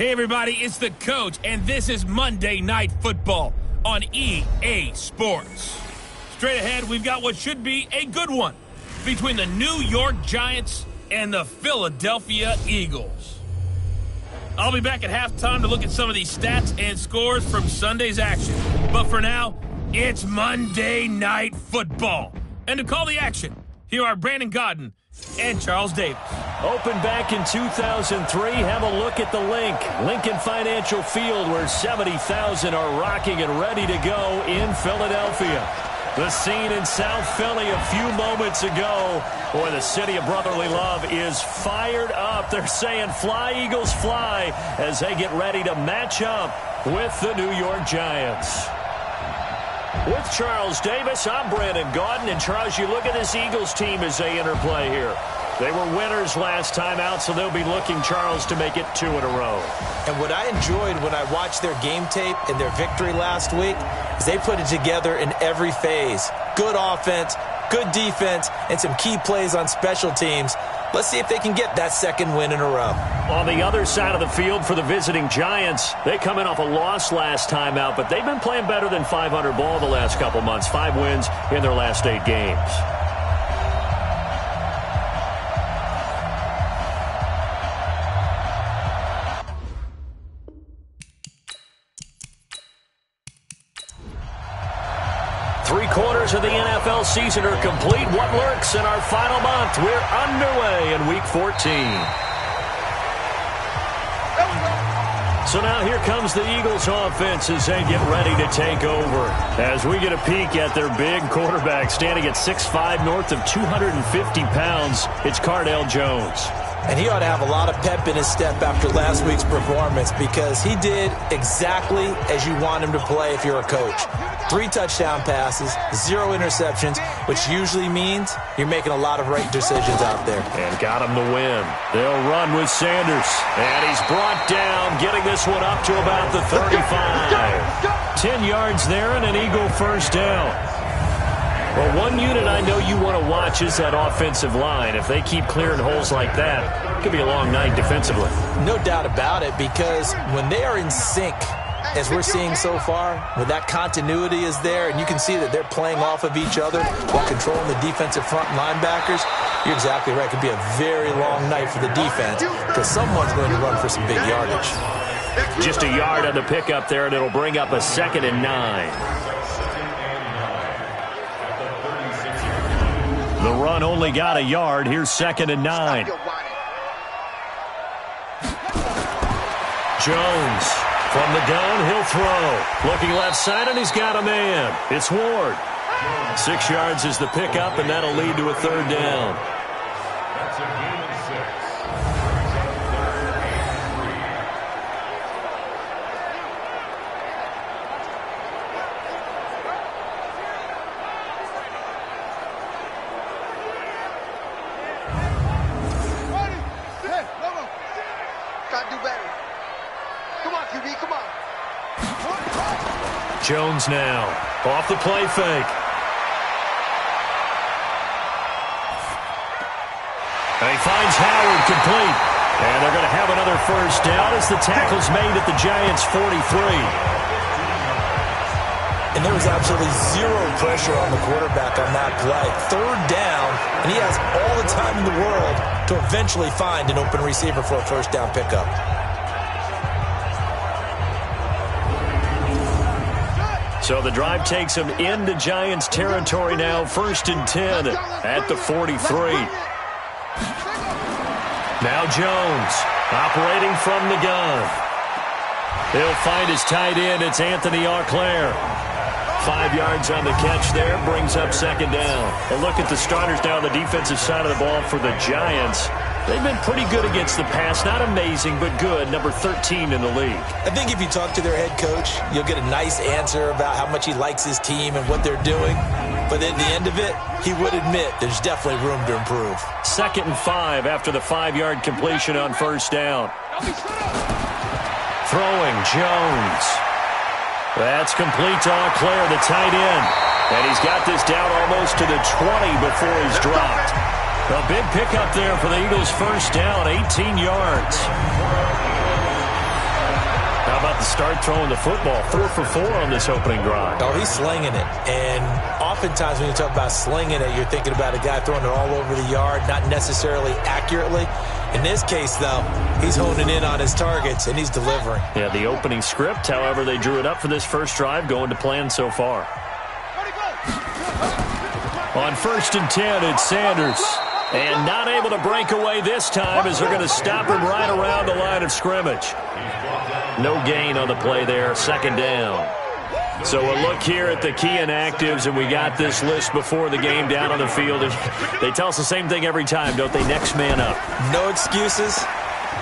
Hey everybody, it's the coach, and this is Monday Night Football on EA Sports. Straight ahead, we've got what should be a good one between the New York Giants and the Philadelphia Eagles. I'll be back at halftime to look at some of these stats and scores from Sunday's action. But for now, it's Monday Night Football. And to call the action, here are Brandon Godden and Charles Davis. Opened back in 2003, have a look at the Lincoln Financial Field, where 70,000 are rocking and ready to go in Philadelphia. The scene in South Philly a few moments ago. Boy, the city of brotherly love is fired up. They're saying, fly, Eagles, fly, as they get ready to match up with the New York Giants. With Charles Davis, I'm Brandon Gaudin. And Charles, you look at this Eagles team as they interplay here. They were winners last time out, so they'll be looking, Charles, to make it 2 in a row. And what I enjoyed when I watched their game tape and their victory last week is they put it together in every phase. Good offense, good defense, and some key plays on special teams. Let's see if they can get that second win in a row. On the other side of the field for the visiting Giants, they come in off a loss last time out, but they've been playing better than 500 ball the last couple months. 5 wins in their last 8 games. Three-quarters of the NFL season are complete. What lurks in our final month? We're underway in Week 14. So now here comes the Eagles offense as they get ready to take over. As we get a peek at their big quarterback, standing at 6'5", north of 250 pounds, it's Cardale Jones. And he ought to have a lot of pep in his step after last week's performance, because he did exactly as you want him to play if you're a coach. 3 touchdown passes, 0 interceptions, which usually means you're making a lot of right decisions out there. And got him the win. They'll run with Sanders. And he's brought down, getting this one up to about the 35. 10 yards there and an Eagle first down. Well, one unit I know you want to watch is that offensive line. If they keep clearing holes like that, it could be a long night defensively. No doubt about it, because when they are in sync, as we're seeing so far, when that continuity is there and you can see that they're playing off of each other while controlling the defensive front linebackers, you're exactly right. It could be a very long night for the defense, because someone's going to run for some big yardage. Just a yard on the pickup there, and it'll bring up a 2nd and 9. The run only got a yard. Here's 2nd and 9. Jones from the gun, he'll throw. Looking left side, and he's got a man. It's Ward. 6 yards is the pickup, and that'll lead to a 3rd down. Jones now, off the play fake. And he finds Howard complete. And they're going to have another first down as the tackle's made at the Giants' 43. And there was absolutely 0 pressure on the quarterback on that play. 3rd down, and he has all the time in the world to eventually find an open receiver for a first down pickup. So the drive takes him into Giants territory now. 1st and 10 at the 43. Now Jones operating from the gun. He'll find his tight end. It's Anthony Auclair. 5 yards on the catch there, brings up 2nd down. A look at the starters now on the defensive side of the ball for the Giants. They've been pretty good against the pass. Not amazing, but good. Number 13 in the league. I think if you talk to their head coach, you'll get a nice answer about how much he likes his team and what they're doing. But at the end of it, he would admit there's definitely room to improve. 2nd and 5 after the 5-yard completion on 1st down. Throwing, Jones. That's complete to Auclair, the tight end. And he's got this down almost to the 20 before he's dropped. A big pickup there for the Eagles' first down, 18 yards. to start throwing the football. 4 for 4 on this opening drive. Oh, he's slinging it. And oftentimes when you talk about slinging it, you're thinking about a guy throwing it all over the yard, not necessarily accurately. In this case, though, he's honing in on his targets, and he's delivering. Yeah, the opening script, however, they drew it up for this first drive, going to plan so far. On 1st and 10, it's Sanders. And not able to break away this time as they're going to stop him right around the line of scrimmage. No gain on the play there, 2nd down. So a look here at the key inactives, and we got this list before the game down on the field. They tell us the same thing every time, don't they? Next man up. No excuses.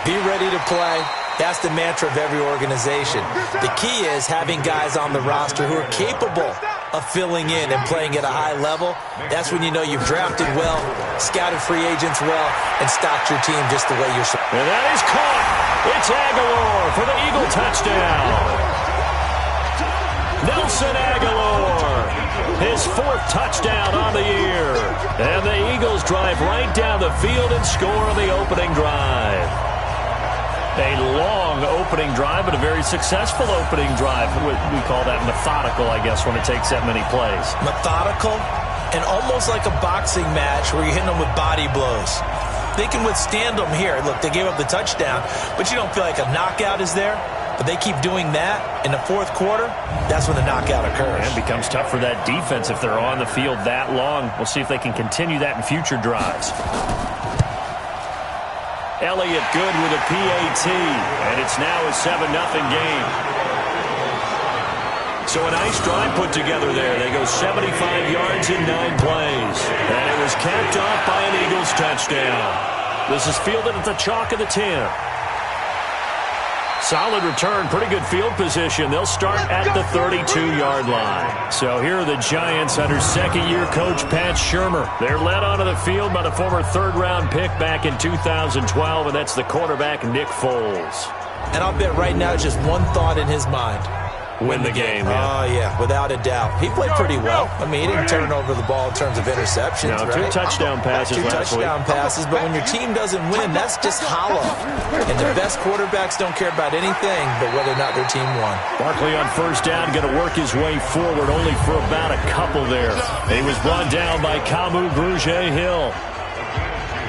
Be ready to play. That's the mantra of every organization. The key is having guys on the roster who are capable of filling in and playing at a high level. That's when you know you've drafted well, scouted free agents well, and stocked your team just the way you're supposed to. And that is caught. It's Aguilar for the Eagle touchdown. Nelson Aguilar, his 4th touchdown on the year. And the Eagles drive right down the field and score on the opening drive. A long opening drive, but a very successful opening drive. We call that methodical, I guess, when it takes that many plays. Methodical and almost like a boxing match where you're hitting them with body blows. They can withstand them here. Look, they gave up the touchdown, but you don't feel like a knockout is there. But they keep doing that in the 4th quarter. That's when the knockout occurs. And it becomes tough for that defense if they're on the field that long. We'll see if they can continue that in future drives. Elliott good with a PAT, and it's now a 7-0 game. So a nice drive put together there. They go 75 yards in 9 plays. And it was capped off by an Eagles touchdown. This is fielded at the chalk of the 10. Solid return, pretty good field position. They'll start at the 32-yard line. So here are the Giants under 2nd-year coach Pat Shurmur. They're led onto the field by the former 3rd-round pick back in 2012, and that's the quarterback Nick Foles. And I'll bet right now just one thought in his mind. Win the game, yeah. Oh, yeah, without a doubt. He played pretty well. I mean, he didn't turn over the ball in terms of interceptions, no, right? 2 touchdown passes last week. 2 touchdown passes, but when your team doesn't win, that's just hollow. And the best quarterbacks don't care about anything but whether or not their team won. Barkley on 1st down, going to work his way forward only for about a couple there. He was brought down by Kamu Grugier-Hill.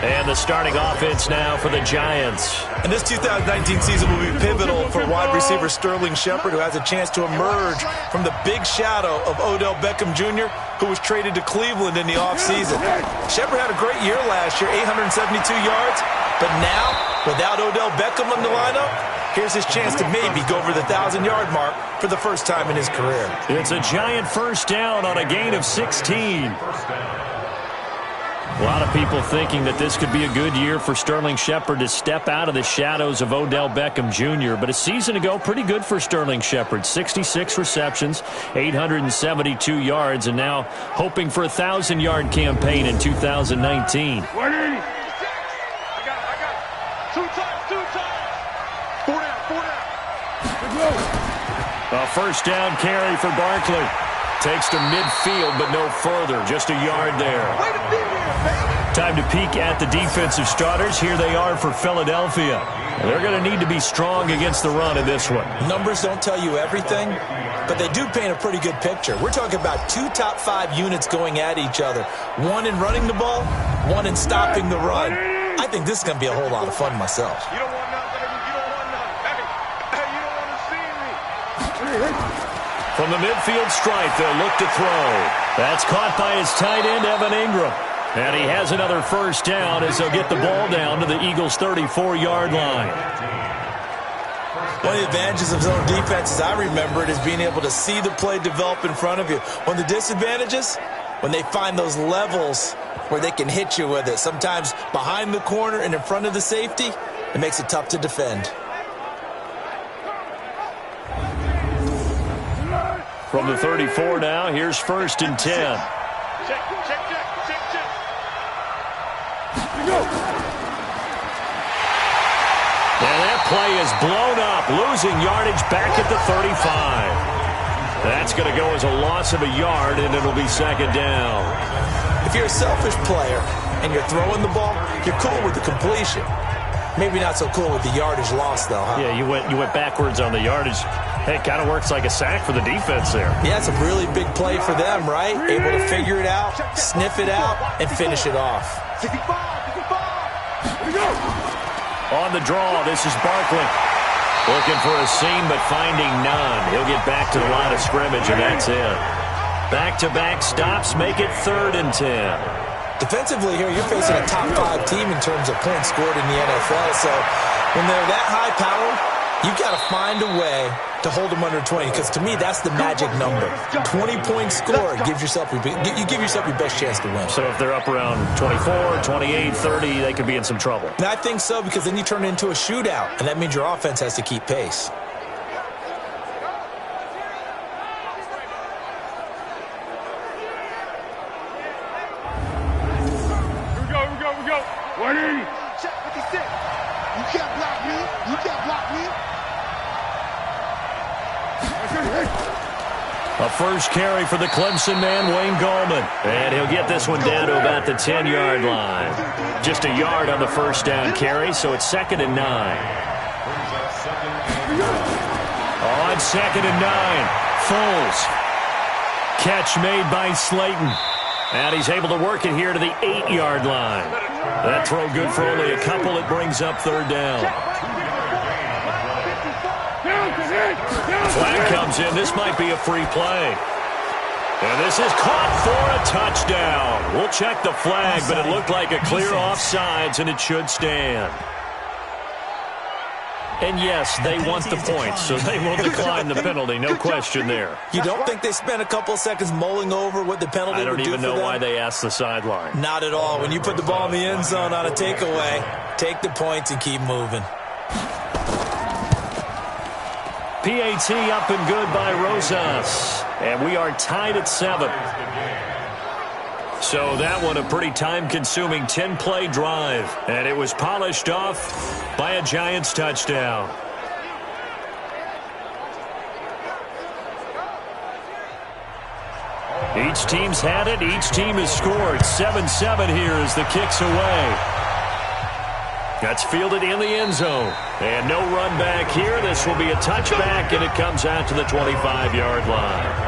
And the starting offense now for the Giants. And this 2019 season will be pivotal for wide receiver Sterling Shepard, who has a chance to emerge from the big shadow of Odell Beckham Jr., who was traded to Cleveland in the offseason. Shepard had a great year last year, 872 yards. But now, without Odell Beckham in the lineup, here's his chance to maybe go over the 1,000-yard mark for the first time in his career. It's a Giant 1st down on a gain of 16. A lot of people thinking that this could be a good year for Sterling Shepard to step out of the shadows of Odell Beckham Jr. But a season ago, pretty good for Sterling Shepard. 66 receptions, 872 yards, and now hoping for a 1,000-yard campaign in 2019. A 1st down carry for Barkley. Takes to midfield, but no further. Just a yard there. Time to peek at the defensive starters. Here they are for Philadelphia. They're going to need to be strong against the run in this one. Numbers don't tell you everything, but they do paint a pretty good picture. We're talking about 2 top 5 units going at each other. One in running the ball, one in stopping the run. I think this is going to be a whole lot of fun myself. You don't want none, baby. You don't want none. Hey, you don't want to see me. From the midfield stripe, they'll look to throw. That's caught by his tight end, Evan Ingram. And he has another 1st down as they'll get the ball down to the Eagles' 34-yard line. One of the advantages of zone defense, as I remember it, is being able to see the play develop in front of you. One of the disadvantages, when they find those levels where they can hit you with it, sometimes behind the corner and in front of the safety, it makes it tough to defend. From the 34 now, here's 1st and 10. Check. And that play is blown up, losing yardage back at the 35. That's going to go as a loss of a yard, and it'll be 2nd down. If you're a selfish player and you're throwing the ball, you're cool with the completion. Maybe not so cool with the yardage loss, though, huh? Yeah, you went backwards on the yardage. Hey, it kind of works like a sack for the defense there. Yeah, it's a really big play for them, right? Able to figure it out, sniff it out, and finish it off. 65, 65. Here we go. On the draw, this is Barkley. Looking for a seam, but finding none. He'll get back to the line of scrimmage, and that's it. Back-to-back stops make it 3rd and 10. Defensively here, you're facing a top-5 team in terms of points scored in the NFL. So when they're that high-powered, you've got to find a way to hold them under 20. Because to me, that's the magic number. 20-point score you give yourself your best chance to win. So if they're up around 24, 28, 30, they could be in some trouble. And I think so, because then you turn it into a shootout, and that means your offense has to keep pace. Check 56. You can't block me. You can't block me. A first carry for the Clemson man, Wayne Gallman. And he'll get this one down to about the 10-yard line. Just a yard on the first down carry, so it's 2nd and 9. On 2nd and 9, Foles. Catch made by Slayton. And he's able to work it here to the 8-yard line. That throw good for only a couple. It brings up 3rd down. Flag comes in. This might be a free play. And this is caught for a touchdown. We'll check the flag, but it looked like a clear offsides, and it should stand. And yes, they want the points, so they will decline the penalty. No question there. You don't think they spent a couple of seconds mulling over what the penalty would do for them? I don't even know why they asked the sideline. Not at all. When you put the ball in the end zone on a takeaway, take the points and keep moving. PAT up and good by Rosas. And we are tied at 7. So that one a pretty time-consuming 10-play drive. And it was polished off by a Giants touchdown. Each team's had it. Each team has scored. 7-7 here as the kick's away. That's fielded in the end zone. And no run back here. This will be a touchback, and it comes out to the 25-yard line.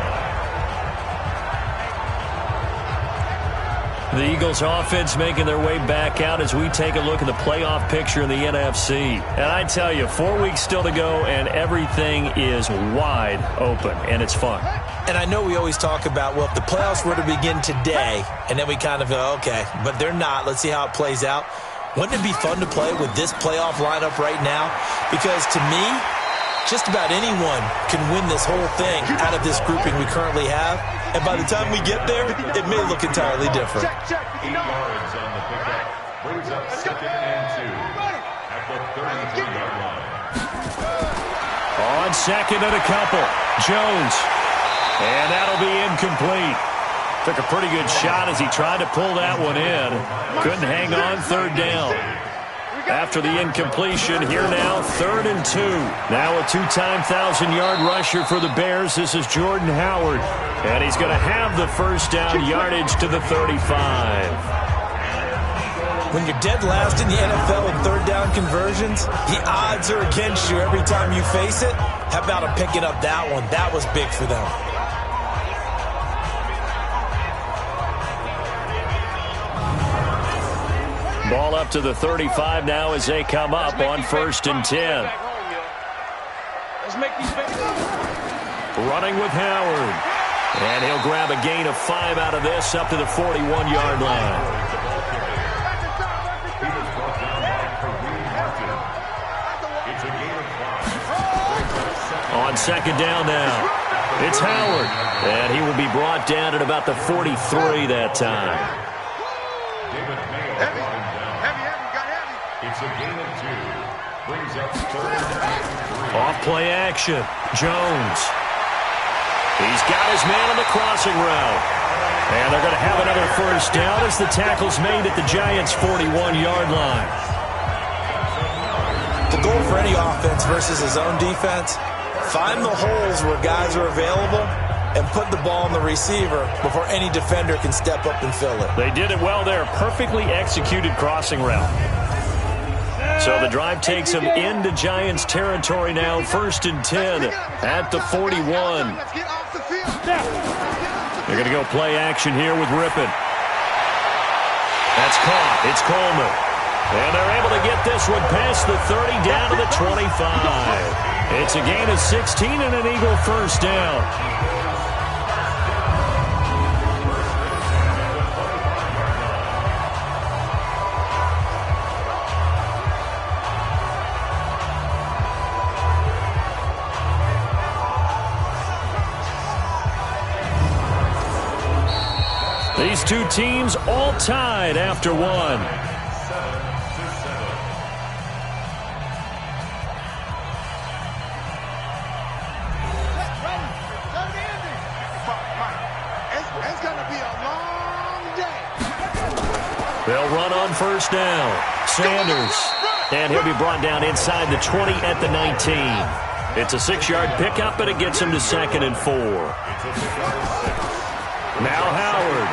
The Eagles offense making their way back out as we take a look at the playoff picture in the NFC. And I tell you, 4 weeks still to go, and everything is wide open, and it's fun. And I know we always talk about, well, if the playoffs were to begin today, and then we kind of go, okay, but they're not. Let's see how it plays out. Wouldn't it be fun to play with this playoff lineup right now? Because to me, just about anyone can win this whole thing out of this grouping we currently have. And by the time we get there, it may look entirely different. Check. 8 yards on the pickup. Brings up 2nd and 2 at the 33-yard line. On 2nd and a couple, Jones. And that'll be incomplete. Took a pretty good shot as he tried to pull that one in. Couldn't hang on, 3rd down. After the incompletion, here now, 3rd and 2. Now a 2-time 1,000-yard rusher for the Bears. This is Jordan Howard. And he's going to have the first down yardage to the 35. When you're dead last in the NFL in 3rd down conversions, the odds are against you every time you face it. How about him picking up that one? That was big for them. Ball up to the 35 now as they come up on 1st and 10. Let's make these Running with Howard. And he'll grab a gain of 5 out of this up to the 41-yard line. On 2nd down now, it's Howard. And he will be brought down at about the 43 that time. It's a gain of 2. Brings up 3rd and 8. Off play action. Jones. He's got his man on the crossing route. And they're going to have another first down as the tackle's made at the Giants' 41-yard line. The goal for any offense versus his own defense, find the holes where guys are available and put the ball on the receiver before any defender can step up and fill it. They did it well there. Perfectly executed crossing route. So the drive takes them into Giants territory now. 1st and 10 at the 41. They're going to go play action here with Rippon. That's caught. It's Coleman. And they're able to get this one past the 30 down to the 25. It's a gain of 16 and an Eagle first down. These two teams all tied after one. It's going to be a long day. They'll run on first down. Sanders. And he'll be brought down inside the 20 at the 19. It's a 6-yard pickup, and it gets him to 2nd and 4. Now Howard.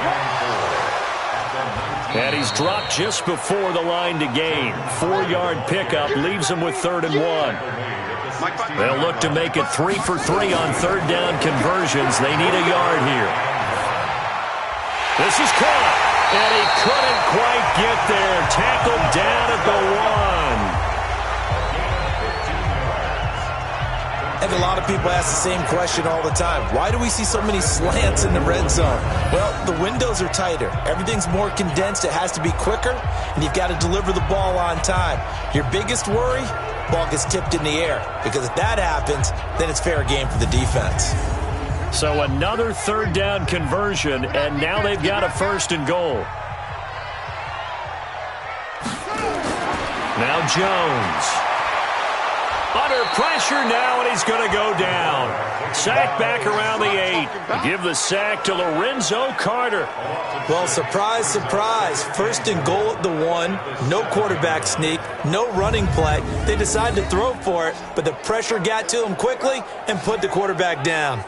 And he's dropped just before the line to gain. 4-yard pickup leaves him with 3rd and 1. They'll look to make it 3 for 3 on 3rd down conversions. They need a yard here. This is caught. And he couldn't quite get there. Tackled down at the 1. And a lot of people ask the same question all the time. Why do we see so many slants in the red zone? Well, the windows are tighter. Everything's more condensed. It has to be quicker, and you've got to deliver the ball on time. Your biggest worry, ball gets tipped in the air. Because if that happens, then it's fair game for the defense. So another 3rd down conversion, and now they've got a 1st and goal. Now Jones. Under pressure now, and he's going to go down. Sack back around the 8. Give the sack to Lorenzo Carter. Well, surprise, surprise. 1st and goal at the 1. No quarterback sneak. No running play. They decided to throw for it, but the pressure got to him quickly and put the quarterback down.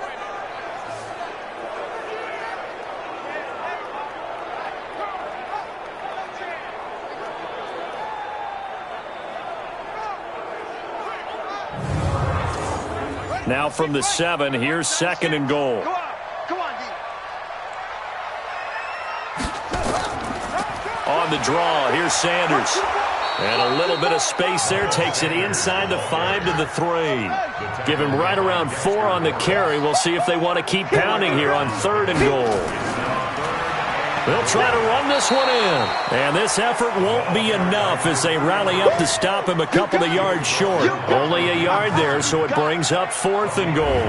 Now from the 7, here's 2nd and goal. On the draw, here's Sanders. And a little bit of space there, takes it inside the 5 to the 3. Give him right around 4 on the carry. We'll see if they want to keep pounding here on 3rd and goal. They'll try to run this one in. And this effort won't be enough as they rally up to stop him a couple of yards short. Only a yard there, so it brings up 4th and goal.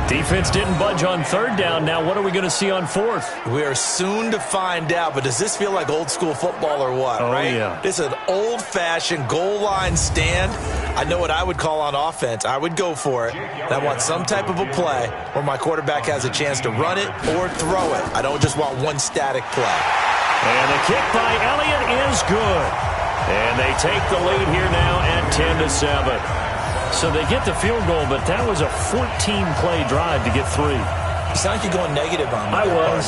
Defense didn't budge on 3rd down. Now what are we going to see on 4th? We are soon to find out, but does this feel like old school football or what, right? Yeah. This is an old-fashioned goal line stand. I know what I would call on offense. I would go for it. And I want some type of a play where my quarterback has a chance to run it or throw it. I don't just want one static play. And the kick by Elliott is good. And they take the lead here now at 10-7. So they get the field goal, but that was a 14-play drive to get 3. You sound like you're going negative on me. I was.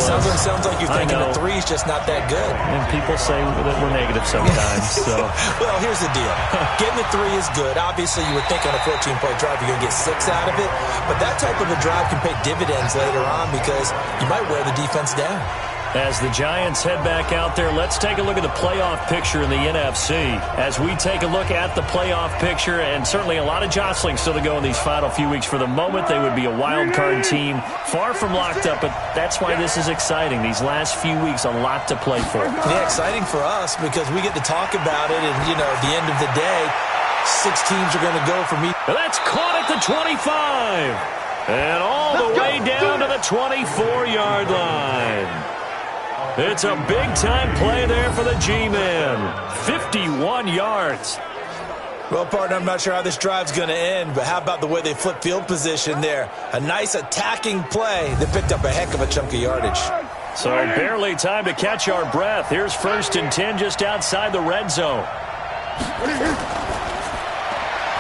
Sounds like you're thinking the 3's just not that good. And people say that we're negative sometimes. So. Well, here's the deal. Getting the 3 is good. Obviously, you would think on a 14-play drive you're going to get 6 out of it. But that type of a drive can pay dividends later on because you might wear the defense down. As the Giants head back out there, let's take a look at the playoff picture in the NFC. As we take a look at the playoff picture, and certainly a lot of jostling still to go in these final few weeks. For the moment, they would be a wild card team, far from locked up, but that's why this is exciting. These last few weeks, a lot to play for. Yeah, exciting for us because we get to talk about it, and, you know, at the end of the day, 6 teams are going to go from each. That's caught at the 25, and all the way down to the 24-yard line. It's a big-time play there for the G-Men. 51 yards. Well, partner, I'm not sure how this drive's going to end, but how about the way they flip field position there? A nice attacking play that picked up a heck of a chunk of yardage. So barely time to catch our breath. Here's 1st and 10 just outside the red zone.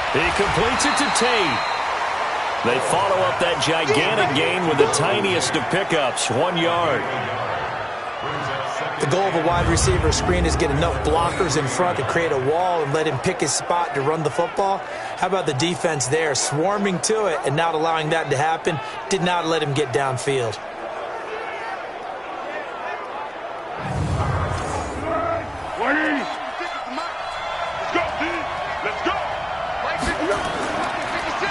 He completes it to Tate. They follow up that gigantic gain with the tiniest of pickups, 1 yard. The goal of a wide receiver screen is get enough blockers in front to create a wall and let him pick his spot to run the football. How about the defense there, swarming to it and not allowing that to happen? Did not let him get downfield.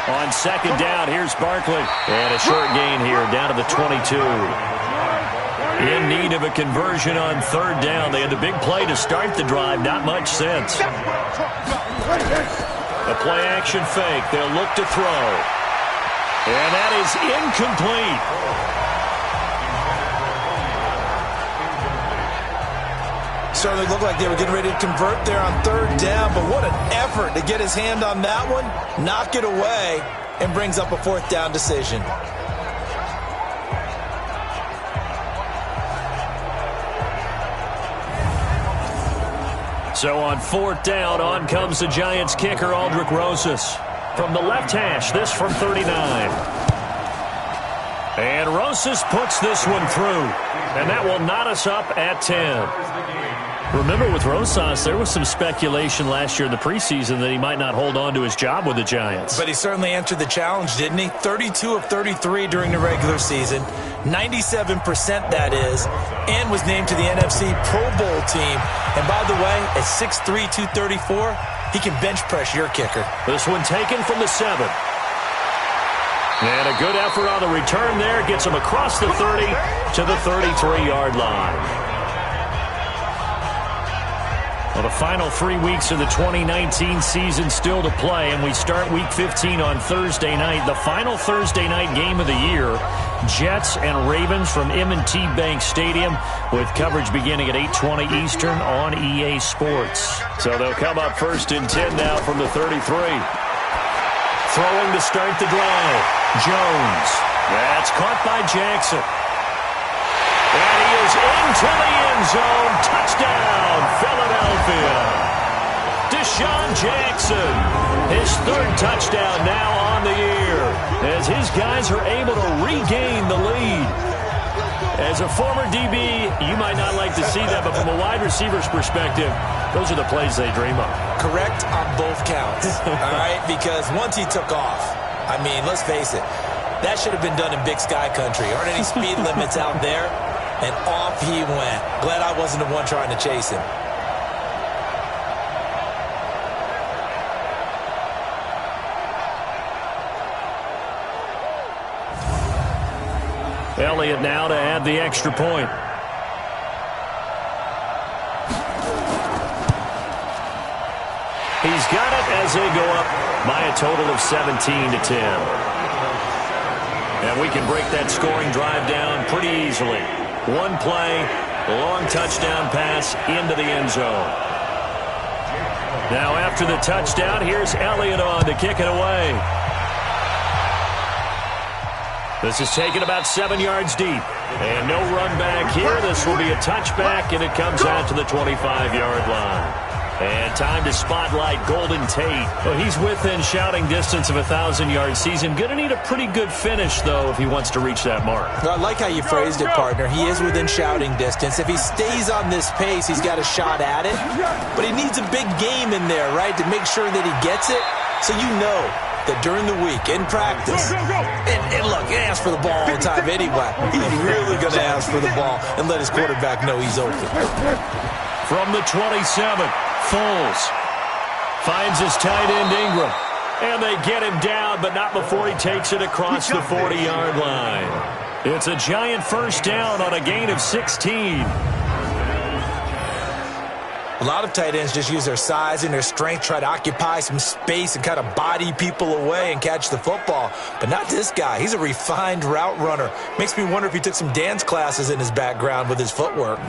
On second down, here's Barkley. And a short gain here, down to the 22. In need of a conversion on third down. They had the big play to start the drive. Not much sense. A play-action fake. They'll look to throw. And that is incomplete. Certainly looked like they were getting ready to convert there on third down, but what an effort to get his hand on that one, knock it away, and brings up a fourth down decision. So on fourth down, on comes the Giants kicker, Aldrick Rosas. From the left hash, this from 39. And Rosas puts this one through. And that will knot us up at 10. Remember, with Rosas, there was some speculation last year in the preseason that he might not hold on to his job with the Giants. But he certainly answered the challenge, didn't he? 32 of 33 during the regular season, 97% that is, and was named to the NFC Pro Bowl team. And by the way, at 6'3", 234, he can bench press your kicker. This one taken from the 7. And a good effort on the return there. Gets him across the 30 to the 33-yard line. Well, the final 3 weeks of the 2019 season still to play, and we start Week 15 on Thursday night. The final Thursday night game of the year, Jets and Ravens from M&T Bank Stadium, with coverage beginning at 8:20 Eastern on EA Sports. So they'll come up first and 10 now from the 33. Throwing to start the drive. Jones. That's caught by Jackson. And he is into the end zone. Touchdown, Philadelphia. Deshaun Jackson, his third touchdown now on the year, as his guys are able to regain the lead. As a former DB, you might not like to see that, but from a wide receiver's perspective, those are the plays they dream of. Correct on both counts, all right? Because once he took off, I mean, let's face it, that should have been done in Big Sky Country. Aren't any speed limits out there? And off he went. Glad I wasn't the one trying to chase him. Elliott now to add the extra point. He's got it as they go up by a total of 17-10. And we can break that scoring drive down pretty easily. One play, long touchdown pass into the end zone. Now after the touchdown, here's Elliott on to kick it away. This is taken about 7 yards deep. And no run back here. This will be a touchback, and it comes out to the 25-yard line. And time to spotlight Golden Tate. Well, he's within shouting distance of a 1,000-yard season. Going to need a pretty good finish, though, if he wants to reach that mark. Well, I like how you phrased it, partner. He is within shouting distance. If he stays on this pace, he's got a shot at it. But he needs a big game in there, right, to make sure that he gets it. So you know that during the week, in practice, and look, he asks for the ball all the time anyway. He's really going to ask for the ball and let his quarterback know he's open. From the 27, Foles finds his tight end Ingram. And they get him down, but not before he takes it across the 40-yard line. It's a Giant first down on a gain of 16. A lot of tight ends just use their size and their strength, try to occupy some space and kind of body people away and catch the football. But not this guy. He's a refined route runner. Makes me wonder if he took some dance classes in his background with his footwork.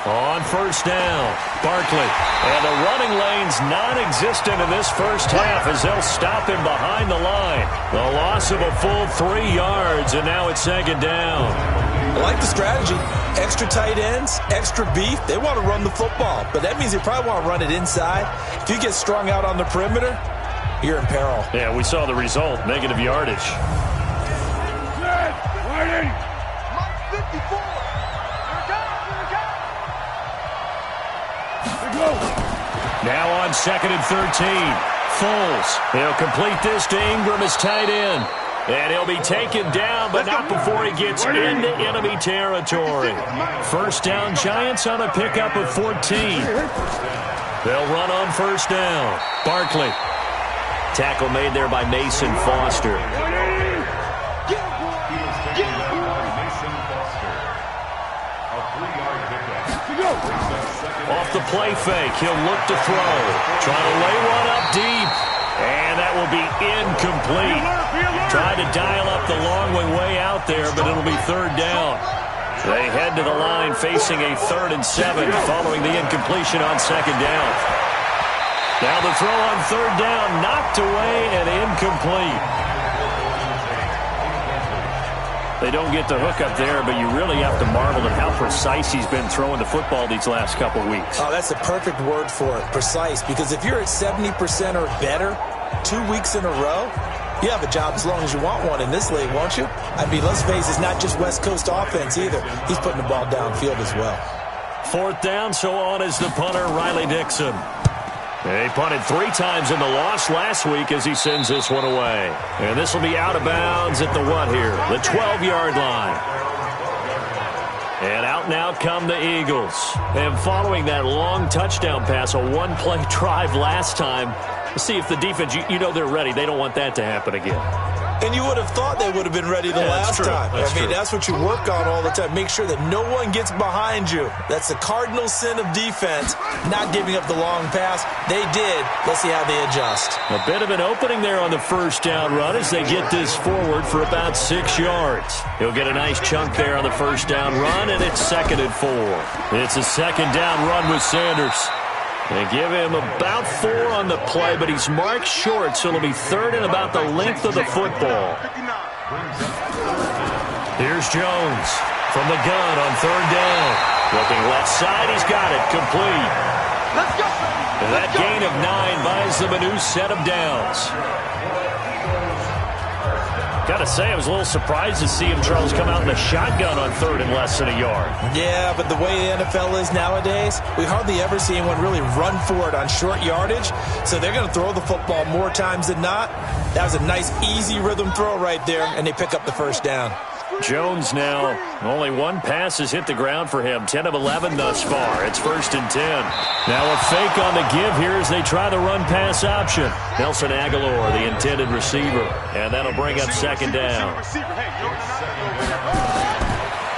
On first down, Barkley. And the running lane's non-existent in this first half as they'll stop him behind the line. The loss of a full 3 yards, and now it's second down. I like the strategy. Extra tight ends, extra beef. They want to run the football, but that means they probably want to run it inside. If you get strung out on the perimeter, you're in peril. Yeah, we saw the result, negative yardage. Now on 2nd and 13. Foles. He'll complete this to Ingram as tight end. And he'll be taken down, but not before he gets into enemy territory. First down, Giants on a pickup of 14. They'll run on first down. Barkley. Tackle made there by Mason Foster. Off the play fake, he'll look to throw. Trying to lay one up deep. And that will be incomplete. Tried to dial up the long way out there, but it'll be third down. They head to the line facing a 3rd and 7 following the incompletion on 2nd down. Now the throw on 3rd down, knocked away and incomplete. They don't get the hook up there, but you really have to marvel at how precise he's been throwing the football these last couple weeks. Oh, that's a perfect word for it, precise, because if you're at 70% or better 2 weeks in a row, you have a job as long as you want one in this league, won't you? I mean, let's face it, it's not just West Coast offense either. He's putting the ball downfield as well. 4th down, so on is the punter, Riley Dixon. He punted 3 times in the loss last week as he sends this one away. And this will be out of bounds at the what here? The 12-yard line. And out now come the Eagles. And following that long touchdown pass, a one-play drive last time, let's see if the defense, you know they're ready. They don't want that to happen again. And you would have thought they would have been ready the last time. I mean, that's what you work on all the time. Make sure that no one gets behind you. That's the cardinal sin of defense, not giving up the long pass. They did. Let's see how they adjust. A bit of an opening there on the first down run as they get this forward for about 6 yards. He'll get a nice chunk there on the first down run, and it's 2nd and 4. It's a 2nd down run with Sanders. They give him about 4 on the play, but he's marked short, so it'll be 3rd and about the length of the football. Here's Jones from the gun on 3rd down. Looking left side, he's got it, complete. And that gain of 9 buys them a new set of downs. Gotta say, I was a little surprised to see him, Charles, come out in the shotgun on 3rd and less than a yard. Yeah, but the way the NFL is nowadays, we hardly ever see anyone really run for it on short yardage. So they're going to throw the football more times than not. That was a nice, easy rhythm throw right there, and they pick up the first down. Jones now, only 1 pass has hit the ground for him. 10 of 11 thus far. It's 1st and 10. Now a fake on the give here as they try the run-pass option. Nelson Aguilar, the intended receiver. And that'll bring up 2nd down.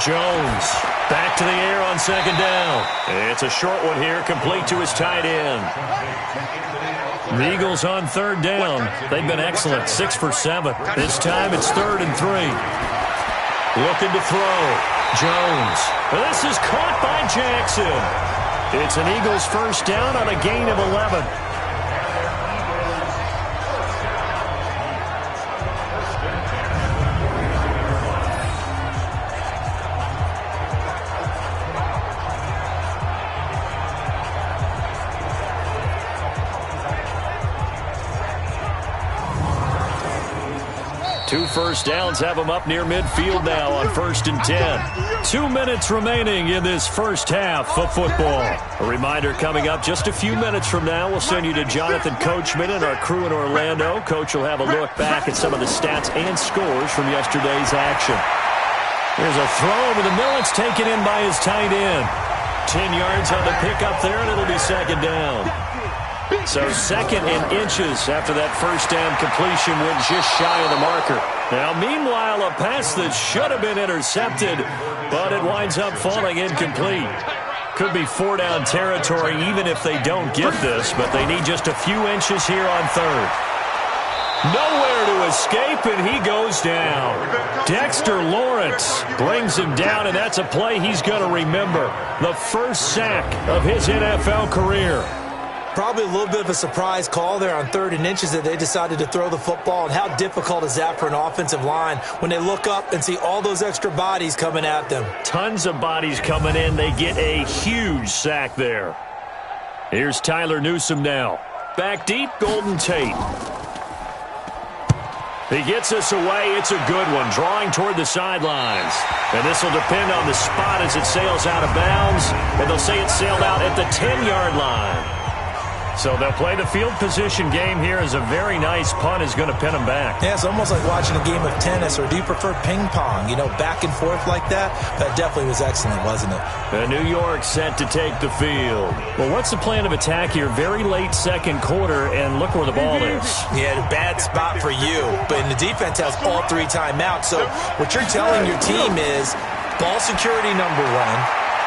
Jones back to the air on 2nd down. It's a short one here, complete to his tight end. The Eagles on 3rd down. They've been excellent, 6 for 7. This time it's 3rd and 3. Looking to throw. Jones. This is caught by Jackson. It's an Eagles first down on a gain of 11. Two first downs have them up near midfield now on 1st and 10. 2 minutes remaining in this first half of football. A reminder coming up just a few minutes from now. We'll send you to Jonathan Coachman and our crew in Orlando. Coach will have a look back at some of the stats and scores from yesterday's action. There's a throw over the middle. It's taken in by his tight end. 10 yards on the pickup there, and it'll be 2nd down. So 2nd and inches after that first down completion went just shy of the marker. Now, meanwhile, a pass that should have been intercepted, but it winds up falling incomplete. Could be 4-down territory even if they don't get this, but they need just a few inches here on 3rd. Nowhere to escape, and he goes down. Dexter Lawrence brings him down, and that's a play he's going to remember. The first sack of his NFL career. Probably a little bit of a surprise call there on 3rd and inches that they decided to throw the football. And how difficult is that for an offensive line when they look up and see all those extra bodies coming at them? Tons of bodies coming in. They get a huge sack there. Here's Tyler Newsome now. Back deep, Golden Tate. He gets us away. It's a good one, drawing toward the sidelines. And this will depend on the spot as it sails out of bounds. And they'll say it sailed out at the 10-yard line. So they'll play the field position game here as a very nice punt is going to pin them back. Yeah, it's almost like watching a game of tennis, or do you prefer ping pong? You know, back and forth like that? That definitely was excellent, wasn't it? And New York set to take the field. Well, what's the plan of attack here? Very late second quarter, and look where the ball is. Yeah, a bad spot for you. But the defense has all 3 timeouts. So what you're telling your team is ball security number 1.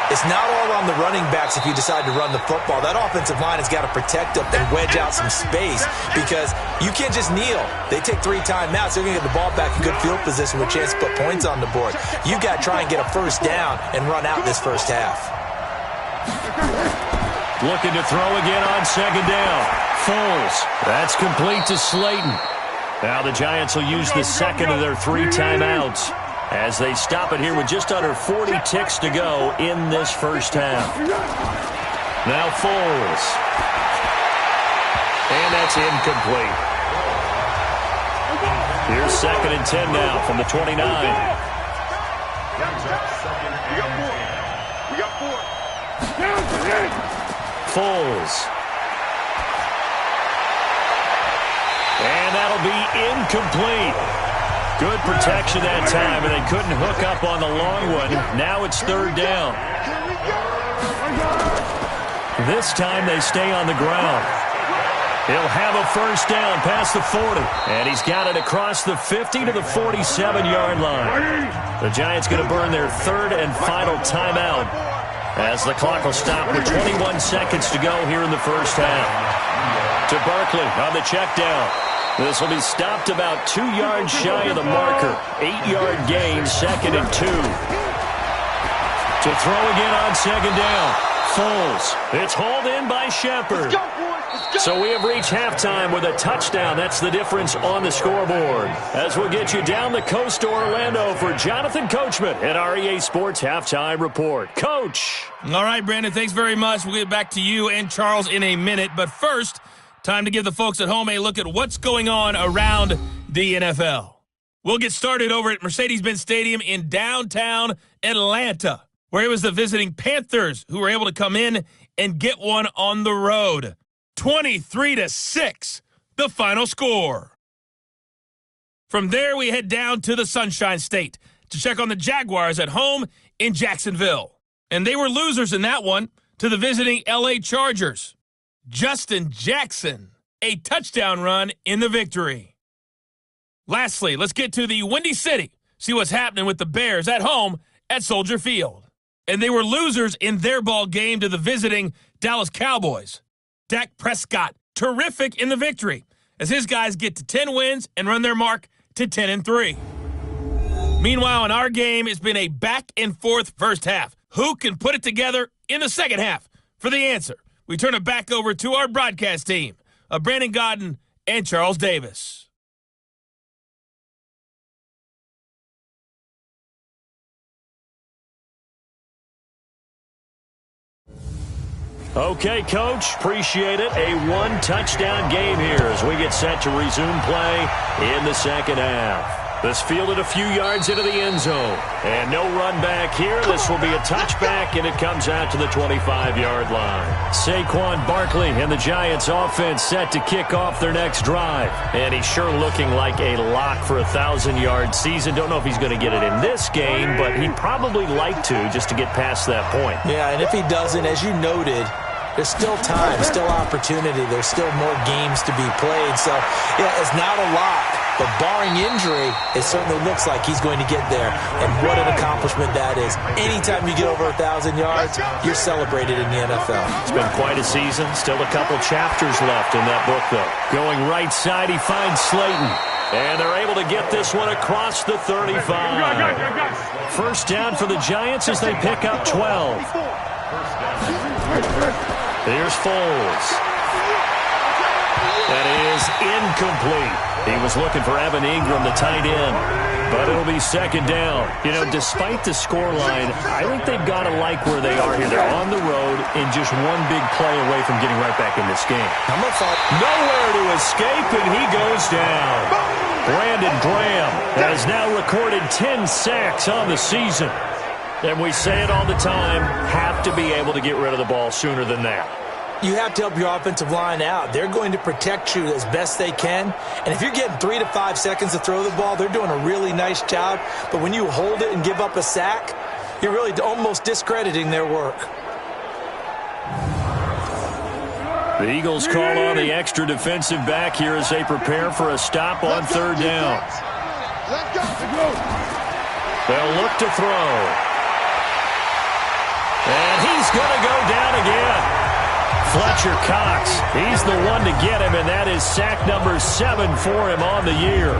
It's not all on the running backs if you decide to run the football. That offensive line has got to protect them and wedge out some space because you can't just kneel. They take 3 timeouts. They're going to get the ball back in good field position with a chance to put points on the board. You got to try and get a first down and run out this first half. Looking to throw again on second down. Foles. That's complete to Slayton. Now the Giants will use the second of their 3 timeouts as they stop it here with just under 40 ticks to go in this first half. Now Foles. And that's incomplete. Here's second and 10 now from the 29. We got 4. Foles. And that'll be incomplete. Good protection that time, and they couldn't hook up on the long one. Now it's third down. This time they stay on the ground. He'll have a first down past the 40. And he's got it across the 50 to the 47-yard line. The Giants going to burn their 3rd and final timeout as the clock will stop with 21 seconds to go here in the first half. To Barkley on the check down. This will be stopped about 2 yards shy of the marker. 8-yard gain, 2nd and 2. To throw again on second down. Foles. It's hauled in by Shepard. So we have reached halftime with a touchdown. That's the difference on the scoreboard. As we'll get you down the coast to Orlando for Jonathan Coachman at our EA Sports Halftime Report. Coach. All right, Brandon, thanks very much. We'll get back to you and Charles in a minute. But first, time to give the folks at home a look at what's going on around the NFL. We'll get started over at Mercedes-Benz Stadium in downtown Atlanta, where it was the visiting Panthers who were able to come in and get one on the road. 23-6, the final score. From there, we head down to the Sunshine State to check on the Jaguars at home in Jacksonville. And they were losers in that one to the visiting LA Chargers. Justin Jackson, a touchdown run in the victory. Lastly, let's get to the Windy City, see what's happening with the Bears at home at Soldier Field. And they were losers in their ball game to the visiting Dallas Cowboys. Dak Prescott, terrific in the victory, as his guys get to 10 wins and run their mark to 10-3. Meanwhile, in our game, it's been a back-and-forth first half. Who can put it together in the second half? For the answer, we turn it back over to our broadcast team of Brandon Godden and Charles Davis. Okay, Coach, appreciate it. A one-touchdown game here as we get set to resume play in the second half. This fielded a few yards into the end zone. And no run back here. This will be a touchback, and it comes out to the 25-yard line. Saquon Barkley and the Giants offense set to kick off their next drive. And he's sure looking like a lock for a 1,000-yard season. Don't know if he's going to get it in this game, but he'd probably like to just to get past that point. Yeah, and if he doesn't, as you noted, there's still time, still opportunity. There's still more games to be played. So, yeah, it's not a lock. But barring injury, it certainly looks like he's going to get there. And what an accomplishment that is. Anytime you get over 1,000 yards, you're celebrated in the NFL. It's been quite a season. Still a couple chapters left in that book, though. Going right side, he finds Slayton. And they're able to get this one across the 35. First down for the Giants as they pick up 12. Here's Foles. That is incomplete. He was looking for Evan Ingram, the tight end. But it'll be second down. You know, despite the scoreline, I think they've got to like where they are here. They're on the road and just one big play away from getting right back in this game. Nowhere to escape, and he goes down. Brandon Graham has now recorded 10 sacks on the season. And we say it all the time, have to be able to get rid of the ball sooner than that. You have to help your offensive line out. They're going to protect you as best they can. And if you're getting 3 to 5 seconds to throw the ball, they're doing a really nice job. But when you hold it and give up a sack, you're really almost discrediting their work. The Eagles call on the extra defensive back here as they prepare for a stop on third down. They'll look to throw. And he's going to go down again. Fletcher Cox, he's the one to get him, and that is sack number 7 for him on the year.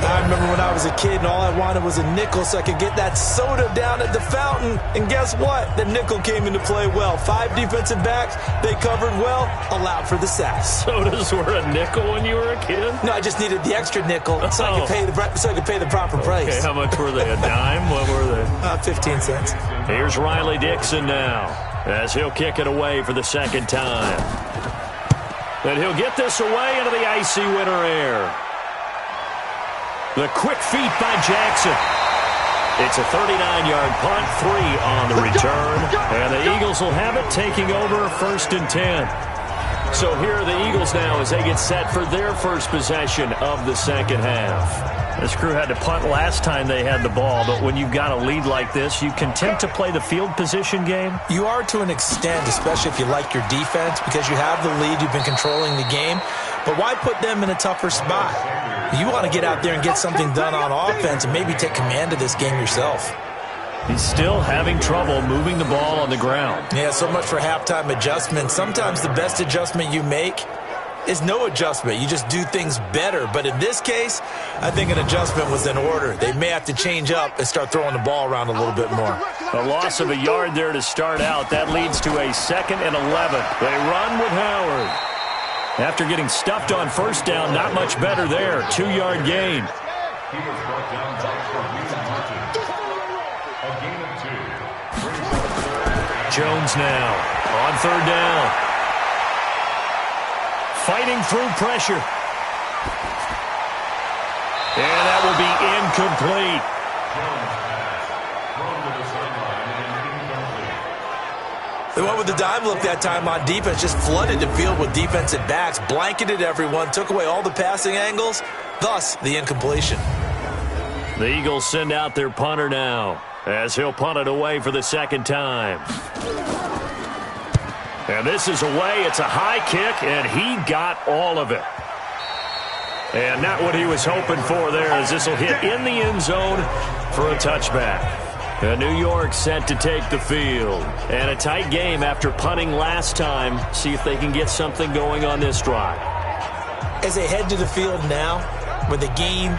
I remember when I was a kid and all I wanted was a nickel so I could get that soda down at the fountain. And guess what? The nickel came into play well. 5 defensive backs, they covered well, allowed for the sacks. Sodas were a nickel when you were a kid? No, I just needed the extra nickel so I could pay the proper price. Okay, how much were they? A dime? What were they? 15 cents. Here's Riley Dixon now as he'll kick it away for the second time. And he'll get this away into the icy winter air. The quick feet by Jackson. It's a 39-yard punt, 3 on the return. And the Eagles will have it, taking over 1st and 10. So here are the Eagles now as they get set for their first possession of the second half. This crew had to punt last time they had the ball, but when you've got a lead like this, you content to play the field position game? You are to an extent, especially if you like your defense, because you have the lead, you've been controlling the game. But why put them in a tougher spot? You want to get out there and get something done on offense and maybe take command of this game yourself. He's still having trouble moving the ball on the ground. Yeah, so much for halftime adjustments. Sometimes the best adjustment you make is no adjustment. You just do things better. But in this case, I think an adjustment was in order. They may have to change up and start throwing the ball around a little bit more. A loss of a yard there to start out. That leads to a 2nd and 11. They run with Howard. After getting stuffed on first down, not much better there. 2-yard gain. He was brought down by a gain of 2. Jones now on third down. Fighting through pressure. And that will be incomplete. They went with the dime look that time on defense, just flooded the field with defensive backs, blanketed everyone, took away all the passing angles, thus the incompletion. The Eagles send out their punter now as he'll punt it away for the second time. And this is away. It's a high kick, and he got all of it. And not what he was hoping for there, as this will hit in the end zone for a touchback. And New York set to take the field. And a tight game after punting last time. See if they can get something going on this drive. As they head to the field now, with the game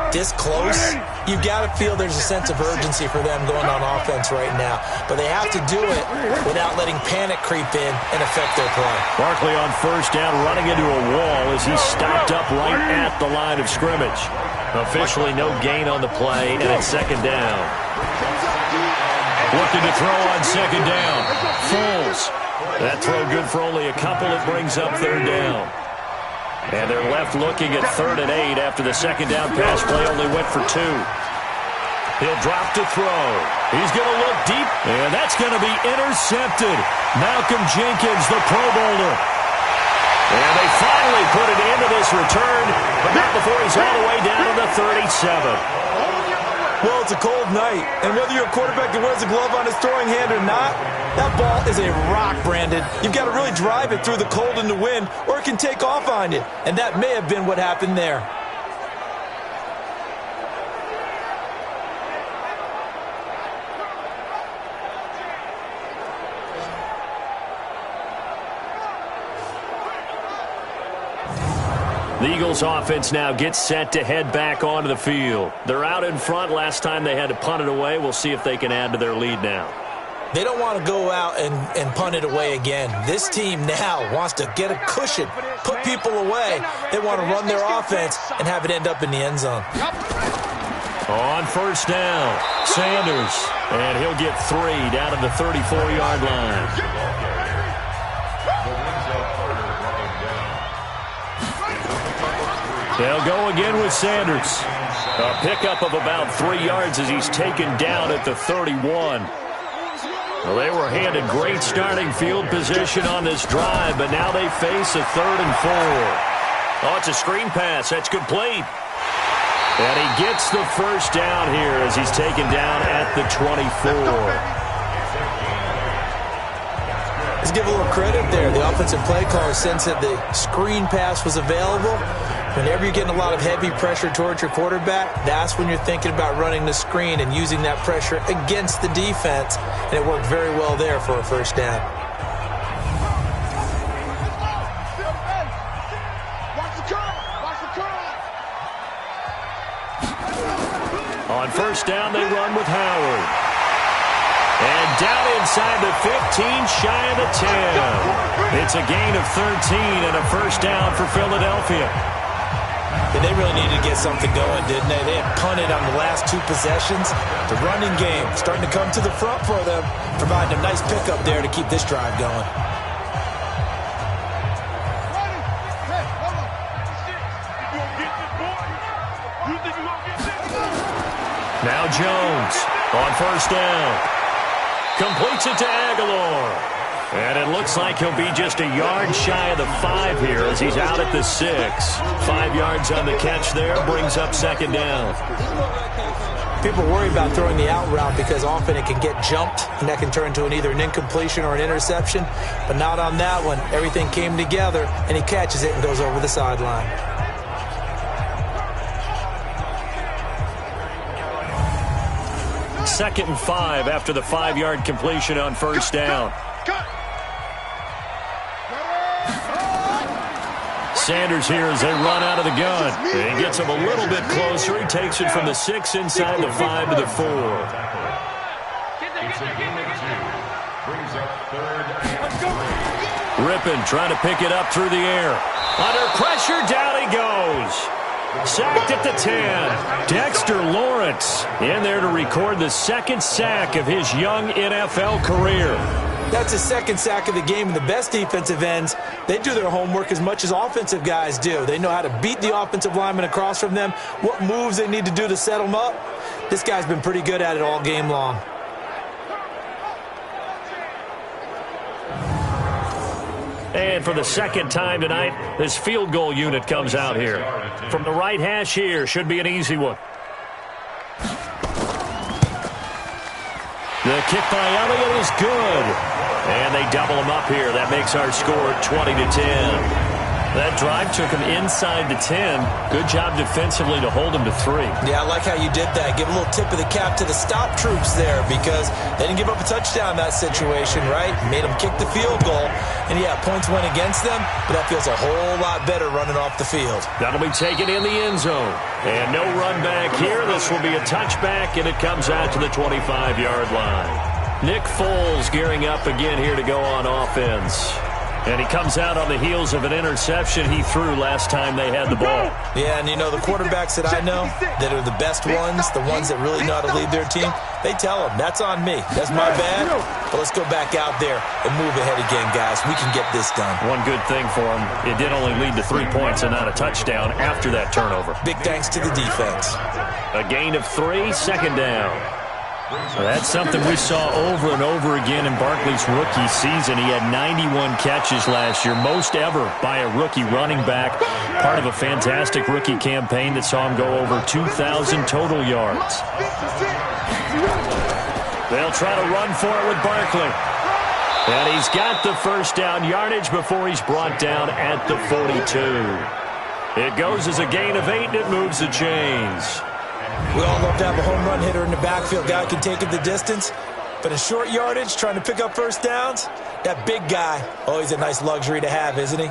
this close, you've got to feel there's a sense of urgency for them going on offense right now. But they have to do it without letting panic creep in and affect their play. Barkley on first down, running into a wall as he's stopped up right at the line of scrimmage. Officially no gain on the play, and it's second down. Looking to throw on second down. Foles. That throw good for only a couple. It brings up third down. And they're left looking at 3rd and 8 after the second down pass play only went for 2. He'll drop to throw. He's going to look deep, and that's going to be intercepted. Malcolm Jenkins, the Pro Bowler. And they finally put it into this return, but not before he's all the way down to the 37. Well, it's a cold night, and whether you're a quarterback that wears a glove on his throwing hand or not, that ball is a rock, Brandon. You've got to really drive it through the cold and the wind, or it can take off on you, and that may have been what happened there. The Eagles offense now gets set to head back onto the field. They're out in front. Last time they had to punt it away. We'll see if they can add to their lead now. They don't want to go out and punt it away again. This team now wants to get a cushion, put people away. They want to run their offense and have it end up in the end zone. On first down, Sanders. And he'll get 3 down to the 34-yard line. They'll go again with Sanders. A pickup of about 3 yards as he's taken down at the 31. Well, they were handed great starting field position on this drive, but now they face a 3rd and 4. Oh, it's a screen pass. That's complete. And he gets the first down here as he's taken down at the 24. Let's give a little credit there. The offensive play caller sensed that the screen pass was available. Whenever you're getting a lot of heavy pressure towards your quarterback, that's when you're thinking about running the screen and using that pressure against the defense. And it worked very well there for a first down. On first down, they run with Howard. And down inside the 15, shy of the 10. It's a gain of 13 and a first down for Philadelphia. And they really needed to get something going, didn't they? They had punted on the last 2 possessions. The running game starting to come to the front for them, providing a nice pickup there to keep this drive going. Now Jones on first down. Completes it to Aguilar. And it looks like he'll be just a yard shy of the 5 here as he's out at the 6. 5 yards on the catch there, brings up second down. People worry about throwing the out route because often it can get jumped, and that can turn into either an incompletion or an interception. But not on that one. Everything came together, and he catches it and goes over the sideline. Second and 5 after the 5-yard completion on first down. Sanders here as they run out of the gun. He gets him a little bit closer. He takes it from the 6 inside the 5 to the 4. Rippon trying to pick it up through the air. Under pressure, down he goes. Sacked at the 10. Dexter Lawrence in there to record the 2nd sack of his young NFL career. That's his 2nd sack of the game, and the best defensive ends, they do their homework as much as offensive guys do. They know how to beat the offensive lineman across from them, what moves they need to do to set them up. This guy's been pretty good at it all game long. And for the 2nd time tonight, this field goal unit comes out here. From the right hash here, should be an easy one. The kick by Elliott is good. And they double him up here. That makes our score 20-10. That drive took him inside the 10. Good job defensively to hold him to 3. Yeah, I like how you did that. Give a little tip of the cap to the stop troops there because they didn't give up a touchdown in that situation, right? Made them kick the field goal. And, yeah, points went against them, but that feels a whole lot better running off the field. That'll be taken in the end zone. And no run back here. This will be a touchback, and it comes out to the 25-yard line. Nick Foles gearing up again here to go on offense. And he comes out on the heels of an interception he threw last time they had the ball. Yeah, and you know, the quarterbacks that I know that are the best ones, the ones that really know how to lead their team, they tell them, that's on me. That's my bad. But let's go back out there and move ahead again, guys. We can get this done. One good thing for him, it did only lead to 3 points and not a touchdown after that turnover. Big thanks to the defense. A gain of 3, second down. That's something we saw over and over again in Barkley's rookie season. He had 91 catches last year, most ever by a rookie running back. Part of a fantastic rookie campaign that saw him go over 2,000 total yards. They'll try to run for it with Barkley. And he's got the first down yardage before he's brought down at the 42. It goes as a gain of 8, and it moves the chains. We all love to have a home run hitter in the backfield. Guy can take it the distance. But in short yardage, trying to pick up first downs, that big guy, always a nice luxury to have, isn't he?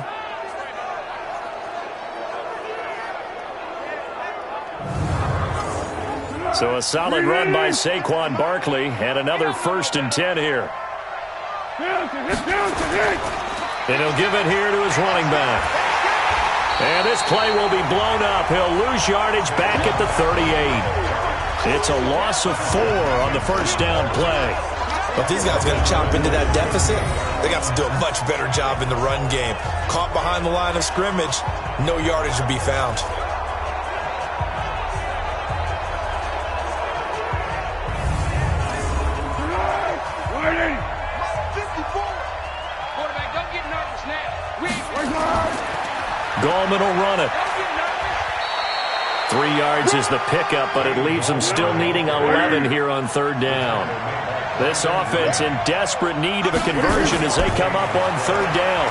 So a solid run by Saquon Barkley and another 1st and 10 here. And he'll give it here to his running back. And this play will be blown up. He'll lose yardage back at the 38. It's a loss of 4 on the first down play. But if these guys are going to chop into that deficit, they got to do a much better job in the run game. Caught behind the line of scrimmage, no yardage to be found. Gallman will run it. 3 yards is the pickup, but it leaves them still needing 11 here on third down. This offense in desperate need of a conversion as they come up on third down.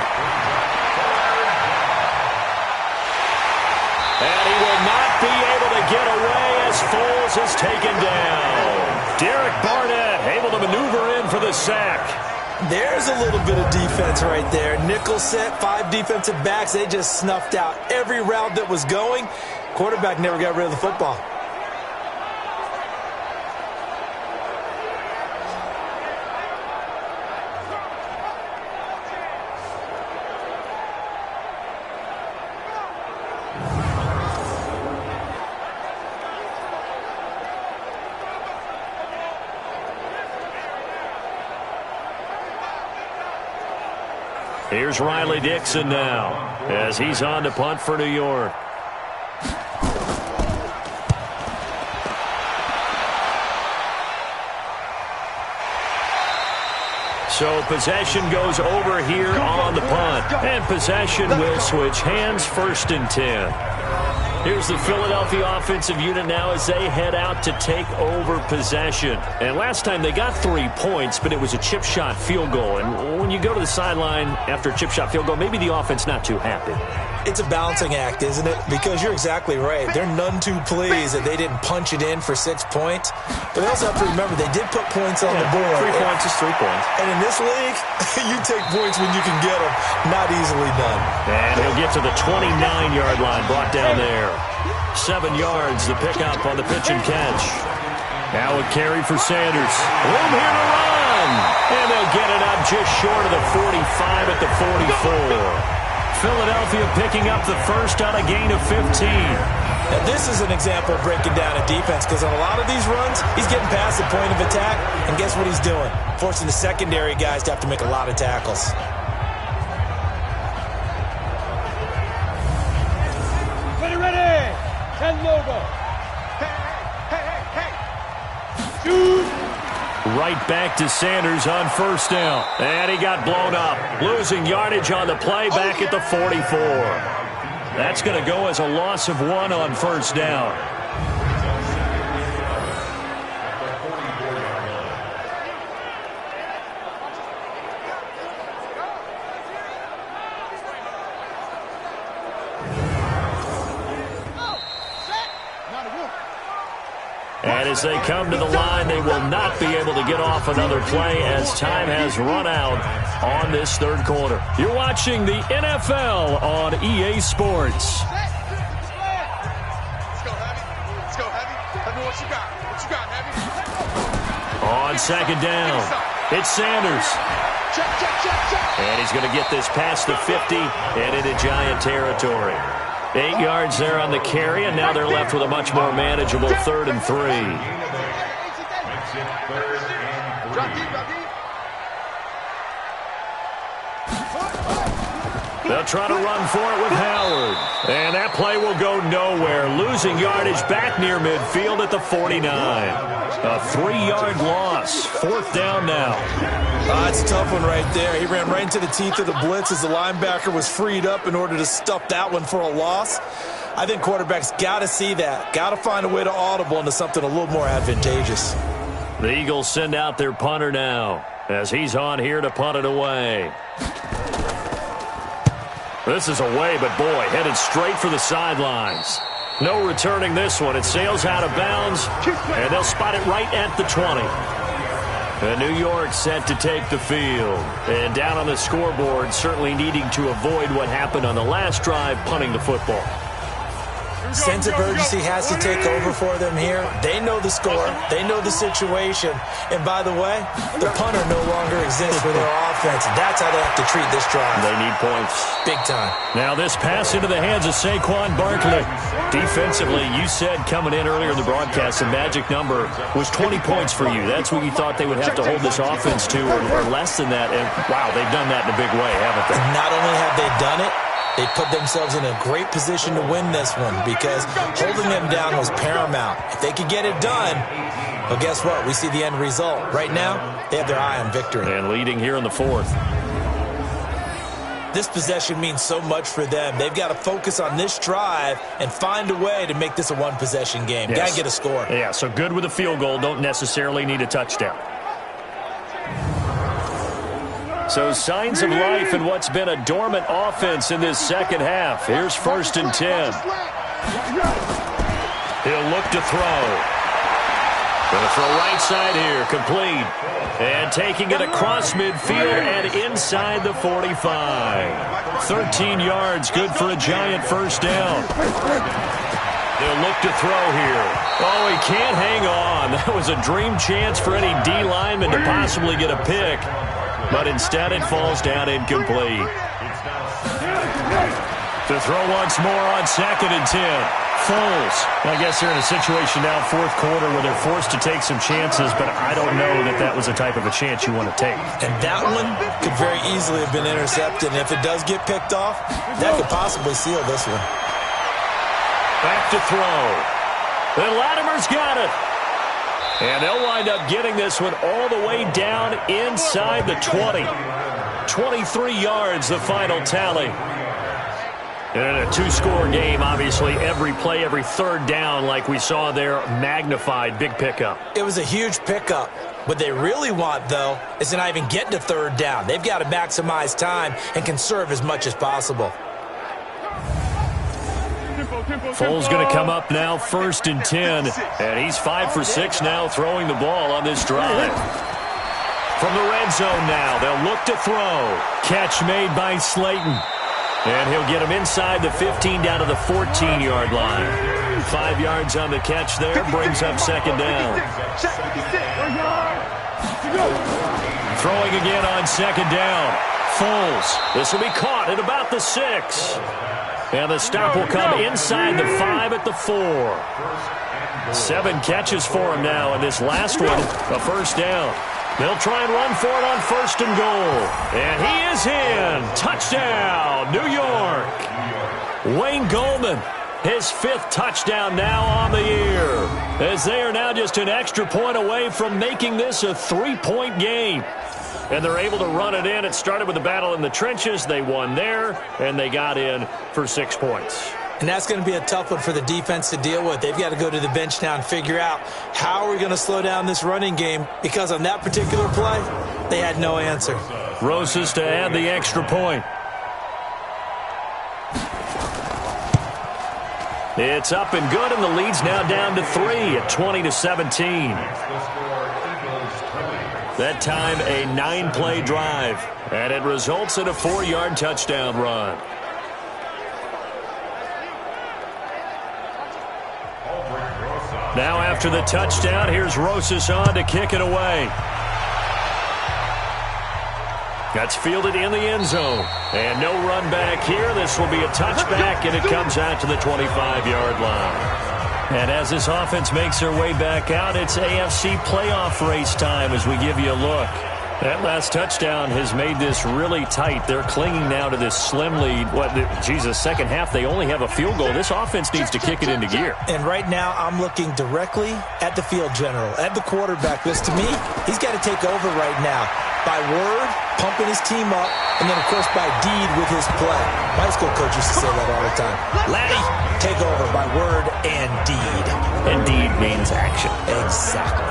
And he will not be able to get away as Foles is taken down. Derek Barnett able to maneuver in for the sack. There's a little bit of defense right there. Nickel set, 5 defensive backs. They just snuffed out every route that was going. Quarterback never got rid of the football. Here's Riley Dixon now as he's on to punt for New York. So possession goes over here on the punt. And possession will switch hands, 1st and 10. Here's the Philadelphia offensive unit now as they head out to take over possession. And last time they got 3 points, but it was a chip shot field goal. And when you go to the sideline after a chip shot field goal, maybe the offense not too happy. It's a balancing act, isn't it? Because you're exactly right. They're none too pleased that they didn't punch it in for 6 points. But they also have to remember they did put points on the board. 3 points is 3 points. And in this league, you take points when you can get them. Not easily done. And he'll get to the 29-yard line, brought down there. 7 yards, the pickup on the pitch and catch. Now a carry for Sanders. Room here to run. And they'll get it up just short of the 45 at the 44. Philadelphia picking up the first on a gain of 15. Now this is an example of breaking down a defense because on a lot of these runs, he's getting past the point of attack, and guess what he's doing? Forcing the secondary guys to have to make a lot of tackles. Ready. 10 logo. Hey. Shoot. Right back to Sanders on 1st down. And he got blown up. Losing yardage on the play back at the 44. That's going to go as a loss of 1 on 1st down. And as they come to the line, they will not be able to get off another play as time has run out on this 3rd quarter. You're watching the NFL on EA Sports. Let's go, Heavy. Tell me what you got, Heavy. On 2nd down, it's Sanders. Check. And he's going to get this past the 50 and into Giant territory. 8 yards there on the carry, and now they're left with a much more manageable 3rd and 3. They'll try to run for it with Howard. And that play will go nowhere. Losing yardage back near midfield at the 49. A 3-yard loss. 4th down now. That's a tough one right there. He ran right into the teeth of the blitz as the linebacker was freed up in order to stuff that one for a loss. I think quarterbacks got to see that. Got to find a way to audible into something a little more advantageous. The Eagles send out their punter now as he's on here to punt it away. This is away, but boy, headed straight for the sidelines. No returning this one. It sails out of bounds, and they'll spot it right at the 20. And New York set to take the field. And down on the scoreboard, certainly needing to avoid what happened on the last drive, punting the football. Sense of urgency has to take over for them here. They know the score. They know the situation. And by the way, the punter no longer exists for their offense. That's how they have to treat this drive. They need points. Big time. Now this pass into the hands of Saquon Barkley. Defensively, you said coming in earlier in the broadcast, the magic number was 20 points for you. That's what you thought they would have to hold this offense to, or less than that. And wow, they've done that in a big way, haven't they? Not only have they done it, they put themselves in a great position to win this one because holding them down was paramount. If they could get it done, well, guess what? We see the end result. Right now, they have their eye on victory. And leading here in the 4th. This possession means so much for them. They've got to focus on this drive and find a way to make this a one-possession game. Yes. Got to get a score. Yeah, so good with a field goal. Don't necessarily need a touchdown. So signs of life in what's been a dormant offense in this second half. Here's 1st and 10. He'll look to throw. Going to throw right side here, complete. And taking it across midfield and inside the 45. 13 yards, good for a giant first down. They'll look to throw here. Oh, he can't hang on. That was a dream chance for any D lineman to possibly get a pick. But instead it falls down incomplete. To throw once more on 2nd and 10. Foles. I guess they're in a situation now, 4th quarter, where they're forced to take some chances, but I don't know that that was the type of a chance you want to take. And that one could very easily have been intercepted, and if it does get picked off, that could possibly seal this one. Back to throw. And Latimer's got it. And they'll wind up getting this one all the way down inside the 20. 23 yards, the final tally. In a 2-score game, obviously, every play, every 3rd down, like we saw there, magnified, big pickup. It was a huge pickup. What they really want, though, is to not even get to 3rd down. They've got to maximize time and conserve as much as possible. Foles going to come up now, 1st and 10, and he's 5 for 6 now throwing the ball on this drive. From the red zone now, they'll look to throw. Catch made by Slayton. And he'll get him inside the 15 down to the 14-yard line. 5 yards on the catch there, brings up 2nd down. Throwing again on 2nd down. Foles. This will be caught at about the 6. And the stop will come inside the 5 at the 4. 7 catches for him now, and this last one, a first down. They'll try and run for it on 1st and goal. And he is in. Touchdown, New York. Wayne Goldman, his 5th touchdown now on the year, as they are now just an extra point away from making this a 3-point game. And they're able to run it in. It started with a battle in the trenches. They won there, and they got in for 6 points. And that's going to be a tough one for the defense to deal with. They've got to go to the bench now and figure out how are we going to slow down this running game, because on that particular play, they had no answer. Rosas to add the extra point. It's up and good, and the lead's now down to 3 at 20-17. That time, a 9-play drive, and it results in a 4-yard touchdown run. Now after the touchdown, here's Rosas on to kick it away. That's fielded in the end zone. And no run back here. This will be a touchback, and it comes out to the 25-yard line. And as this offense makes their way back out, it's AFC playoff race time as we give you a look. That last touchdown has made this really tight. They're clinging now to this slim lead. Second half, they only have a field goal. This offense needs to kick it into gear. And right now, I'm looking directly at the field general, at the quarterback. Because to me, he's got to take over right now. By word, pumping his team up, and then, of course, by deed with his play. My high school coach used to say that all the time. Laddie, take over by word and deed. And deed means action. Exactly.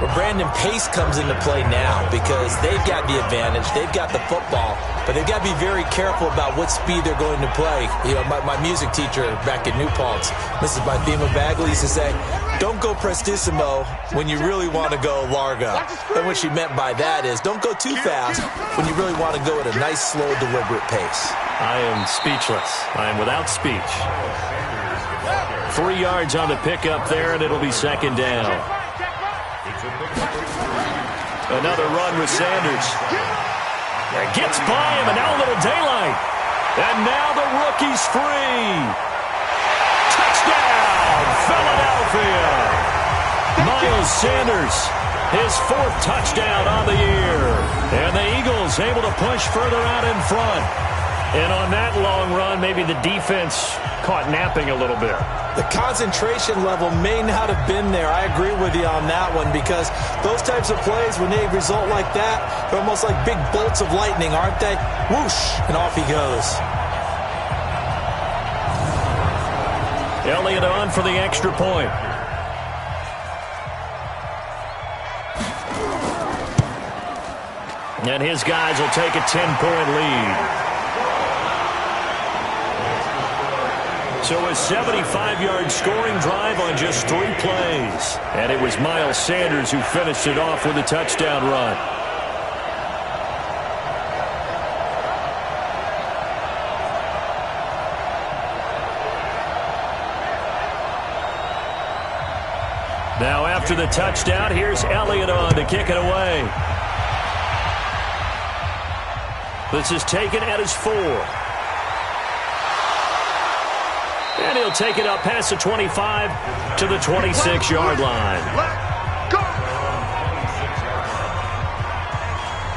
Well, Brandon Pace comes into play now because they've got the advantage. They've got the football, but they've got to be very careful about what speed they're going to play. You know, my music teacher back at New Paltz, Mrs. Bythema Bagley, used to say, don't go prestissimo when you really want to go largo. And what she meant by that is don't go too fast when you really want to go at a nice, slow, deliberate pace. I am speechless. I am without speech. 3 yards on the pickup there, and it'll be second down. Another run with Sanders. Gets by him, and now a little daylight. And now the rookie's free. Touchdown, Philadelphia. Miles Sanders, his 4th touchdown on the year. And the Eagles able to push further out in front. And on that long run, maybe the defense caught napping a little bit. The concentration level may not have been there. I agree with you on that one because those types of plays, when they result like that, they're almost like big bolts of lightning, aren't they? Whoosh, and off he goes. Elliott on for the extra point. And his guys will take a 10-point lead. So a 75-yard scoring drive on just 3 plays. And it was Miles Sanders who finished it off with a touchdown run. Now after the touchdown, here's Elliott on to kick it away. This is taken at his 4. And he'll take it up past the 25 to the 26-yard line.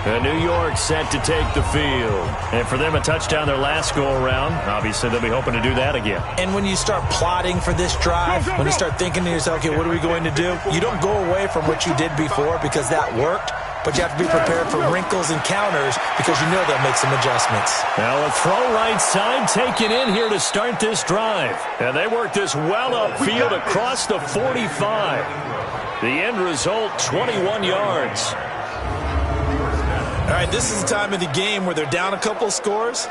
And New York set to take the field. And for them, a touchdown their last go-around. Obviously, they'll be hoping to do that again. And when you start plotting for this drive, when you start thinking to yourself, okay, what are we going to do? You don't go away from what you did before because that worked. But you have to be prepared for wrinkles and counters because you know they'll make some adjustments. Now a throw right side taken in here to start this drive. And they work this well upfield across the 45. The end result, 21 yards. All right, this is the time of the game where they're down a couple of scores,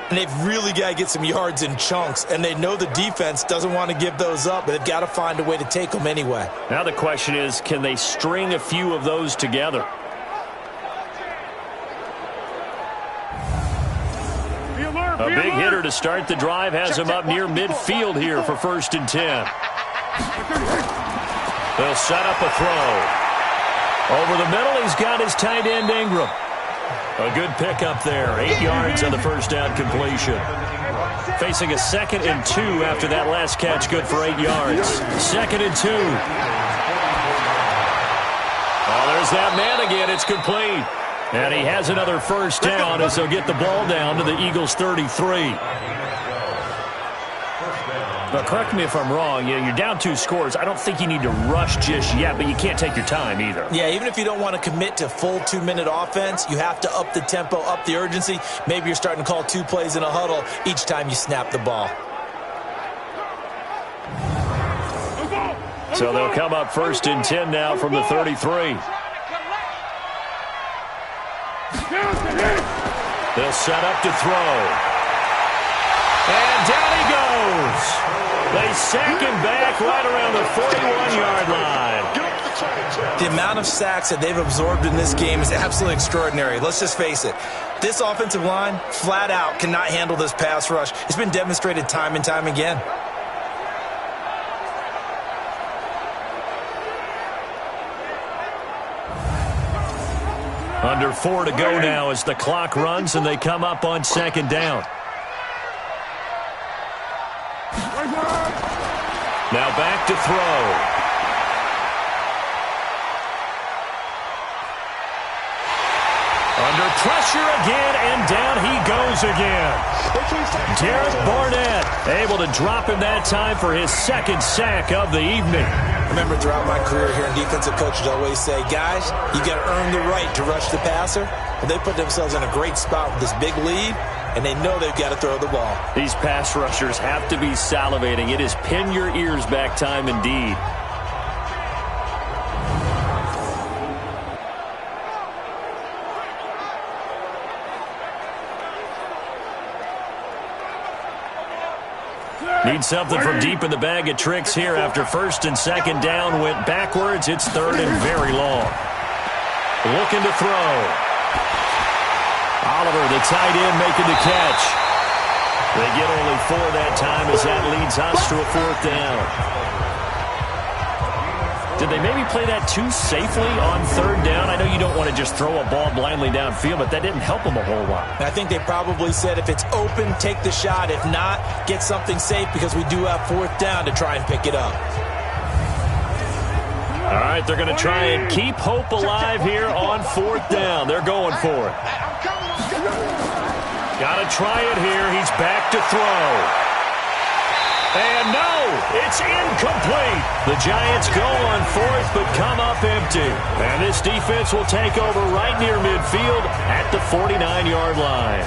and they've really got to get some yards in chunks, and they know the defense doesn't want to give those up, but they've got to find a way to take them anyway. Now the question is, can they string a few of those together? A big hitter to start the drive has him up near midfield here for 1st and 10. They'll set up a throw. Over the middle, he's got his tight end Ingram. A good pickup there. 8 yards on the first down completion. Facing a 2nd and 2 after that last catch, good for 8 yards. 2nd and 2. Oh, there's that man again. It's complete. And he has another first down as he'll get the ball down to the Eagles' 33. But correct me if I'm wrong, you're down 2 scores. I don't think you need to rush just yet, but you can't take your time either. Yeah, even if you don't want to commit to full 2-minute offense, you have to up the tempo, up the urgency. Maybe you're starting to call 2 plays in a huddle each time you snap the ball. So they'll come up 1st and 10 now from the 33. They'll set up to throw. And down he goes. They sack him back right around the 41-yard line. The amount of sacks that they've absorbed in this game is absolutely extraordinary. Let's just face it. This offensive line, flat out, cannot handle this pass rush. It's been demonstrated time and time again. Under 4 to go now as the clock runs and they come up on 2nd down. Now back to throw. Under pressure again, and down he goes again. Derek Barnett able to drop him that time for his 2nd sack of the evening. I remember throughout my career here in defensive coaches always say, guys, you got to earn the right to rush the passer. And they put themselves in a great spot with this big lead, and they know they've got to throw the ball. These pass rushers have to be salivating. It is pin your ears back time indeed. Need something from deep in the bag of tricks here after 1st and 2nd down went backwards. It's 3rd and very long. Looking to throw. Oliver, the tight end, making the catch. They get only 4 that time as that leads us to a 4th down. Did they maybe play that too safely on 3rd down? I know you don't want to just throw a ball blindly downfield, but that didn't help them a whole lot. I think they probably said if it's open, take the shot. If not, get something safe because we do have 4th down to try and pick it up. All right, they're going to try and keep hope alive here on 4th down. They're going for it. Got to try it here. He's back to throw. And no, it's incomplete. The Giants go on fourth but come up empty. And this defense will take over right near midfield at the 49-yard line.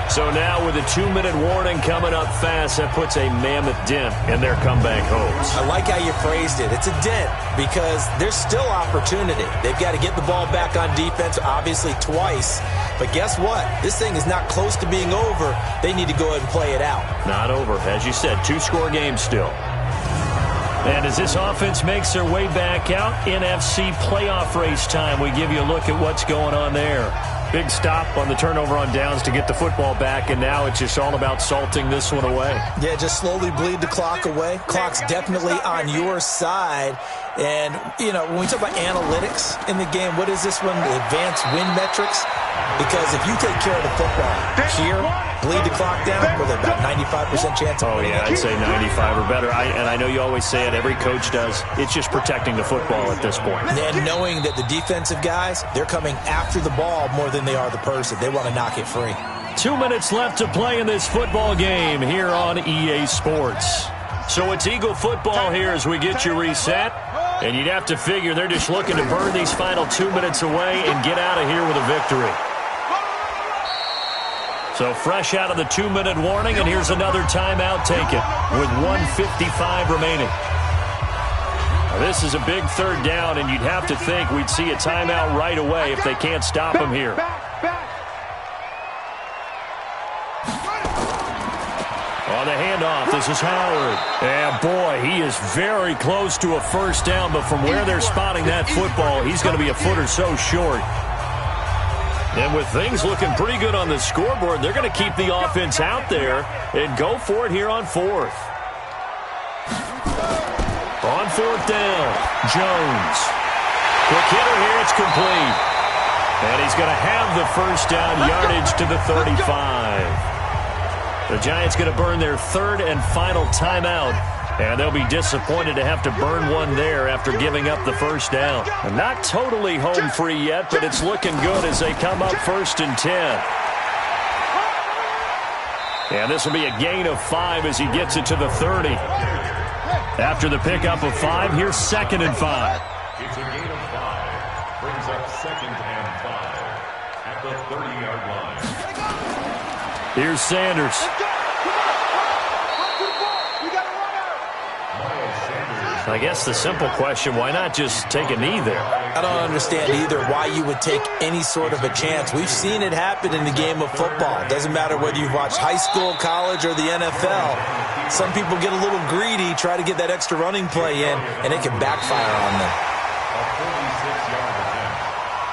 So now with a 2-minute warning coming up fast, that puts a mammoth dent in their comeback hopes. I like how you phrased it. It's a dent because there's still opportunity. They've got to get the ball back on defense, obviously twice. But guess what? This thing is not close to being over. They need to go ahead and play it out. Not over. As you said, 2-score game still. And as this offense makes their way back out, NFC playoff race time, we give you a look at what's going on there. Big stop on the turnover on downs to get the football back, and now it's just all about salting this one away. Yeah, just slowly bleed the clock away. Clock's definitely on your side. And, you know, when we talk about analytics in the game, what is this one? The advanced win metrics? Because if you take care of the football here, bleed the clock down, with about 95% chance of winning. Oh, yeah, I'd say 95 or better. And I know you always say it, every coach does. It's just protecting the football at this point. And knowing that the defensive guys, they're coming after the ball more than they are the person. They want to knock it free. 2 minutes left to play in this football game here on EA Sports. So it's Eagle football here as we get you reset. And you'd have to figure they're just looking to burn these final 2 minutes away and get out of here with a victory. So fresh out of the 2-minute warning, and here's another timeout taken with 1:55 remaining. Now, this is a big third down, and you'd have to think we'd see a timeout right away if they can't stop him here. On the handoff, this is Howard. And, boy, he is very close to a first down, but from where they're spotting that football, he's going to be a foot or so short. And with things looking pretty good on the scoreboard, they're going to keep the offense out there and go for it here on fourth. On fourth down, Jones. Quick hitter here, it's complete. And he's going to have the first down, yardage to the 35. The Giants going to burn their third and final timeout, and they'll be disappointed to have to burn one there after giving up the first down. And not totally home free yet, but it's looking good as they come up 1st and 10. And this will be a gain of 5 as he gets it to the 30. After the pickup of 5, here's 2nd and 5. It's a gain of 5. Brings up 2nd and 5 at the 30-yard line. Here's Sanders. I guess the simple question, why not just take a knee there? I don't understand either why you would take any sort of a chance. We've seen it happen in the game of football. It doesn't matter whether you've watched high school, college, or the NFL. Some people get a little greedy, try to get that extra running play in, and it can backfire on them.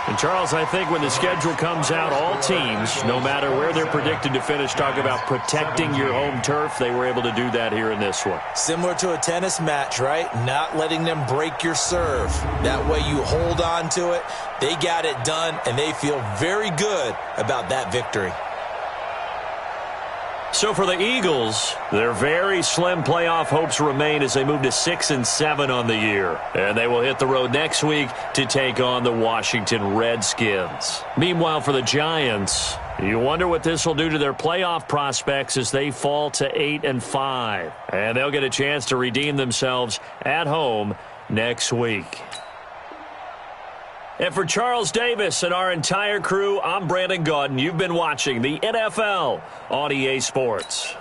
And, Charles, I think when the schedule comes out, all teams, no matter where they're predicted to finish, talk about protecting your home turf. They were able to do that here in this one. Similar to a tennis match, right? Not letting them break your serve. That way you hold on to it. They got it done, and they feel very good about that victory. So for the Eagles, their very slim playoff hopes remain as they move to 6 and 7 on the year. And they will hit the road next week to take on the Washington Redskins. Meanwhile, for the Giants, you wonder what this will do to their playoff prospects as they fall to 8 and 5. And they'll get a chance to redeem themselves at home next week. And for Charles Davis and our entire crew, I'm Brandon Gaudin. You've been watching the NFL on EA Sports.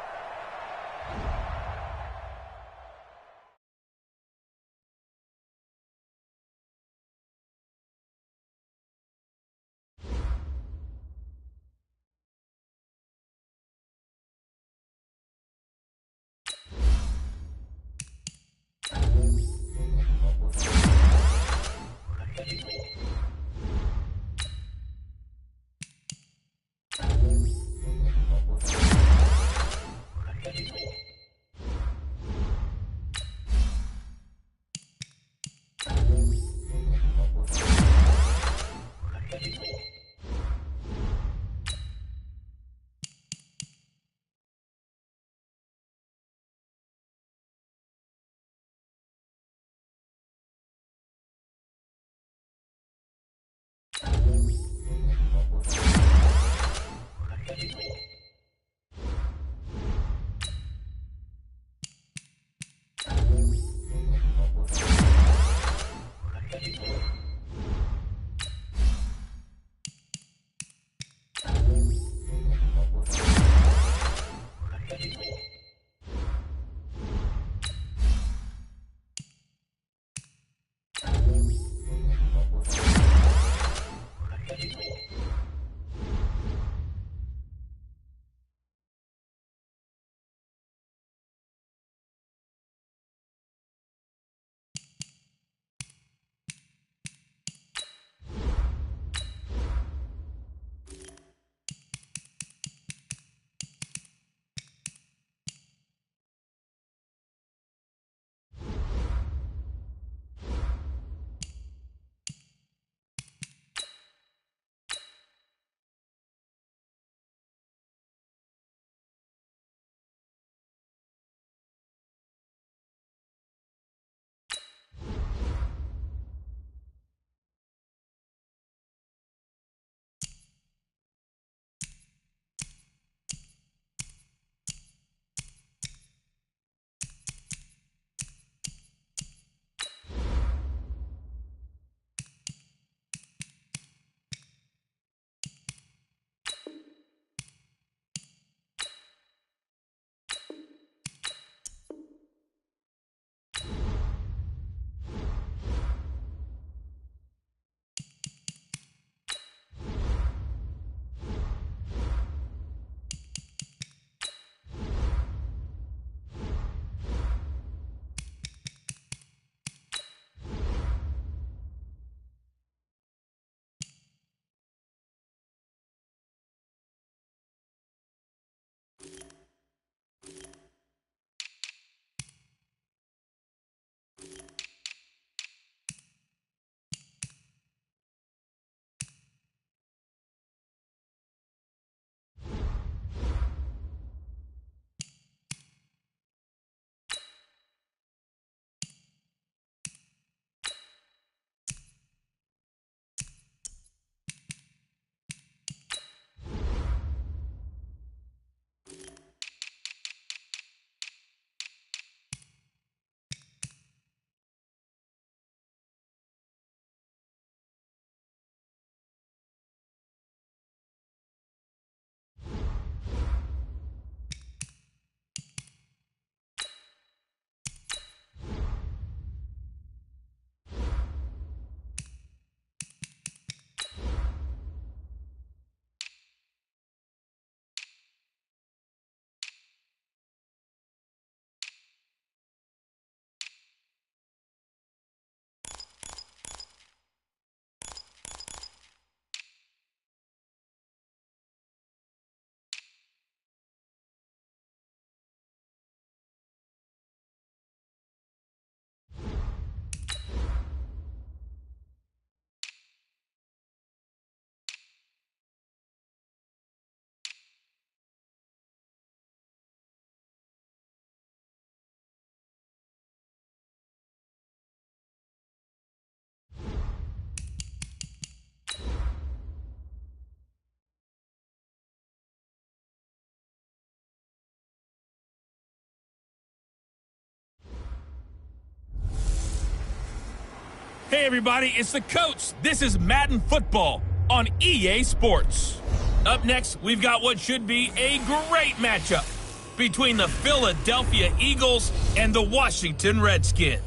Hey everybody, it's the coach. This is Madden Football on EA Sports. Up next, we've got what should be a great matchup between the Philadelphia Eagles and the Washington Redskins.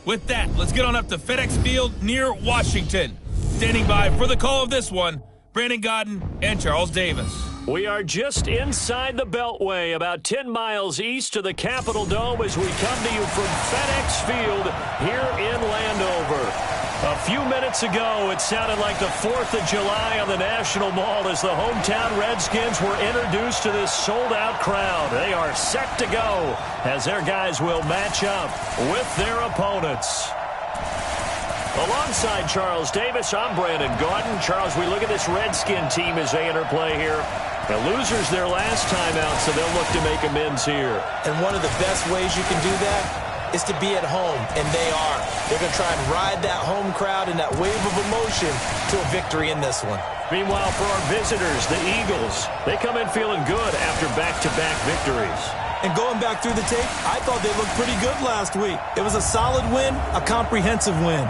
With that, let's get on up to FedEx Field near Washington. Standing by for the call of this one, Brandon Godden and Charles Davis. We are just inside the Beltway, about 10 miles east of the Capitol Dome as we come to you from FedEx Field here in Landover. A few minutes ago, it sounded like the 4th of July on the National Mall as the hometown Redskins were introduced to this sold-out crowd. They are set to go as their guys will match up with their opponents. Alongside Charles Davis, I'm Brandon Gaudin. Charles, we look at this Redskin team as they interplay here. The losers their last time out, so they'll look to make amends here. And one of the best ways you can do that is to be at home, and they are. They're going to try and ride that home crowd and that wave of emotion to a victory in this one. Meanwhile, for our visitors, the Eagles, they come in feeling good after back-to-back victories. And going back through the tape, I thought they looked pretty good last week. It was a solid win, a comprehensive win.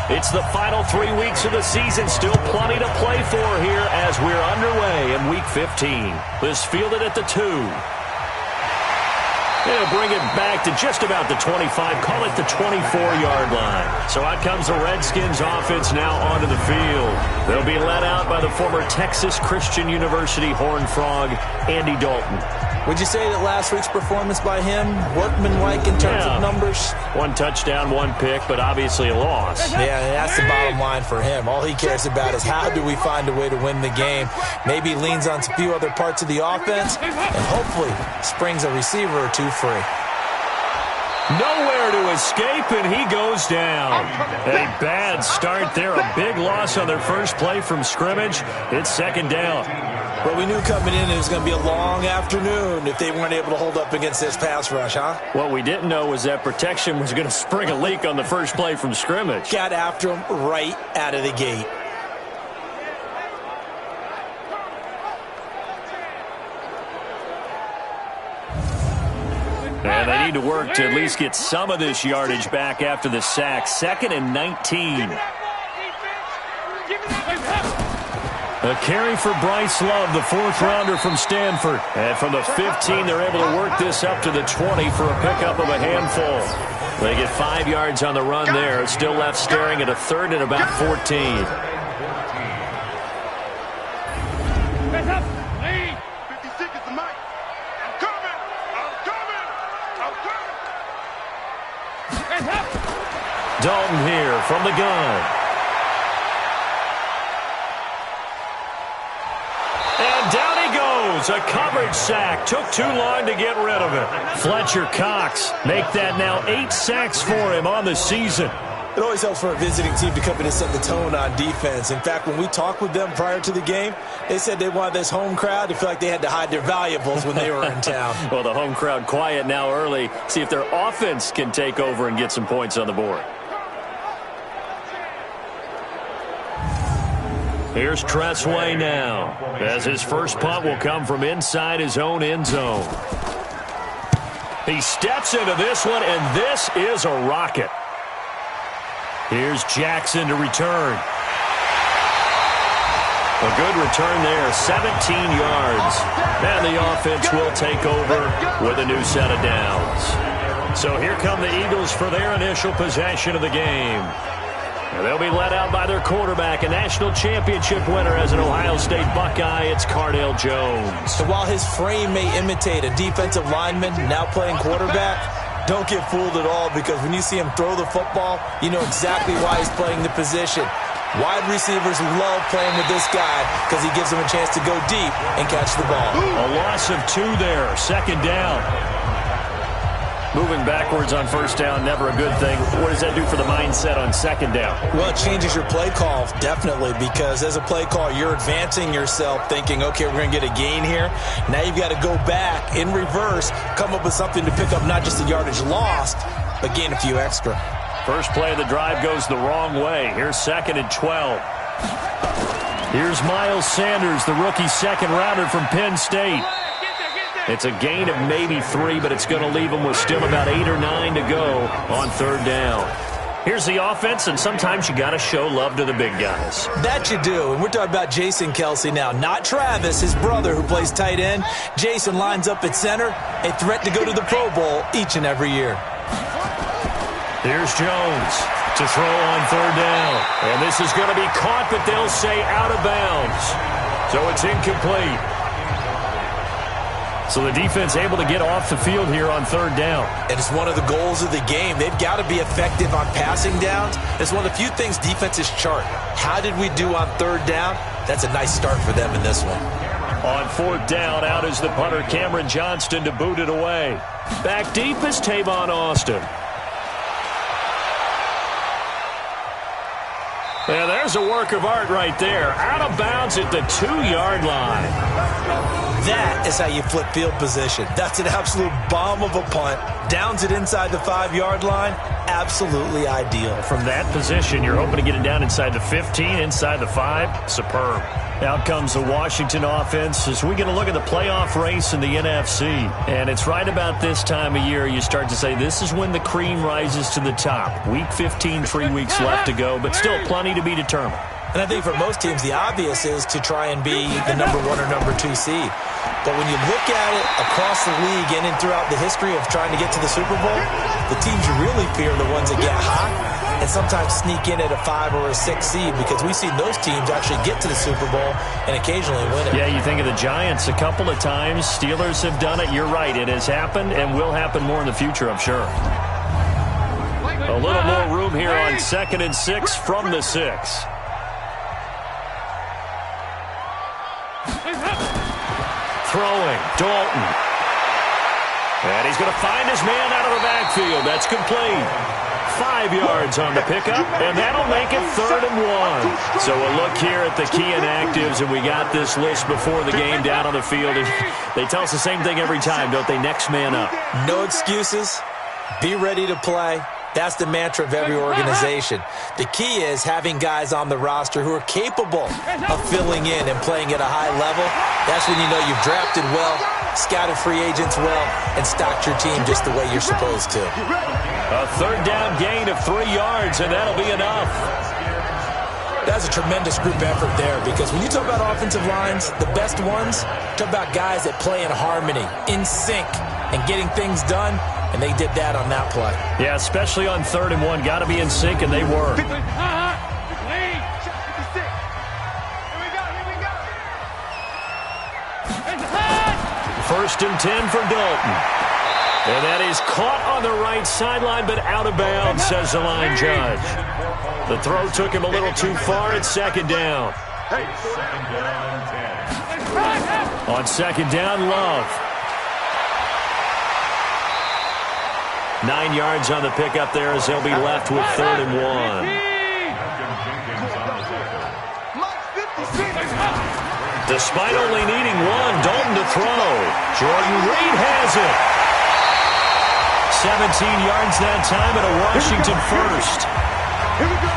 It's the final 3 weeks of the season. Still plenty to play for here as we're underway in Week 15. This fielded at the 2. They'll bring it back to just about the 25, call it the 24-yard line. So out comes the Redskins offense now onto the field. They'll be led out by the former Texas Christian University Horned Frog, Andy Dalton. Would you say that last week's performance by him, workmanlike in terms of numbers? 1 touchdown, 1 pick, but obviously a loss. Yeah, that's the bottom line for him. All he cares about is how do we find a way to win the game. Maybe he leans on a few other parts of the offense and hopefully springs a receiver or two free. Nowhere to escape, and he goes down. A bad start there, a big loss on their first play from scrimmage. It's second down. But we knew coming in it was going to be a long afternoon if they weren't able to hold up against this pass rush, huh? What we didn't know was that protection was going to spring a leak on the first play from scrimmage. Got after him right out of the gate. And they need to work to at least get some of this yardage back after the sack. 2nd and 19. A carry for Bryce Love, the 4th-rounder from Stanford. And from the 15, they're able to work this up to the 20 for a pickup of a handful. They get 5 yards on the run there. It's still left staring at a 3rd and about 14. Dalton here from the gun. And down he goes. A coverage sack. Took too long to get rid of it. Fletcher Cox make that now 8 sacks for him on the season. It always helps for a visiting team to come in and set the tone on defense. In fact, when we talked with them prior to the game, they said they wanted this home crowd to feel like they had to hide their valuables when they were in town. Well, the home crowd quiet now early. See if their offense can take over and get some points on the board. Here's Tressway now, as his first punt will come from inside his own end zone. He steps into this one, and this is a rocket. Here's Jackson to return. A good return there, 17 yards. And the offense will take over with a new set of downs. So here come the Eagles for their initial possession of the game. They'll be led out by their quarterback, a national championship winner as an Ohio State Buckeye. It's Cardale Jones. So while his frame may imitate a defensive lineman now playing quarterback, don't get fooled at all, because when you see him throw the football, you know exactly why he's playing the position. Wide receivers love playing with this guy because he gives them a chance to go deep and catch the ball. A loss of 2 there, second down. Moving backwards on first down, never a good thing. What does that do for the mindset on second down? Well, it changes your play call, definitely, because as a play call, you're advancing yourself thinking, okay, we're going to get a gain here. Now you've got to go back in reverse, come up with something to pick up not just the yardage lost, but gain a few extra. First play of the drive goes the wrong way. Here's 2nd and 12. Here's Miles Sanders, the rookie second rounder from Penn State. It's a gain of maybe 3, but it's going to leave them with still about 8 or 9 to go on third down. Here's the offense, and sometimes you got to show love to the big guys. That you do, and we're talking about Jason Kelsey now, not Travis, his brother who plays tight end. Jason lines up at center, a threat to go to the Pro Bowl each and every year. Here's Jones to throw on third down. And this is going to be caught, but they'll say out of bounds. So it's incomplete. So the defense able to get off the field here on third down. And it's one of the goals of the game. They've got to be effective on passing downs. It's one of the few things defenses chart. How did we do on third down? That's a nice start for them in this one. On fourth down, out is the punter, Cameron Johnston, to boot it away. Back deep is Tavon Austin. Yeah, there's a work of art right there. Out of bounds at the 2-yard line. That is how you flip field position. That's an absolute bomb of a punt. Downs it inside the 5-yard line. Absolutely ideal. From that position, you're hoping to get it down inside the 15, inside the 5. Superb. Out comes the Washington offense as we get a look at the playoff race in the NFC. And it's right about this time of year you start to say this is when the cream rises to the top. Week 15, 3 weeks left to go, but still plenty to be determined. And I think for most teams, the obvious is to try and be the number 1 or number 2 seed. But when you look at it across the league and throughout the history of trying to get to the Super Bowl, the teams you really fear are the ones that get hot and sometimes sneak in at a 5 or a 6 seed, because we've seen those teams actually get to the Super Bowl and occasionally win it. Yeah, you think of the Giants a couple of times. Steelers have done it. You're right. It has happened and will happen more in the future, I'm sure. A little more room here on 2nd and 6 from the 6. Throwing, Dalton. And he's going to find his man out of the backfield. That's complete. 5 yards on the pickup, and that'll make it 3rd and 1. So a look here at the key inactives, and we got this list before the game down on the field. And they tell us the same thing every time, don't they? Next man up. No excuses. Be ready to play. That's the mantra of every organization. The key is having guys on the roster who are capable of filling in and playing at a high level. That's when you know you've drafted well, scouted free agents well, and stocked your team just the way you're supposed to. A 3rd down gain of 3 yards, and that'll be enough. That's a tremendous group effort there, because when you talk about offensive lines, the best ones, talk about guys that play in harmony, in sync, and getting things done. And they did that on that play. Yeah, especially on 3rd and 1. Got to be in sync, and they were. First and 10 for Dalton. And that is caught on the right sideline, but out of bounds, says the line judge. The throw took him a little too far at 2nd down. On 2nd down, Love. 9 yards on the pickup there as they'll be left with 3rd and 1. Despite only needing 1, Dalton to throw. Jordan Reed has it. 17 yards that time and a Washington first. Here we go.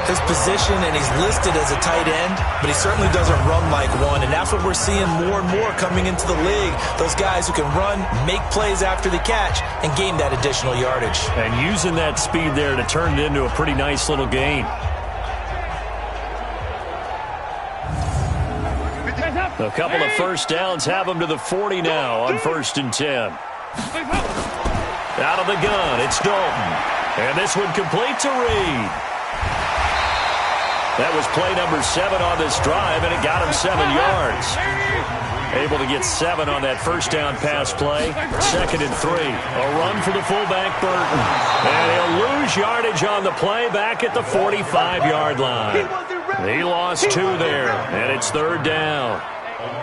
His position, and he's listed as a tight end, but he certainly doesn't run like one, and that's what we're seeing more and more coming into the league. Those guys who can run, make plays after the catch, and gain that additional yardage. And using that speed there to turn it into a pretty nice little gain. A couple of first downs have them to the 40 now on 1st and 10. Out of the gun, it's Dalton. And this one complete to Reed. That was play number 7 on this drive, and it got him 7 yards. Able to get 7 on that first down pass play. 2nd and 3. A run for the fullback, Burton. And he'll lose lose yardage on the play back at the 45-yard line. He lost 2 there, and it's 3rd down.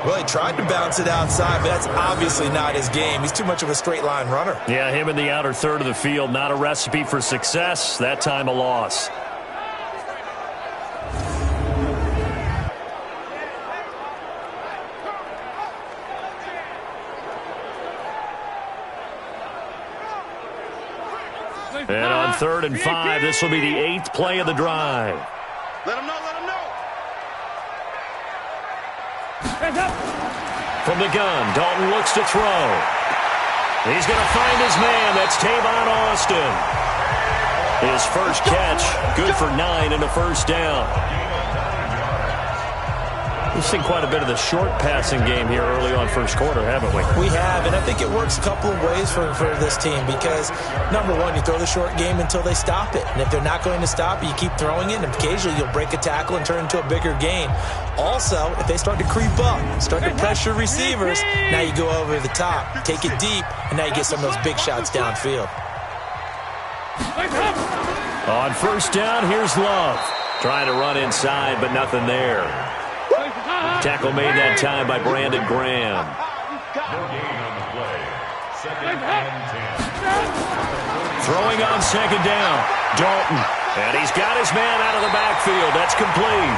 Well, he tried to bounce it outside, but that's obviously not his game. He's too much of a straight-line runner. Yeah, him in the outer third of the field, not a recipe for success. That time a loss. And on 3rd and 5, this will be the 8th play of the drive. Let him know, let him know. From the gun, Dalton looks to throw. He's going to find his man. That's Tavon Austin. His first catch, good for 9 and a first down. We've seen quite a bit of the short passing game here early on first quarter, haven't we? We have, and I think it works a couple of ways for this team because, number one, you throw the short game until they stop it. And if they're not going to stop it, you keep throwing it, and occasionally you'll break a tackle and turn it into a bigger gain. Also, if they start to creep up, start to pressure receivers, now you go over the top, take it deep, and now you get some of those big shots downfield. On first down, here's Love. Trying to run inside, but nothing there. Tackle made that time by Brandon Graham. No gain on the play. 2nd and 10. Throwing on 2nd down. Dalton. And he's got his man out of the backfield. That's complete.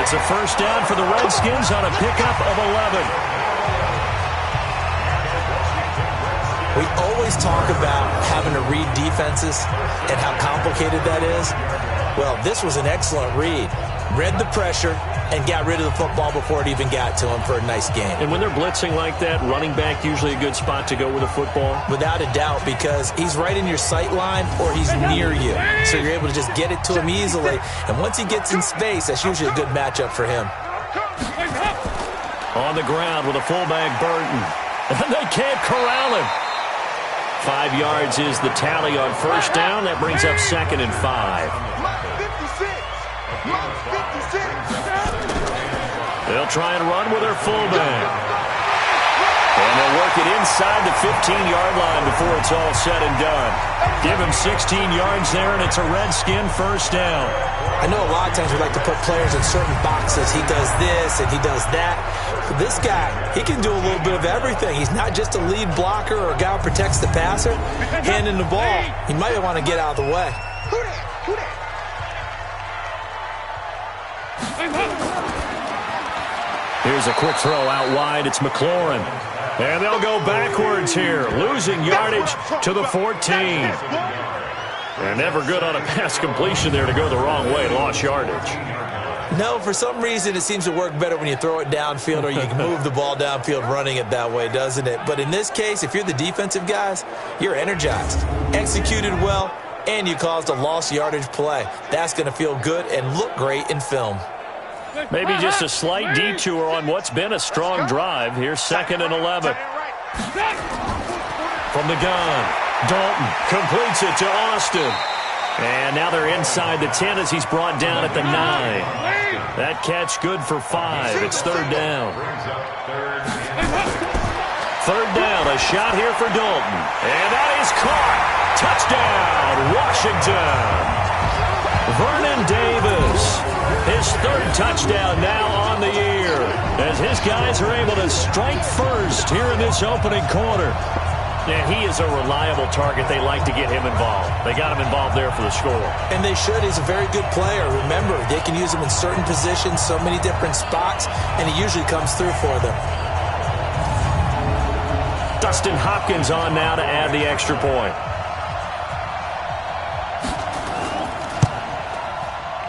It's a first down for the Redskins on a pickup of 11. We always talk about having to read defenses and how complicated that is. Well, this was an excellent read. Read the pressure and got rid of the football before it even got to him for a nice game. And when they're blitzing like that, running back usually a good spot to go with a football? Without a doubt, because he's right in your sight line or he's near you. So you're able to just get it to him easily. And once he gets in space, that's usually a good matchup for him. On the ground with a fullback, Burton. And they can't corral him. 5 yards is the tally on first down. That brings up 2nd and 5. They'll try and run with their fullback. And they'll work it inside the 15-yard line before it's all said and done. Give him 16 yards there, and it's a Redskin first down. I know a lot of times we like to put players in certain boxes. He does this and he does that. But this guy, he can do a little bit of everything. He's not just a lead blocker or a guy who protects the passer. Handing the ball, he might want to get out of the way. Here's a quick throw out wide. It's McLaurin. And they'll go backwards here, losing yardage to the 14. And never good on a pass completion there to go the wrong way. Lost yardage. No, for some reason it seems to work better when you throw it downfield or you can move the ball downfield running it that way, doesn't it? But in this case, if you're the defensive guys, you're energized, executed well, and you caused a lost yardage play. That's going to feel good and look great in film. Maybe just a slight detour on what's been a strong drive. Here's 2nd and 11. From the gun, Dalton completes it to Austin. And now they're inside the 10 as he's brought down at the 9. That catch good for 5. It's 3rd down. 3rd down, a shot here for Dalton. And that is caught. Touchdown, Washington. Vernon Davis, his 3rd touchdown now on the year, as his guys are able to strike first here in this opening quarter. Yeah, he is a reliable target. They like to get him involved. They got him involved there for the score. And they should. He's a very good player. Remember, they can use him in certain positions, so many different spots, and he usually comes through for them. Dustin Hopkins on now to add the extra point.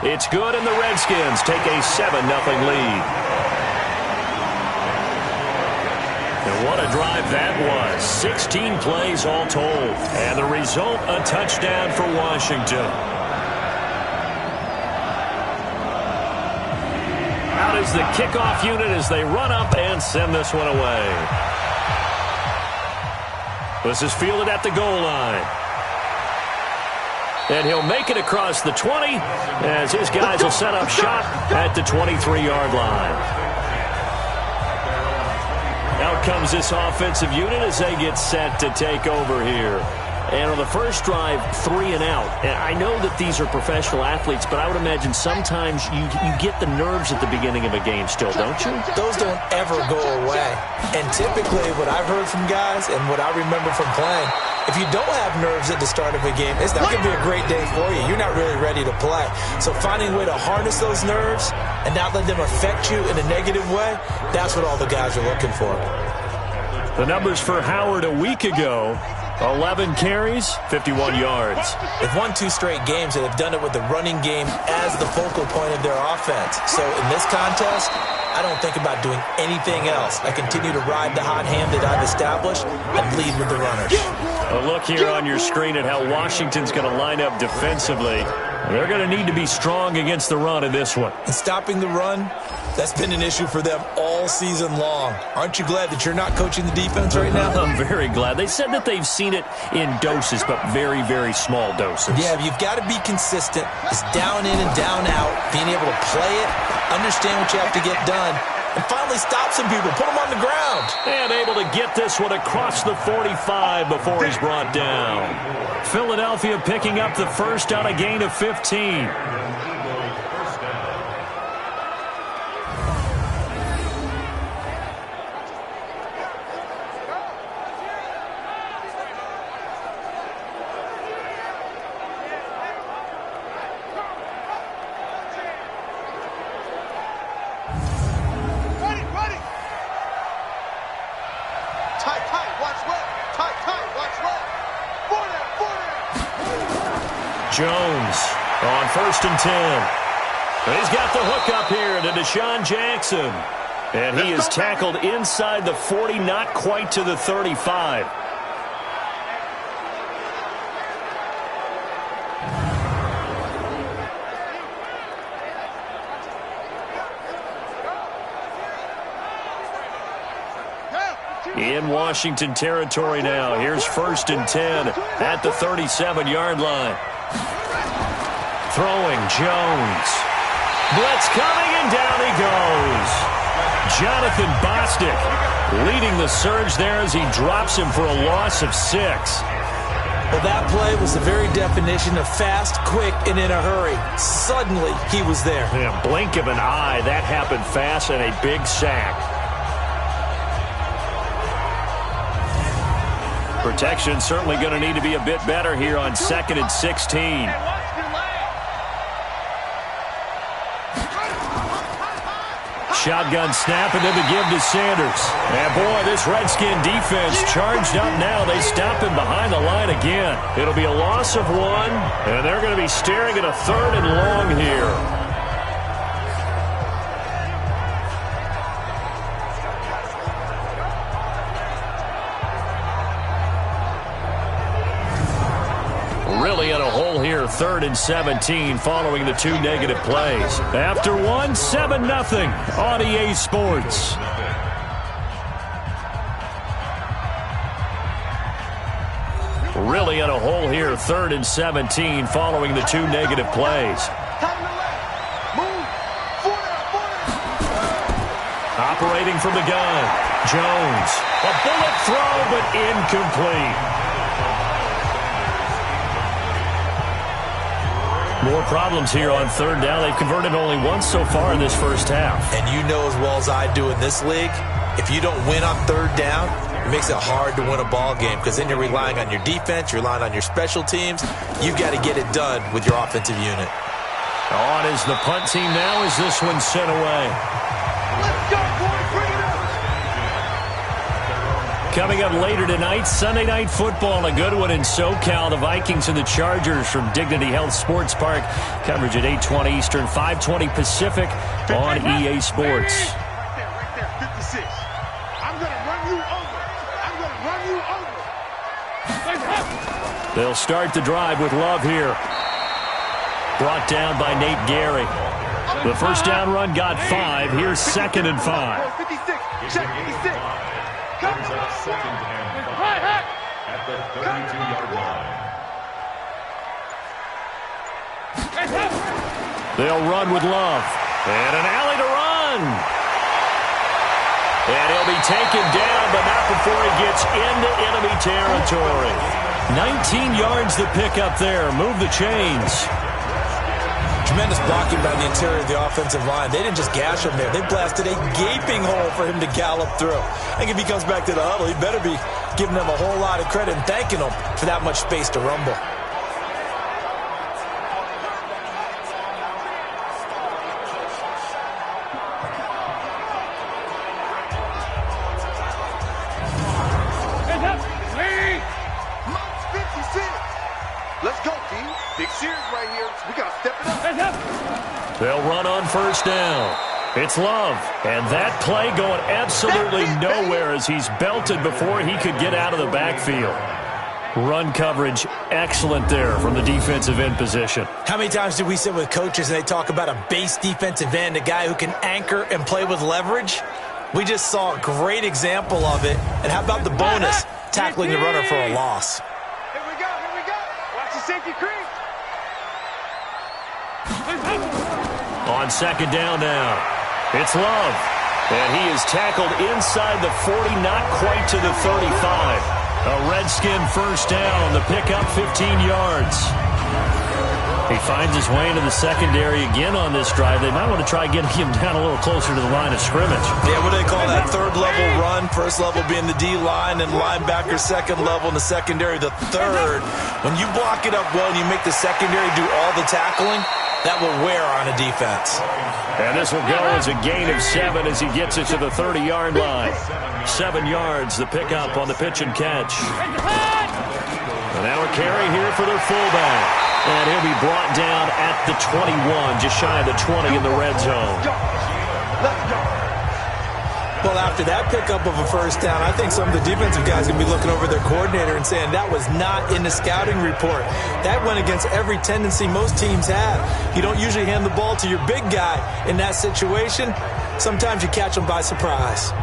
It's good, and the Redskins take a 7-0 lead. And what a drive that was. 16 plays all told. And the result, a touchdown for Washington. Out is the kickoff unit as they run up and send this one away. This is fielded at the goal line. And he'll make it across the 20 as his guys will set up shop at the 23-yard line. Out comes this offensive unit as they get set to take over here. And on the first drive, 3 and out. And I know that these are professional athletes, but I would imagine sometimes you get the nerves at the beginning of a game still, don't you? Those don't ever go away. And typically what I've heard from guys and what I remember from playing, if you don't have nerves at the start of a game, it's not going to be a great day for you. You're not really ready to play. So finding a way to harness those nerves and not let them affect you in a negative way, that's what all the guys are looking for. The numbers for Howard a week ago: 11 carries, 51 yards. They've won 2 straight games, and they've done it with the running game as the focal point of their offense. So in this contest, I don't think about doing anything else. I continue to ride the hot hand that I've established and lead with the runners. A look here on your screen at how Washington's going to line up defensively. They're going to need to be strong against the run in this one. And stopping the run, that's been an issue for them all season long. Aren't you glad that you're not coaching the defense right now? I'm very glad. They said that they've seen it in doses, but very, very small doses. Yeah, you've got to be consistent. It's down in and down out, being able to play it, understand what you have to get done, and finally stop some people, put them on the ground. And able to get this one across the 45 before he's brought down. Philadelphia picking up the first on a gain of 15. Jones on 1st and 10. He's got the hook up here to Deshaun Jackson. And he is tackled inside the 40, not quite to the 35. In Washington territory now. Here's 1st and 10 at the 37-yard line. Throwing, Jones. Blitz coming, and down he goes. Jonathan Bostic leading the surge there as he drops him for a loss of 6. Well, that play was the very definition of fast, quick, and in a hurry. Suddenly, he was there. Yeah, blink of an eye. That happened fast and a big sack. Protection certainly going to need to be a bit better here on 2nd and 16. Shotgun snap, and then the give to Sanders. And boy, this Redskin defense charged up now. They stop him behind the line again. It'll be a loss of 1, and they're going to be staring at a 3rd and long here. Really in a hole here, 3rd and 17 following the 2 negative plays. After 1, 7-0 on EA Sports. Really in a hole here, 3rd and 17 following the 2 negative plays. Operating from the gun, Jones. A bullet throw, but incomplete. More problems here on 3rd down. They've converted only once so far in this first half. And you know as well as I do in this league, if you don't win on 3rd down, it makes it hard to win a ball game because then you're relying on your defense, you're relying on your special teams. You've got to get it done with your offensive unit. On is the punt team now as this one's sent away. Let's go, boys. Bring it up. Coming up later tonight, Sunday Night Football, a good one in SoCal. The Vikings and the Chargers from Dignity Health Sports Park. Coverage at 8:20 Eastern, 5:20 Pacific on EA Sports. Right there, 56. I'm going to run you over. I'm going to run you over. They'll start the drive with Love here. Brought down by Nate Gary. The first down run got 5. Here's 2nd and 5. 56. Check 56. Brings up 2nd and 5 at the 32-yard line. They'll run with Love. And an alley to run. And he'll be taken down, but not before he gets into enemy territory. 19 yards to pick up there. Move the chains. Tremendous blocking by the interior of the offensive line. They didn't just gash him there. They blasted a gaping hole for him to gallop through. I think if he comes back to the huddle, he better be giving them a whole lot of credit and thanking them for that much space to rumble. Let's go, team. Big series right here. We got to step it up. They'll run on first down. It's Love. And that play going absolutely nowhere as he's belted before he could get out of the backfield. Run coverage excellent there from the defensive end position. How many times do we sit with coaches and they talk about a base defensive end, a guy who can anchor and play with leverage? We just saw a great example of it. And how about the bonus, tackling the runner for a loss? Safety creep. On second down now, it's Love. And he is tackled inside the 40, not quite to the 35. A Redskin first down, the pickup 15 yards. He finds his way into the secondary again on this drive. They might want to try getting him down a little closer to the line of scrimmage. Yeah, what do they call that? Third level run. First level being the D-line and linebacker. Second level in the secondary, the third. When you block it up well and you make the secondary do all the tackling, that will wear on a defense. And this will go as a gain of 7 as he gets it to the 30-yard line. 7 yards, the pickup on the pitch and catch. And now a carry here for their fullback. And he'll be brought down at the 21, just shy of the 20 in the red zone. Well, after that pickup of a first down, I think some of the defensive guys are going to be looking over their coordinator and saying that was not in the scouting report. That went against every tendency most teams have. You don't usually hand the ball to your big guy in that situation. Sometimes you catch them by surprise.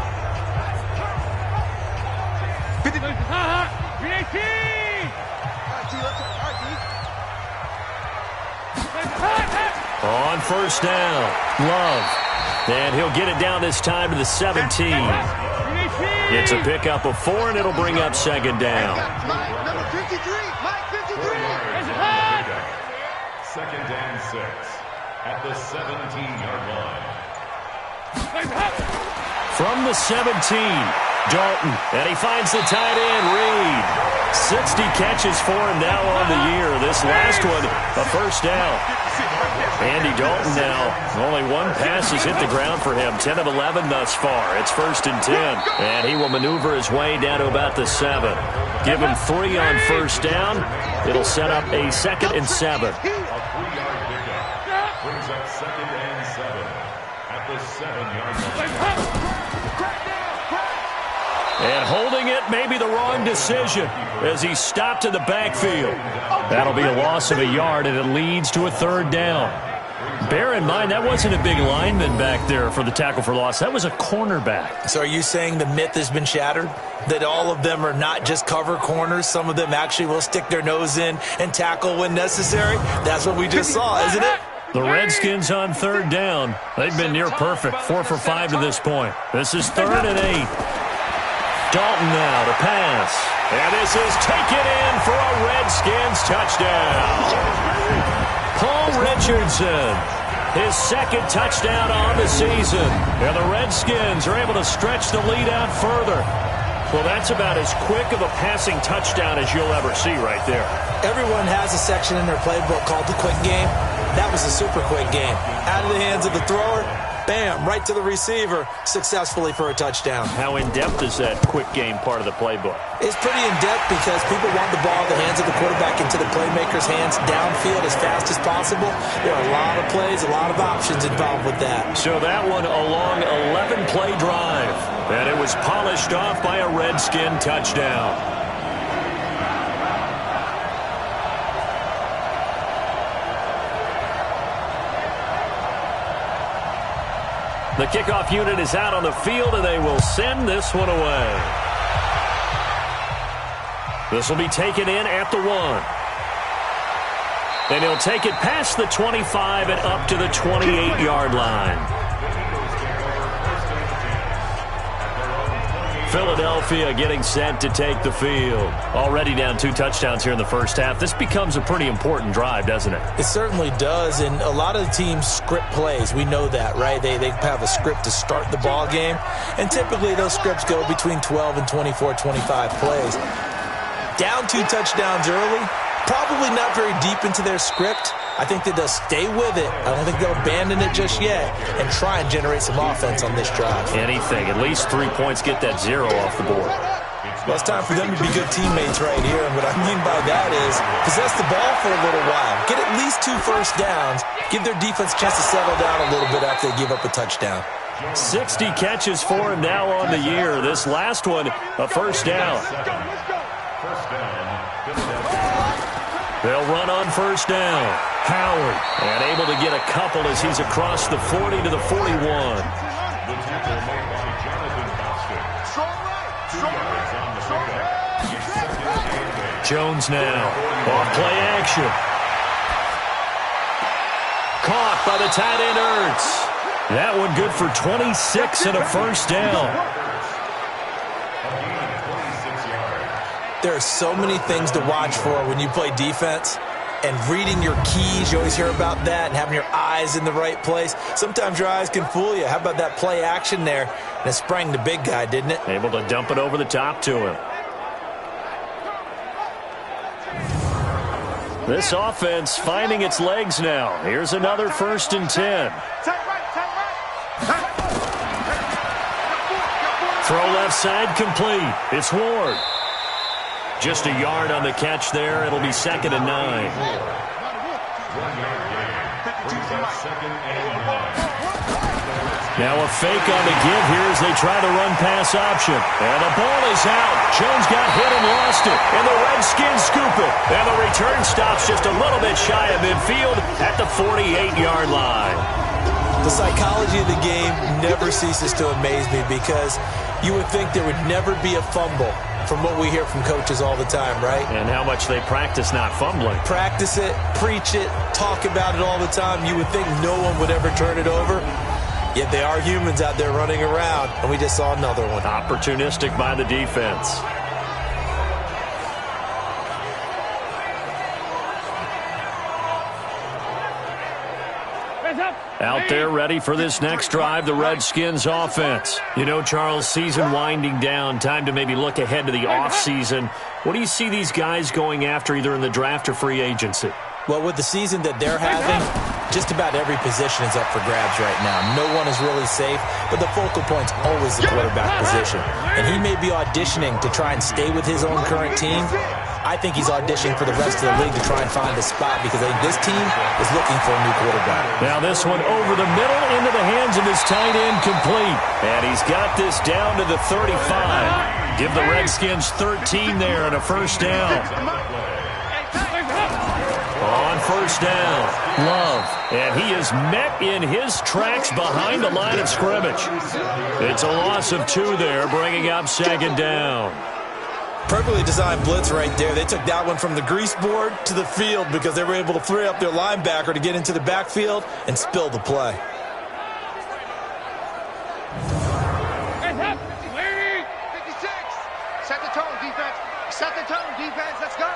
On first down, Love. And he'll get it down this time to the 17. It's a pickup of 4, and it'll bring up second down. Number 53, Mike 53. Second and 6 at the 17-yard line. From the 17, Dalton. And he finds the tight end, Reed. 60 catches for him now on the year. This last one, a first down. Andy Dalton now, only one pass has hit the ground for him. 10 of 11 thus far. It's 1st and 10. And he will maneuver his way down to about the 7. Give him 3 on first down. It'll set up a 2nd and 7. A 3-yard pickup brings up 2nd and 7 at the 7-yard line. And holding it may be the wrong decision as he stopped in the backfield. That'll be a loss of a yard, and it leads to a 3rd down. Bear in mind, that wasn't a big lineman back there for the tackle for loss. That was a cornerback. So are you saying the myth has been shattered? That all of them are not just cover corners? Some of them actually will stick their nose in and tackle when necessary? That's what we just saw, isn't it? The Redskins on 3rd down. They've been near perfect, 4 for 5 to this point. This is 3rd and 8. Dalton now to pass. And this is taken in for a Redskins touchdown. Paul Richardson, his 2nd touchdown on the season. And the Redskins are able to stretch the lead out further. Well, that's about as quick of a passing touchdown as you'll ever see right there. Everyone has a section in their playbook called the quick game. That was a super quick game. Out of the hands of the thrower, bam, right to the receiver, successfully for a touchdown. How in-depth is that quick game part of the playbook? It's pretty in-depth because people want the ball in the hands of the quarterback into the playmaker's hands downfield as fast as possible. There are a lot of plays, a lot of options involved with that. So that one a long 11-play drive. And it was polished off by a Redskin touchdown. The kickoff unit is out on the field, and they will send this one away. This will be taken in at the 1. And he'll take it past the 25 and up to the 28-yard line. Philadelphia getting set to take the field. Already down 2 touchdowns here in the first half. This becomes a pretty important drive, doesn't it? It certainly does, and a lot of teams script plays. We know that, right? They have a script to start the ball game, and typically those scripts go between 12 and 24, 25 plays. Down 2 touchdowns early, probably not very deep into their script. I think that they'll stay with it. I don't think they'll abandon it just yet and try and generate some offense on this drive. Anything. At least 3 points, get that 0 off the board. Well, it's time for them to be good teammates right here, and what I mean by that is possess the ball for a little while. Get at least 2 first downs. Give their defense a chance to settle down a little bit after they give up a touchdown. 60 catches for him now on the year. This last one, a first down. They'll run on first down. Howard, and able to get a couple as he's across the 40 to the 41. Jones now, off play action. Caught by the tight end Ertz. That one good for 26 and a first down. There are so many things to watch for when you play defense. And reading your keys, you always hear about that, and having your eyes in the right place. Sometimes your eyes can fool you. How about that play action there? And it sprang the big guy, didn't it? Able to dump it over the top to him. This offense finding its legs now. Here's another 1st and 10. Throw left side complete. It's Ward. Just a yard on the catch there. It'll be 2nd and 9. Now a fake on the give here as they try the run pass option. And the ball is out. Jones got hit and lost it. And the Redskins scoop it. And the return stops just a little bit shy of midfield at the 48-yard line. The psychology of the game never ceases to amaze me because you would think there would never be a fumble from what we hear from coaches all the time, right? And how much they practice not fumbling. Practice it, preach it, talk about it all the time. You would think no one would ever turn it over. Yet they are humans out there running around, and we just saw another one. Opportunistic by the defense. Out there ready for this next drive, the Redskins offense. You know, Charles, season winding down, time to maybe look ahead to the offseason. What do you see these guys going after either in the draft or free agency? Well, with the season that they're having, just about every position is up for grabs right now. No one is really safe, but the focal point's always the quarterback position. And he may be auditioning to try and stay with his own current team. I think he's auditioning for the rest of the league to try and find a spot because I think this team is looking for a new quarterback. Now this one over the middle into the hands of his tight end complete. And he's got this down to the 35. Give the Redskins 13 there and a first down. On first down, Love. And he is met in his tracks behind the line of scrimmage. It's a loss of 2 there, bringing up 2nd down. Perfectly designed blitz right there. They took that one from the grease board to the field because they were able to free up their linebacker to get into the backfield and spill the play. Set the tone, defense. Set the tone, defense. Let's go.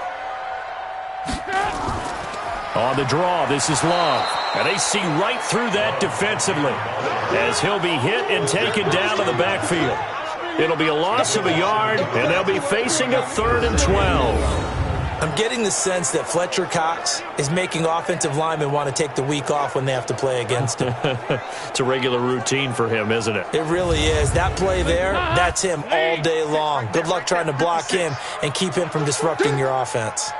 On the draw, this is Love. And they see right through that defensively as he'll be hit and taken down to the backfield. It'll be a loss of a yard, and they'll be facing a 3rd and 12. I'm getting the sense that Fletcher Cox is making offensive linemen want to take the week off when they have to play against him. It's a regular routine for him, isn't it? It really is. That play there, that's him all day long. Good luck trying to block him and keep him from disrupting your offense.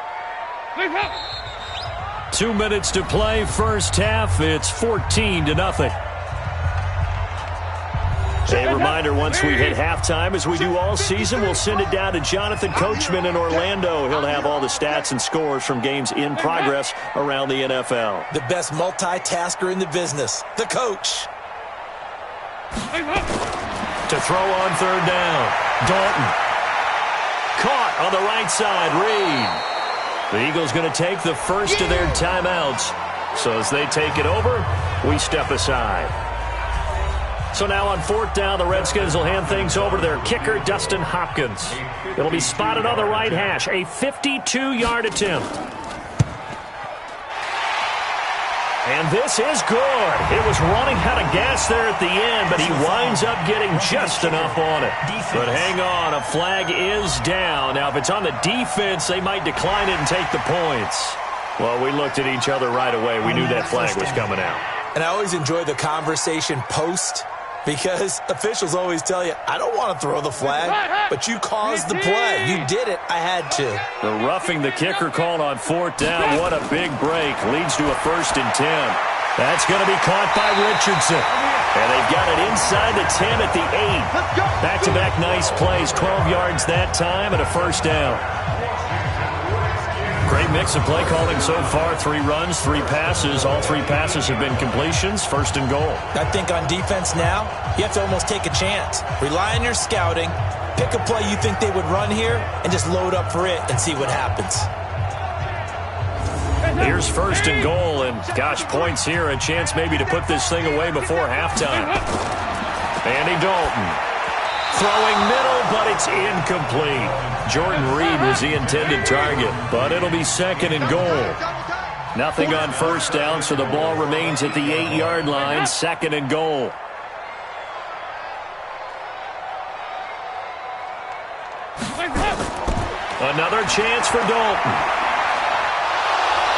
2 minutes to play, first half. It's 14-0. A reminder, once we hit halftime, as we do all season, we'll send it down to Jonathan Coachman in Orlando. He'll have all the stats and scores from games in progress around the NFL. The best multitasker in the business, the coach. To throw on 3rd down, Dalton. Caught on the right side, Reed. The Eagles going to take the first of their timeouts. So as they take it over, we step aside. So now on 4th down, the Redskins will hand things over to their kicker, Dustin Hopkins. It'll be spotted on the right hash, a 52-yard attempt. And this is good. It was running out of gas there at the end, but he winds up getting just enough on it. But hang on, a flag is down. Now, if it's on the defense, they might decline it and take the points. Well, we looked at each other right away. We knew that flag was coming out. And I always enjoy the conversation post, because officials always tell you, I don't want to throw the flag, but you caused the play. You did it. I had to. The roughing the kicker called on 4th down. What a big break. Leads to a 1st and 10. That's going to be caught by Richardson. And they've got it inside the 10 at the 8. Back-to-back nice plays. 12 yards that time and a 1st down. Great mix of play calling so far. 3 runs, 3 passes. All 3 passes have been completions. 1st and goal. I think on defense now, you have to almost take a chance. Rely on your scouting. Pick a play you think they would run here and just load up for it and see what happens. Here's 1st and goal, and gosh, points here. A chance maybe to put this thing away before halftime. Andy Dalton. Throwing middle, but it's incomplete. Jordan Reed was the intended target, but it'll be 2nd and goal. Nothing on 1st down, so the ball remains at the 8-yard line, 2nd and goal. Another chance for Dalton.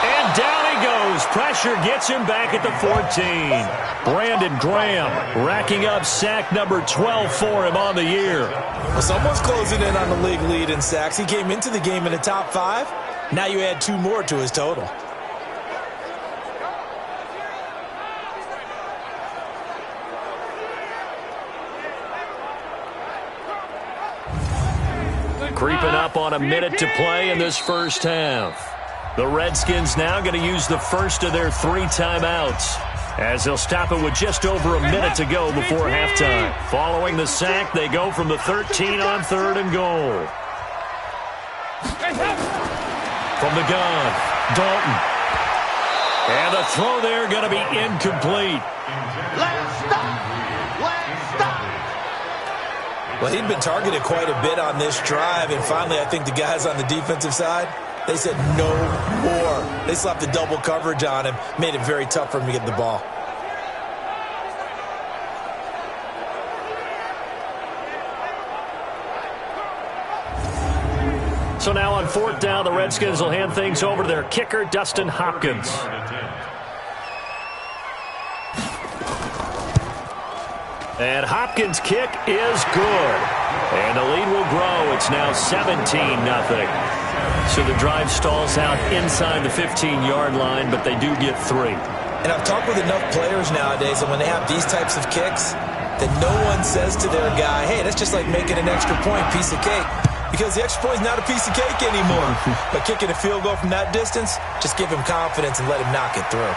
And down he goes. Pressure gets him back at the 14. Brandon Graham racking up sack number 12 for him on the year. Well, someone's closing in on the league lead in sacks. He came into the game in the top 5. Now you add 2 more to his total. Creeping up on a minute to play in this first half. The Redskins now going to use the first of their 3 timeouts, as they'll stop it with just over a minute to go before halftime. Following the sack, they go from the 13 on 3rd and goal. From the gun, Dalton. And the throw there going to be incomplete. Well, he'd been targeted quite a bit on this drive, and finally I think the guys on the defensive side, they said no more. They slapped the double coverage on him, made it very tough for him to get the ball. So now on 4th down, the Redskins will hand things over to their kicker, Dustin Hopkins. And Hopkins' kick is good. And the lead will grow. It's now 17-0. So the drive stalls out inside the 15-yard line, but they do get 3. And I've talked with enough players nowadays, and when they have these types of kicks, that no one says to their guy, hey, that's just like making an extra point, piece of cake. Because the extra point is not a piece of cake anymore. But kicking a field goal from that distance, just give him confidence and let him knock it through.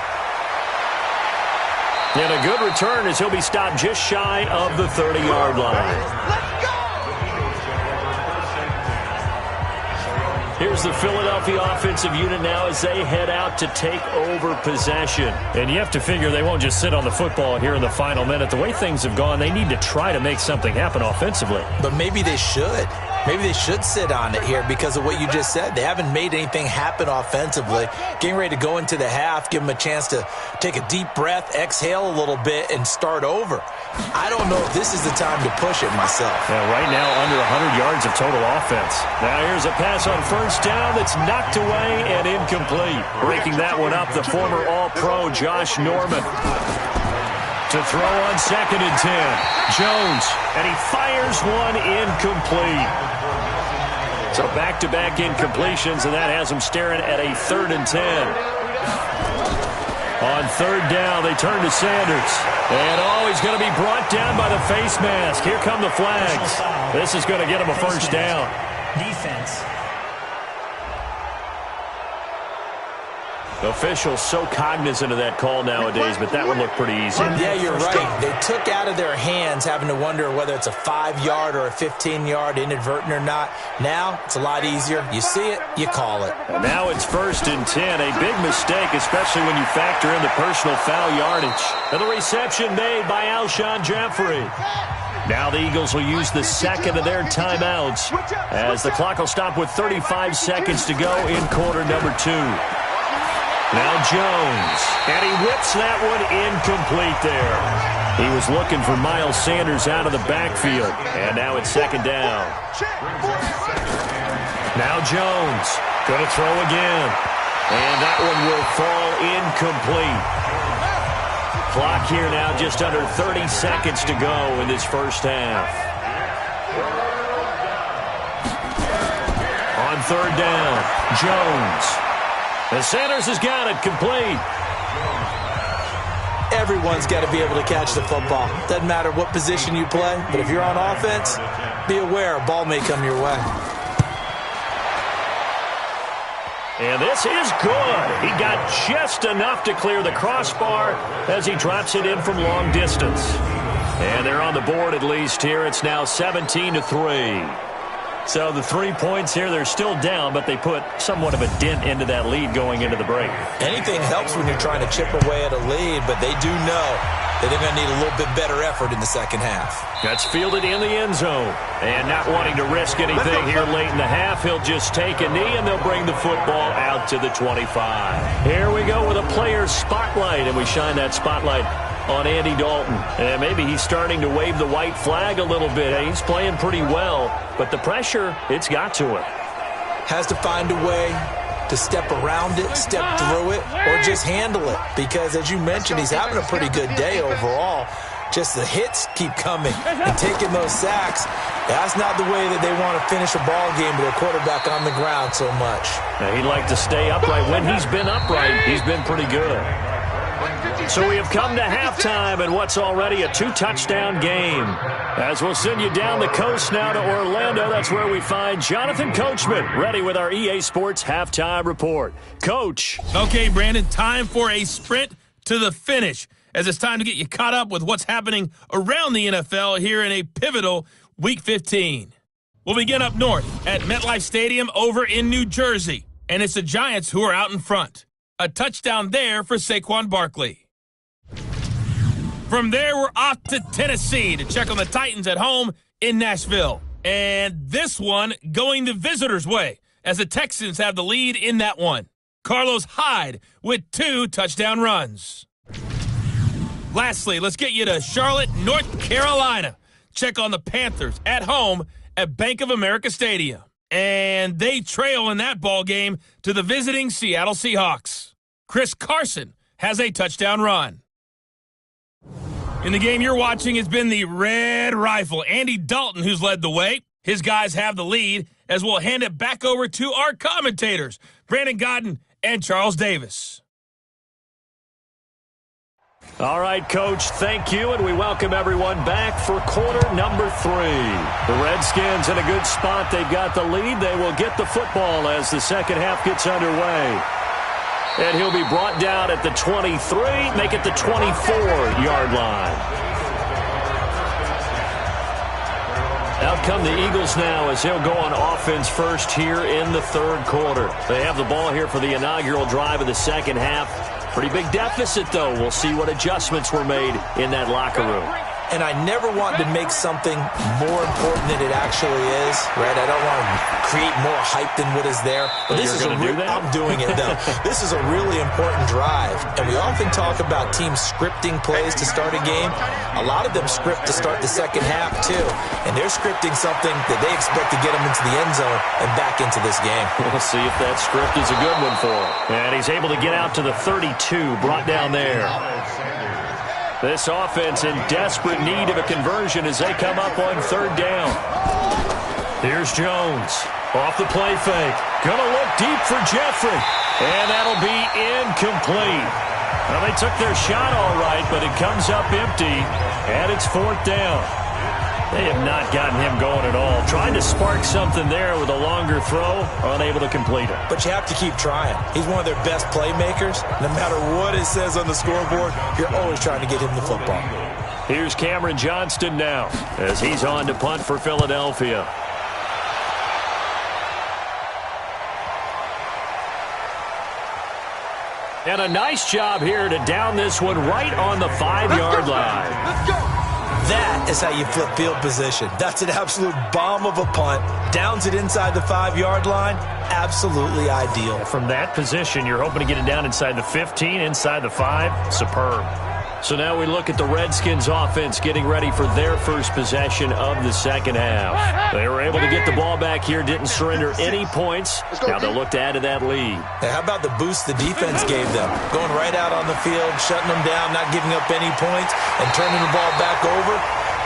And a good return as he'll be stopped just shy of the 30-yard line. Here's the Philadelphia offensive unit now as they head out to take over possession. And you have to figure they won't just sit on the football here in the final minute. The way things have gone, they need to try to make something happen offensively. But maybe they should. Maybe they should sit on it here because of what you just said. They haven't made anything happen offensively. Getting ready to go into the half, give them a chance to take a deep breath, exhale a little bit, and start over. I don't know if this is the time to push it myself. Yeah, right now under 100 yards of total offense. Now here's a pass on 1st down that's knocked away and incomplete. Breaking that one up, the former All-Pro Josh Norman. To throw on 2nd and 10. Jones, and he fires one incomplete. So back-to-back incompletions, and that has him staring at a 3rd and 10. On 3rd down, they turn to Sanders. And, he's going to be brought down by the face mask. Here come the flags. This is going to get him a 1st down. Defense. Officials so cognizant of that call nowadays, but that would look pretty easy. Yeah, you're right. They took out of their hands having to wonder whether it's a 5-yard or a 15-yard inadvertent or not. Now it's a lot easier. You see it, you call it. And now it's 1st and 10. A big mistake, especially when you factor in the personal foul yardage. And the reception made by Alshon Jeffrey. Now the Eagles will use the second of their timeouts as the clock will stop with 35 seconds to go in quarter number 2. Now Jones, and he whips that one incomplete there. He was looking for Miles Sanders out of the backfield, and now it's 2nd down. Now Jones, going to throw again, and that one will fall incomplete. Clock here now just under 30 seconds to go in this first half. On 3rd down, Jones. And Sanders has got it complete. Everyone's got to be able to catch the football. Doesn't matter what position you play, but if you're on offense, be aware a ball may come your way. And this is good. He got just enough to clear the crossbar as he drops it in from long distance. And they're on the board at least here. It's now 17-3. So the 3 points here, they're still down, but they put somewhat of a dent into that lead going into the break. Anything helps when you're trying to chip away at a lead, but they do know that they're going to need a little bit better effort in the second half. That's fielded in the end zone. And not wanting to risk anything here late in the half, he'll just take a knee, and they'll bring the football out to the 25. Here we go with a player's spotlight, and we shine that spotlight on Andy Dalton. And maybe he's starting to wave the white flag a little bit. He's playing pretty well, but the pressure, it's got to him. Has to find a way to step around it, step through it, or just handle it. Because, as you mentioned, he's having a pretty good day overall. Just the hits keep coming and taking those sacks. That's not the way that they want to finish a ball game with their quarterback on the ground so much. Now, he'd like to stay upright. When he's been upright, he's been pretty good. So we have come to halftime and what's already a 2-touchdown game. As we'll send you down the coast now to Orlando, that's where we find Jonathan Coachman, ready with our EA Sports Halftime Report. Coach. Okay, Brandon, time for a sprint to the finish, as it's time to get you caught up with what's happening around the NFL here in a pivotal Week 15. We'll begin up north at MetLife Stadium over in New Jersey, and it's the Giants who are out in front. A touchdown there for Saquon Barkley. From there, we're off to Tennessee to check on the Titans at home in Nashville. And this one going the visitors' way, as the Texans have the lead in that one. Carlos Hyde with 2 touchdown runs. Lastly, let's get you to Charlotte, North Carolina. Check on the Panthers at home at Bank of America Stadium. And they trail in that ball game to the visiting Seattle Seahawks. Chris Carson has a touchdown run. In the game you're watching, it's been the Red Rifle, Andy Dalton, who's led the way. His guys have the lead, as we'll hand it back over to our commentators, Brandon Godden and Charles Davis. All right, Coach, thank you, and we welcome everyone back for quarter number 3. The Redskins in a good spot. They've got the lead. They will get the football as the second half gets underway. And he'll be brought down at the 23, make it the 24-yard line. Out come the Eagles now as they'll go on offense first here in the third quarter. They have the ball here for the inaugural drive of the second half. Pretty big deficit, though. We'll see what adjustments were made in that locker room. And I never want to make something more important than it actually is, right? I don't want to create more hype than what is there. But this is I'm doing it, though. This is a really important drive. And we often talk about teams scripting plays to start a game. A lot of them script to start the second half, too. And they're scripting something that they expect to get them into the end zone and back into this game. We'll see if that script is a good one for him. And he's able to get out to the 32, brought down there. This offense in desperate need of a conversion as they come up on third down. Here's Jones. Off the play fake. Gonna look deep for Jeffrey. And that'll be incomplete. Well, they took their shot all right, but it comes up empty. And it's fourth down. They have not gotten him going at all. Trying to spark something there with a longer throw, unable to complete it. But you have to keep trying. He's one of their best playmakers. No matter what it says on the scoreboard, you're always trying to get him the football. Here's Cameron Johnston now as he's on to punt for Philadelphia. And a nice job here to down this one right on the 5-yard line. Let's go. That is how you flip field position. That's an absolute bomb of a punt. Downs it inside the 5-yard line. Absolutely ideal. From that position, you're hoping to get it down inside the 15, inside the 5. Superb. So now we look at the Redskins offense getting ready for their first possession of the second half. They were able to get the ball back here, didn't surrender any points. Now they'll look to add to that lead. Hey, how about the boost the defense gave them? Going right out on the field, shutting them down, not giving up any points, and turning the ball back over.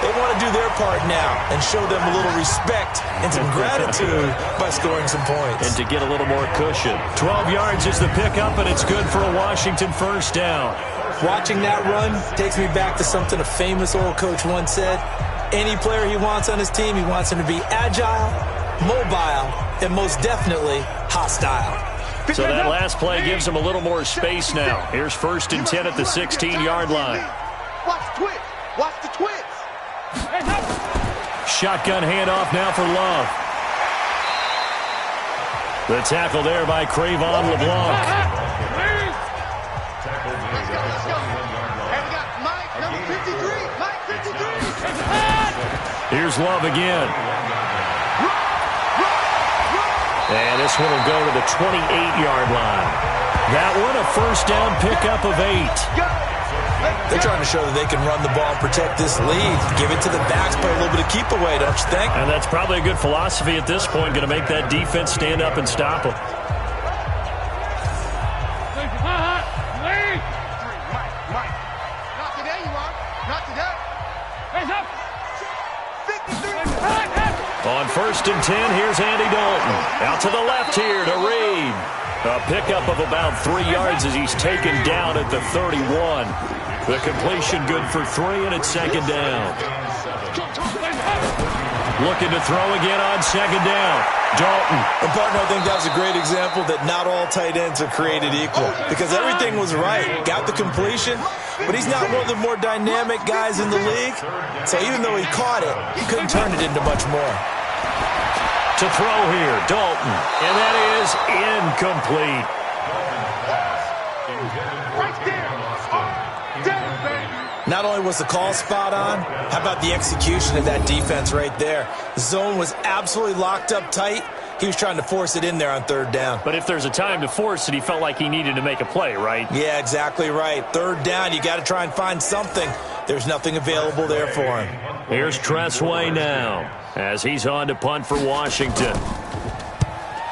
They want to do their part now and show them a little respect and some gratitude by scoring some points. And to get a little more cushion. 12 yards is the pickup, and it's good for a Washington first down. Watching that run takes me back to something a famous old coach once said. Any player he wants on his team, he wants him to be agile, mobile, and most definitely hostile. So that last play gives him a little more space now. Here's 1st and 10 at the 16-yard line. Watch the twitch. Watch the twitch. Shotgun handoff now for Love. The tackle there by Crayvon LeBlanc. Here's Love again. And this one will go to the 28-yard line. That one a first down pickup of 8. They're trying to show that they can run the ball and protect this lead. Give it to the backs, play a little bit of keep away, don't you think? And that's probably a good philosophy at this point, going to make that defense stand up and stop them. Not today, you are. Not today. Hands up. 53. On 1st and 10, here's Andy Dalton. Out to the left here to Reed. A pickup of about 3 yards as he's taken down at the 31. The completion good for 3, and it's 2nd down. Looking to throw again on 2nd down. Dalton. And partner, I think that was a great example that not all tight ends are created equal because everything was right. Got the completion, but he's not one of the more dynamic guys in the league. So even though he caught it, he couldn't turn it into much more. To throw here, Dalton. And that is incomplete. Not only was the call spot on, how about the execution of that defense right there? The zone was absolutely locked up tight. He was trying to force it in there on 3rd down. But if there's a time to force it, he felt like he needed to make a play, right? Yeah, exactly right. 3rd down, you got to try and find something. There's nothing available there for him. Here's Tressway now as he's on to punt for Washington.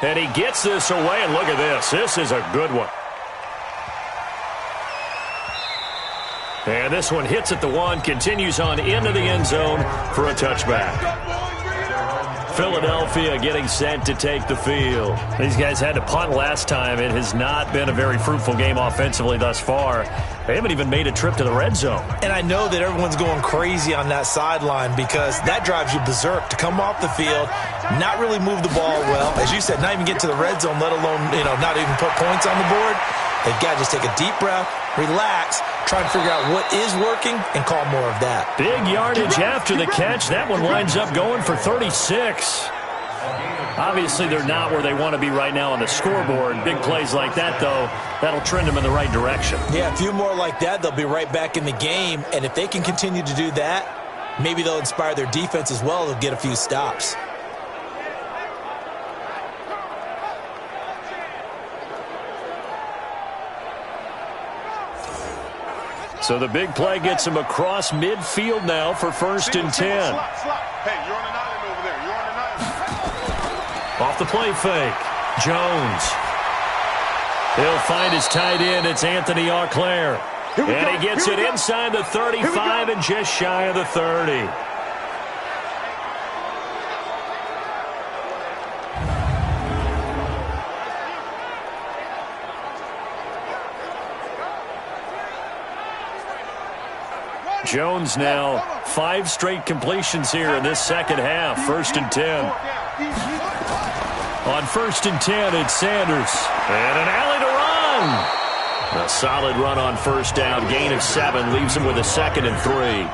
And he gets this away, and look at this. This is a good one. And this one hits at the 1, continues on into the end zone for a touchback. Philadelphia getting set to take the field. These guys had to punt last time. It has not been a very fruitful game offensively thus far. They haven't even made a trip to the red zone. And I know that everyone's going crazy on that sideline because that drives you berserk to come off the field, not really move the ball well. As you said, not even get to the red zone, let alone, not even put points on the board. They've got to just take a deep breath, relax, try and figure out what is working, and call more of that. Big yardage after the catch. That one winds up going for 36. Obviously, they're not where they want to be right now on the scoreboard. Big plays like that, though, that'll trend them in the right direction. Yeah, a few more like that, they'll be right back in the game. And if they can continue to do that, maybe they'll inspire their defense as well. They'll get a few stops. So the big play gets him across midfield now for 1st and 10. Hey, you're on an island over there. You're on an island. Off the play fake, Jones. He'll find his tight end. It's Anthony Auclair. And he gets it inside the 35 and just shy of the 30. Jones now 5 straight completions here in this second half. 1st and 10. On 1st and 10, it's Sanders. And an alley to run. A solid run on 1st down. Gain of 7 leaves him with a 2nd and 3.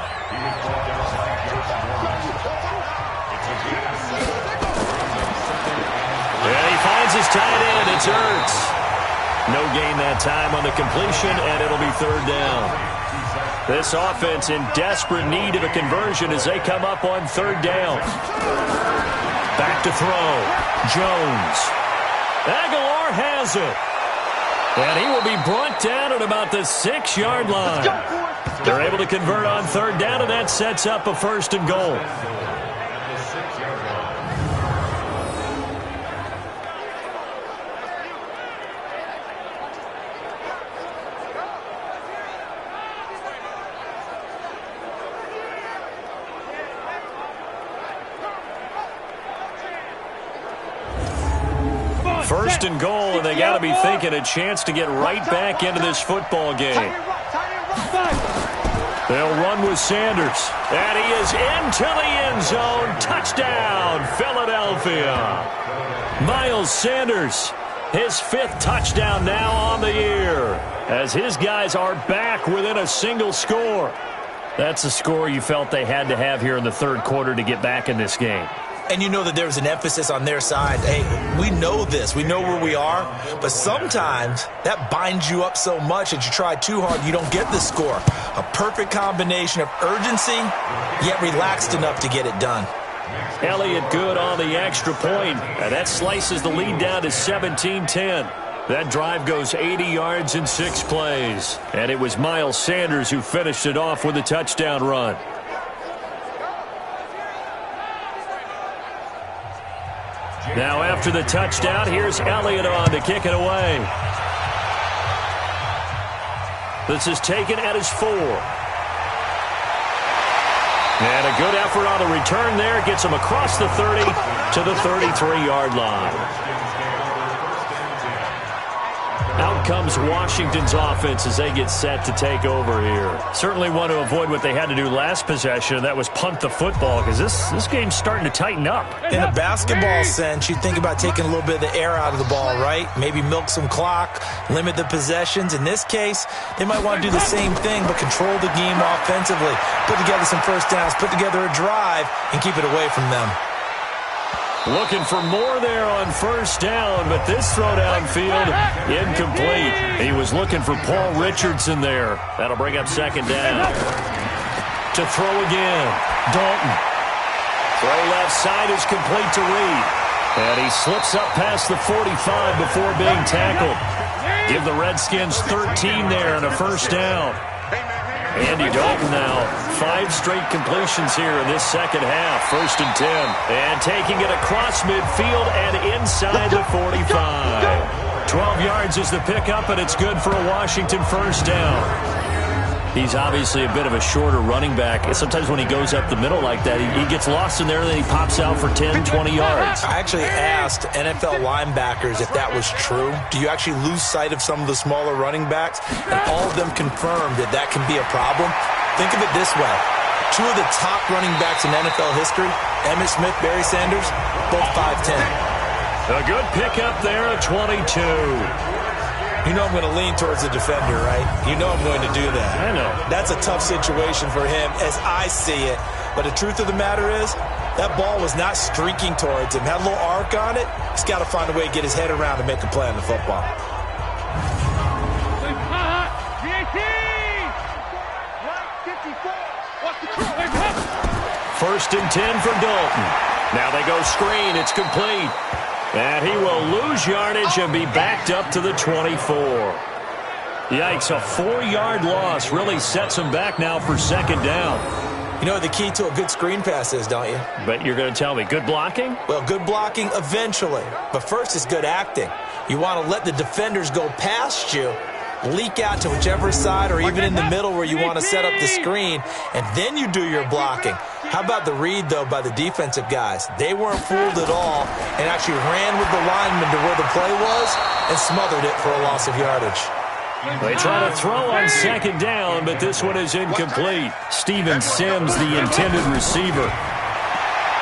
And he finds his tight end. It's Ertz. No gain that time on the completion, and it'll be 3rd down. This offense in desperate need of a conversion as they come up on 3rd down. Back to throw. Jones. Aguilar has it. And he will be brought down at about the 6-yard line. They're able to convert on 3rd down, and that sets up a 1st and goal. First and goal, and they got to be thinking a chance to get right back into this football game. They'll run with Sanders, and he is into the end zone. Touchdown, Philadelphia. Miles Sanders, his 5th touchdown now on the year, as his guys are back within a single score. That's a score you felt they had to have here in the 3rd quarter to get back in this game. And you know that there's an emphasis on their side. Hey, we know this. We know where we are. But sometimes that binds you up so much that you try too hard, you don't get the score. A perfect combination of urgency, yet relaxed enough to get it done. Elliott good on the extra point. And that slices the lead down to 17-10. That drive goes 80 yards in 6 plays. And it was Miles Sanders who finished it off with a touchdown run. Now after the touchdown, here's Elliott on to kick it away. This is taken at his 4. And a good effort on the return there. Gets him across the 30 to the 33-yard line. Out comes Washington's offense as they get set to take over here. Certainly want to avoid what they had to do last possession, and that was punt the football, because this game's starting to tighten up. In a basketball sense, you think about taking a little bit of the air out of the ball, right? Maybe milk some clock, limit the possessions. In this case, they might want to do the same thing, but control the game offensively. Put together some first downs, put together a drive, and keep it away from them. Looking for more there on 1st down, but this throw downfield incomplete. He was looking for Paul Richardson there. That'll bring up 2nd down. To throw again, Dalton. Throw left side is complete to Reed. And he slips up past the 45 before being tackled. Give the Redskins 13 there and a 1st down. Andy Dalton now, 5 straight completions here in this second half. 1st and 10. And taking it across midfield and inside the 45. 12 yards is the pickup, and it's good for a Washington 1st down. He's obviously a bit of a shorter running back. Sometimes when he goes up the middle like that, he gets lost in there, and then he pops out for 10, 20 yards. I actually asked NFL linebackers if that was true. Do you actually lose sight of some of the smaller running backs? And all of them confirmed that that can be a problem. Think of it this way. 2 of the top running backs in NFL history, Emmitt Smith, Barry Sanders, both 5'10". A good pickup there at 22. You know I'm going to lean towards the defender, right? You know I'm going to do that. I know. That's a tough situation for him as I see it. But the truth of the matter is, that ball was not streaking towards him. Had a little arc on it. He's got to find a way to get his head around and make a play on the football. First and 10 for Dalton. Now they go screen. It's complete. And he will lose yardage and be backed up to the 24. Yikes, a 4-yard loss really sets him back now for 2nd down. You know what the key to a good screen pass is, don't you? But you're going to tell me, good blocking? Well, good blocking eventually. But first is good acting. You want to let the defenders go past you, leak out to whichever side or even in the middle where you want to set up the screen, and then you do your blocking. How about the read, though, by the defensive guys? They weren't fooled at all and actually ran with the lineman to where the play was and smothered it for a loss of yardage. They try to throw on second down, but this one is incomplete. Steven Sims, the intended receiver.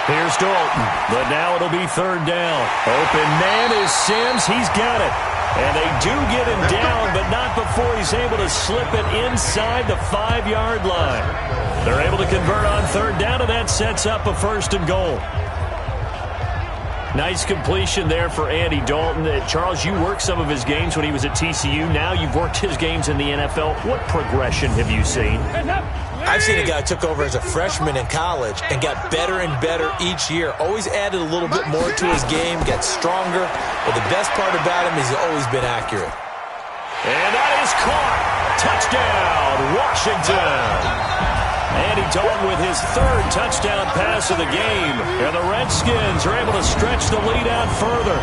Here's Dalton, but now it'll be third down. Open man is Sims. He's got it. And they do get him down, but not before he's able to slip it inside the 5-yard line. They're able to convert on third down, and that sets up a first and goal. Nice completion there for Andy Dalton. Charles, you worked some of his games when he was at TCU. Now you've worked his games in the NFL. What progression have you seen? I've seen a guy who took over as a freshman in college and got better and better each year. Always added a little bit more to his game, got stronger. But the best part about him is he's always been accurate. And that is caught. Touchdown, Washington. Andy Dalton with his third touchdown pass of the game. And the Redskins are able to stretch the lead out further.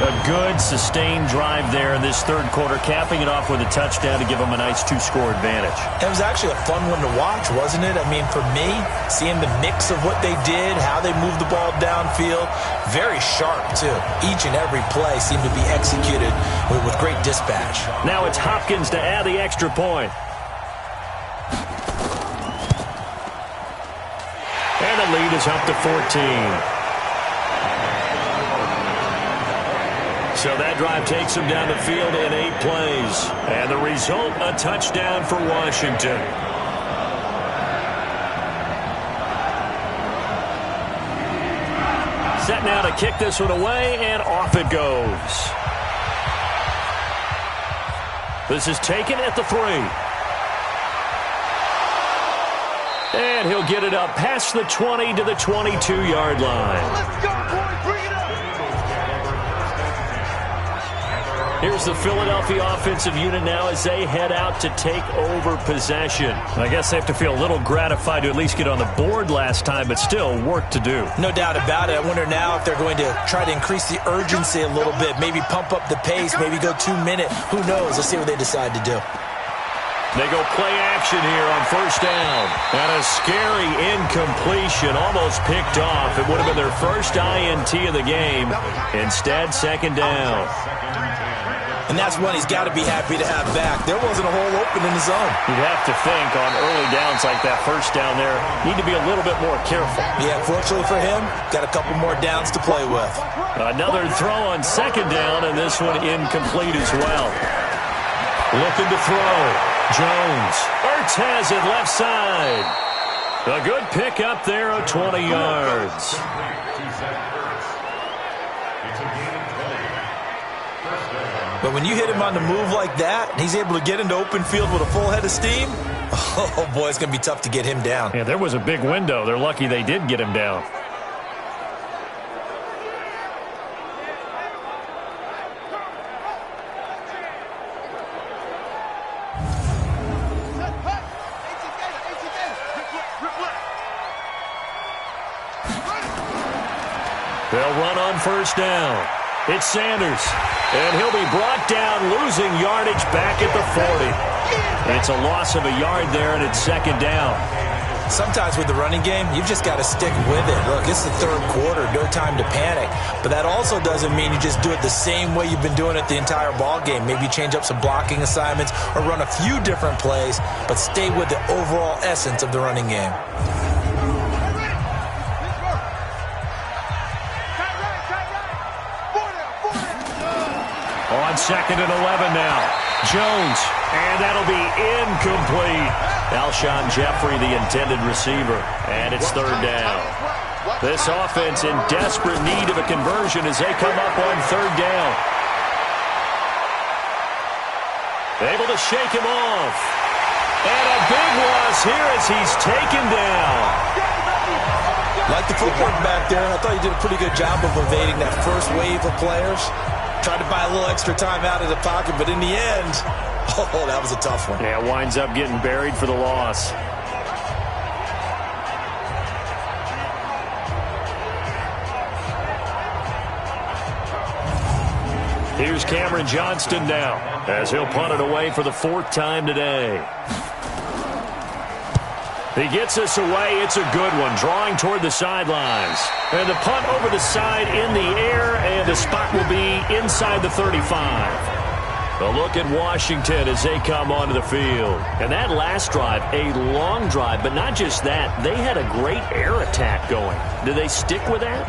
A good, sustained drive there in this third quarter, capping it off with a touchdown to give them a nice 2-score advantage. It was actually a fun one to watch, wasn't it? I mean, for me, seeing the mix of what they did, how they moved the ball downfield, very sharp, too. Each and every play seemed to be executed with great dispatch. Now it's Hopkins to add the extra point. And the lead is up to 14. So that drive takes him down the field in 8 plays. And the result, a touchdown for Washington. Set now to kick this one away, and off it goes. This is taken at the 3. And he'll get it up past the 20 to the 22-yard line. Let's go, boys. Bring it up. Here's the Philadelphia offensive unit now as they head out to take over possession. I guess they have to feel a little gratified to at least get on the board last time, but still work to do. No doubt about it. I wonder now if they're going to try to increase the urgency a little bit, maybe pump up the pace, maybe go 2-minute. Who knows? Let's see what they decide to do. They go play action here on first down. And a scary incompletion, almost picked off. It would have been their first INT of the game. Instead, second down. And that's one he's got to be happy to have back. There wasn't a hole open in the zone. You'd have to think on early downs like that first down there, need to be a little bit more careful. Yeah, fortunately for him, got a couple more downs to play with. Another throw on second down, and this one incomplete as well. Looking to throw. Jones. Ertz has it left side. A good pick up there of 20 yards. But when you hit him on the move like that, and he's able to get into open field with a full head of steam, oh boy, it's going to be tough to get him down. Yeah, there was a big window. They're lucky they did get him down. They'll run on first down. It's Sanders. And he'll be brought down, losing yardage back at the 40. It's a loss of a yard there, and it's second down. Sometimes with the running game, you've just got to stick with it. Look, it's the third quarter, no time to panic. But that also doesn't mean you just do it the same way you've been doing it the entire ball game. Maybe change up some blocking assignments or run a few different plays, but stay with the overall essence of the running game. On second and 11 now. Jones, and that'll be incomplete. Alshon Jeffrey, the intended receiver, and it's third down. This offense in desperate need of a conversion as they come up on third down. Able to shake him off. And a big loss here as he's taken down. Like the footwork back there, I thought he did a pretty good job of evading that first wave of players. Tried to buy a little extra time out of the pocket, but in the end, oh, that was a tough one. Yeah, winds up getting buried for the loss. Here's Cameron Johnston now, as he'll punt it away for the 4th time today. He gets us away. It's a good one, drawing toward the sidelines. And the punt over the side in the air, and the spot will be inside the 35. A look at Washington as they come onto the field. And that last drive, a long drive, but not just that. They had a great air attack going. Do they stick with that?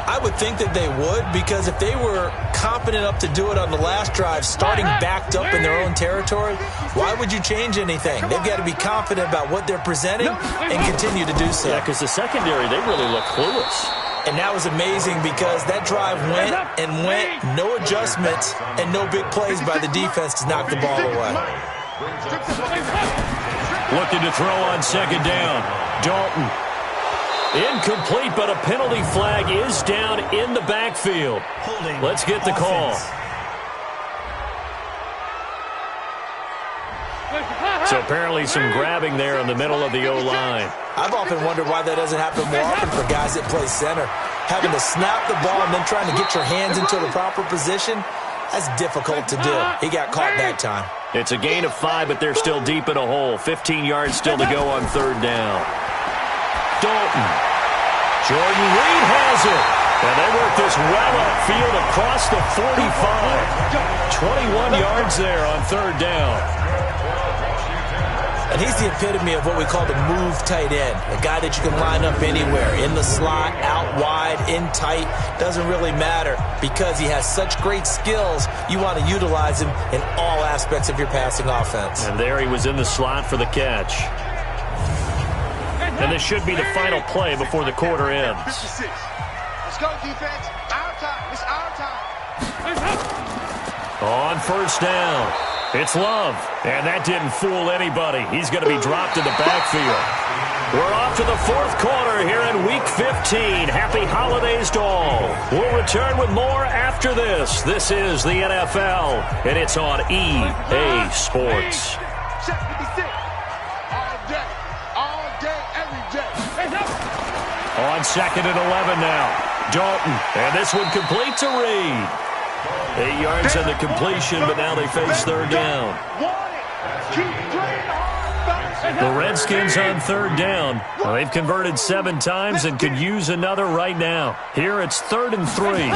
I would think that they would, because if they were confident enough to do it on the last drive, starting backed up in their own territory, why would you change anything? They've got to be confident about what they're presenting and continue to do so. Yeah, because the secondary, they really look clueless. And that was amazing because that drive went and went, no adjustments and no big plays by the defense to knock the ball away. Looking to throw on second down. Dalton. Incomplete, but a penalty flag is down in the backfield. Let's get the call. So apparently some grabbing there in the middle of the O-line. I've often wondered why that doesn't happen more often for guys that play center. Having to snap the ball and then trying to get your hands into the proper position, that's difficult to do. He got caught that time. It's a gain of 5, but they're still deep in a hole. 15 yards still to go on third down. Dalton. Jordan Reed has it. And they work this well upfield across the 45. 21 yards there on third down. And he's the epitome of what we call the move tight end. A guy that you can line up anywhere. In the slot, out wide, in tight. Doesn't really matter because he has such great skills. You want to utilize him in all aspects of your passing offense. And there he was in the slot for the catch. And this should be the final play before the quarter ends. 56. Let's go, defense. Our time. It's our time. On first down, it's Love. And that didn't fool anybody. He's going to be dropped in the backfield. We're off to the fourth quarter here in Week 15. Happy holidays to all. We'll return with more after this. This is the NFL, and it's on EA Sports. Check 56. All day. All day, every day. On second and 11 now. Dalton, and this one complete to Reed. 8 yards on the completion, but now they face third down. The Redskins on third down. Well, they've converted 7 times and could use another right now. Here it's 3rd and 3.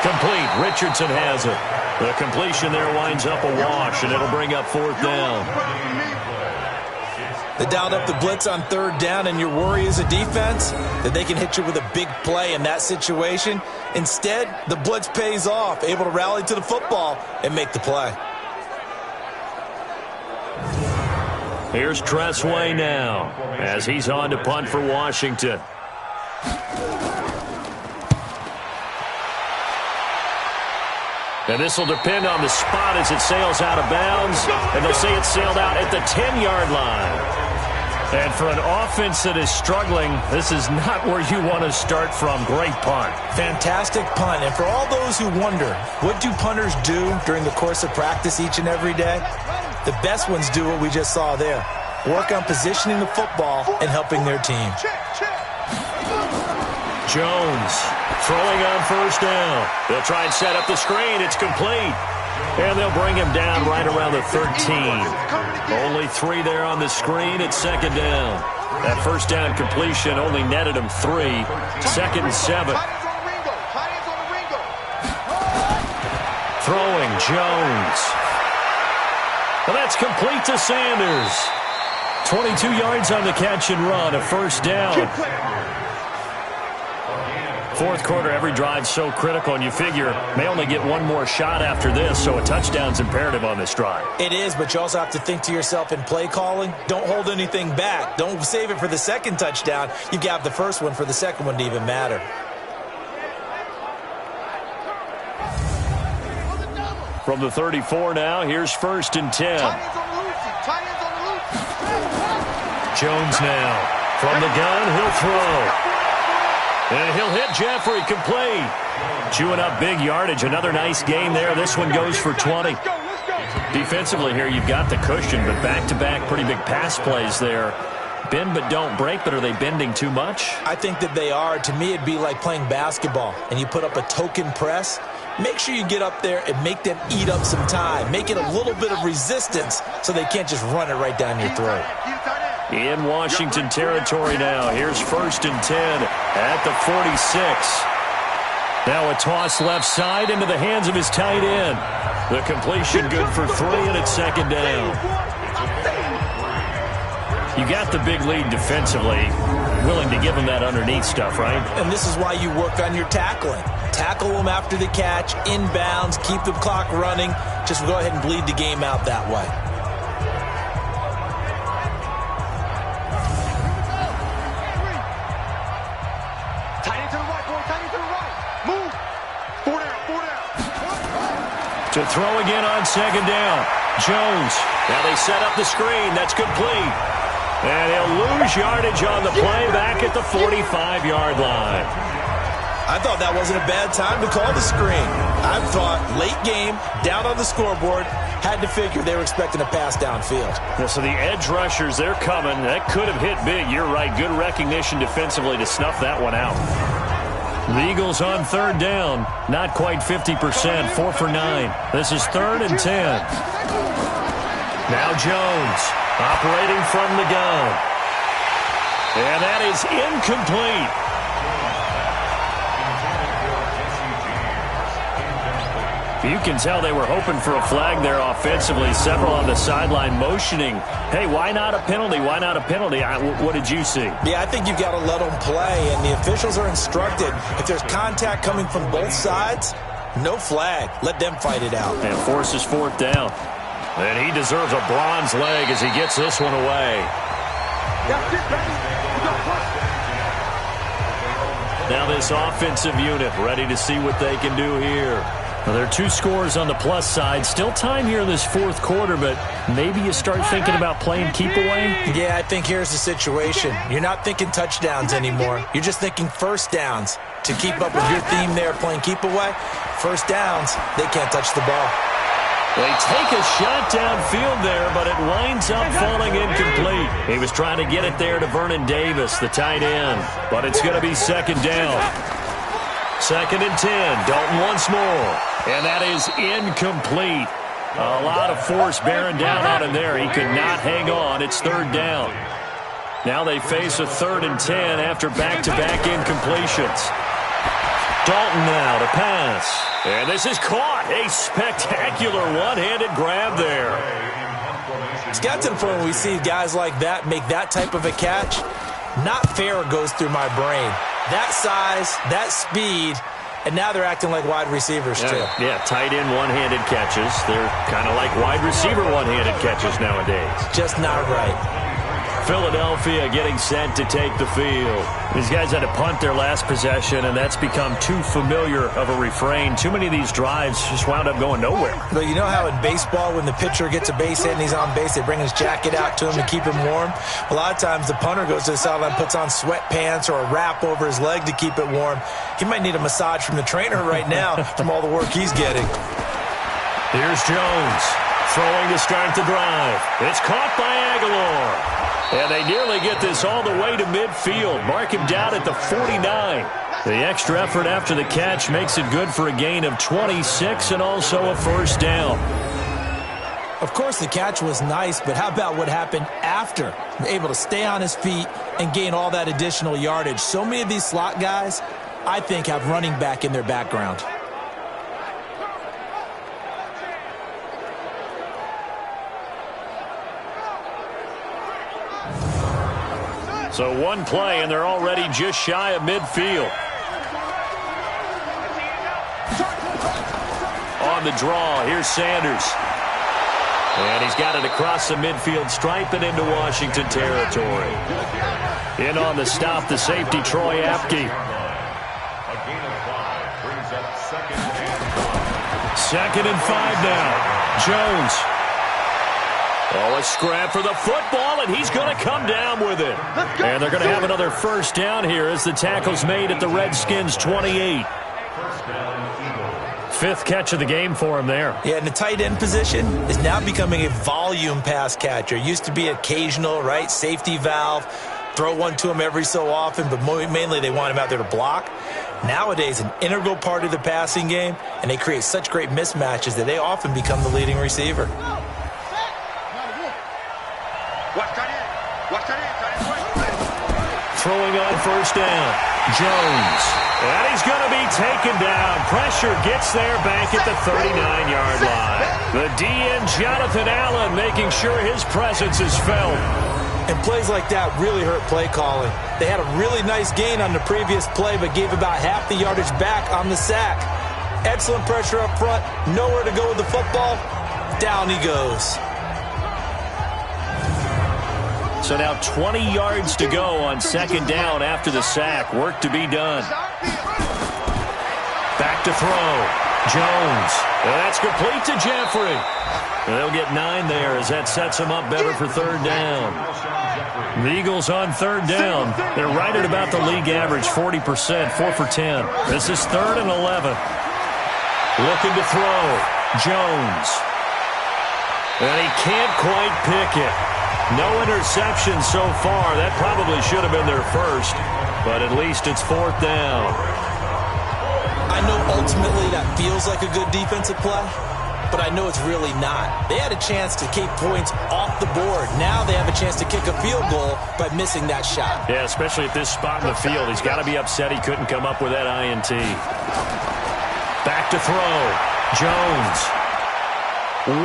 Complete. Richardson has it. The completion there winds up a wash, and it'll bring up fourth down. They dialed up the blitz on third down, and your worry as a defense that they can hit you with a big play in that situation. Instead, the blitz pays off, able to rally to the football and make the play. Here's Tressway now as he's on to punt for Washington. And this will depend on the spot as it sails out of bounds. And they'll say it sailed out at the 10-yard line. And for an offense that is struggling, this is not where you want to start from. Great punt. Fantastic punt. And for all those who wonder, what do punters do during the course of practice each and every day? The best ones do what we just saw there. Work on positioning the football and helping their team. Jones throwing on first down. They'll try and set up the screen. It's complete. And they'll bring him down right around the 13. Only 3 there on the screen. It's second down. That first down completion only netted him 3. Second and 7. Throwing Jones. Well, that's complete to Sanders. 22 yards on the catch and run. A first down. Fourth quarter, every drive's so critical, and you figure may only get one more shot after this, so a touchdown's imperative on this drive. It is, but you also have to think to yourself in play calling, don't hold anything back. Don't save it for the second touchdown. You've got the first one for the second one to even matter. From the 34 now, here's 1st and 10. Jones now. From the gun, he'll throw. And he'll hit Jeffrey, complete. Chewing up big yardage. Another nice gain there. This one goes for 20. Defensively here, you've got the cushion, but back-to-back pretty big pass plays there. Bend but don't break, but are they bending too much? I think that they are. To me, it'd be like playing basketball, and you put up a token press. Make sure you get up there and make them eat up some time. Make it a little bit of resistance so they can't just run it right down your throat. In Washington territory now. Here's 1st and 10 at the 46. Now a toss left side into the hands of his tight end. The completion good for 3, and it's second down. You got the big lead defensively. Willing to give them that underneath stuff, right? And this is why you work on your tackling. Tackle them after the catch, inbounds, keep the clock running. Just go ahead and bleed the game out that way. Tight end to the right, boy. Tight end to the right. Move. 4 down, 4 down. To throw again on second down. Jones. Now they set up the screen. That's complete. And he'll lose yardage on the play back at the 45-yard line. I thought that wasn't a bad time to call the screen. I thought late game, down on the scoreboard, had to figure they were expecting a pass downfield. Yeah, so the edge rushers, they're coming. That could have hit big. You're right. Good recognition defensively to snuff that one out. The Eagles on third down. Not quite 50%. 4 for 9. This is 3rd and 10. Now Jones operating from the gun. And that is incomplete. You can tell they were hoping for a flag there offensively. Several on the sideline motioning. Hey, why not a penalty? Why not a penalty? What did you see? Yeah, I think you've got to let them play, and the officials are instructed. If there's contact coming from both sides, no flag. Let them fight it out. And forces 4th down. And he deserves a bronze leg as he gets this one away. Now this offensive unit ready to see what they can do here. Well, there are 2 scores on the plus side. Still time here in this 4th quarter, but maybe you start thinking about playing keep away? Yeah, I think here's the situation. You're not thinking touchdowns anymore. You're just thinking first downs. To keep up with your theme there, playing keep away, first downs, they can't touch the ball. They take a shot downfield there, but it winds up falling incomplete. He was trying to get it there to Vernon Davis, the tight end, but it's going to be second down. 2nd and 10. Dalton once more. And that is incomplete. A lot of force bearing down on him there. He could not hang on. It's 3rd down. Now they face a 3rd and 10 after back-to-back incompletions. Dalton now to pass. And this is caught. A spectacular one-handed grab there. It's got to the point when we see guys like that make that type of a catch. Not fair goes through my brain. That size, that speed, and now they're acting like wide receivers too. Yeah, tight end one-handed catches. They're kind of like wide receiver one-handed catches nowadays. Just not right. Philadelphia getting set to take the field. These guys had to punt their last possession, and that's become too familiar of a refrain. Too many of these drives just wound up going nowhere. But you know how in baseball, when the pitcher gets a base hit and he's on base, they bring his jacket out to him to keep him warm? A lot of times the punter goes to the sideline, puts on sweatpants or a wrap over his leg to keep it warm. He might need a massage from the trainer right now from all the work he's getting. Here's Jones throwing to start the drive. It's caught by Aguilar. And they nearly get this all the way to midfield. Mark him down at the 49. The extra effort after the catch makes it good for a gain of 26 and also a first down. Of course, the catch was nice, but how about what happened after? Able to stay on his feet and gain all that additional yardage. So many of these slot guys, I think, have running back in their background. So one play, and they're already just shy of midfield. On the draw, here's Sanders. And he's got it across the midfield stripe and into Washington territory. In on the stop, the safety, Troy Apke. A gain of 5 brings up 2nd and 2nd and 5 now. Jones. Oh, a scrap for the football, and he's going to come down with it. And they're going to have another first down here as the tackle's made at the Redskins' 28. 5th catch of the game for him there. Yeah, and the tight end position is now becoming a volume pass catcher. Used to be occasional, right? Safety valve. Throw one to him every so often, but mainly they want him out there to block. Nowadays, an integral part of the passing game, and they create such great mismatches that they often become the leading receiver. Throwing on first down, Jones. And he's going to be taken down. Pressure gets there back at the 39-yard line. The DN, Jonathan Allen, making sure his presence is felt. And plays like that really hurt play calling. They had a really nice gain on the previous play, but gave about half the yardage back on the sack. Excellent pressure up front. Nowhere to go with the football. Down he goes. So now 20 yards to go on second down after the sack. Work to be done. Back to throw. Jones. And that's complete to Jeffrey. And they'll get 9 there as that sets them up better for third down. The Eagles on third down. They're right at about the league average, 40%, 4 for 10. This is 3rd and 11. Looking to throw. Jones. And he can't quite pick it. No interception so far. That probably should have been their first, but at least it's 4th down. I know ultimately that feels like a good defensive play, but I know it's really not. They had a chance to keep points off the board. Now they have a chance to kick a field goal by missing that shot. Yeah, especially at this spot in the field. He's got to be upset he couldn't come up with that INT. Back to throw. Jones.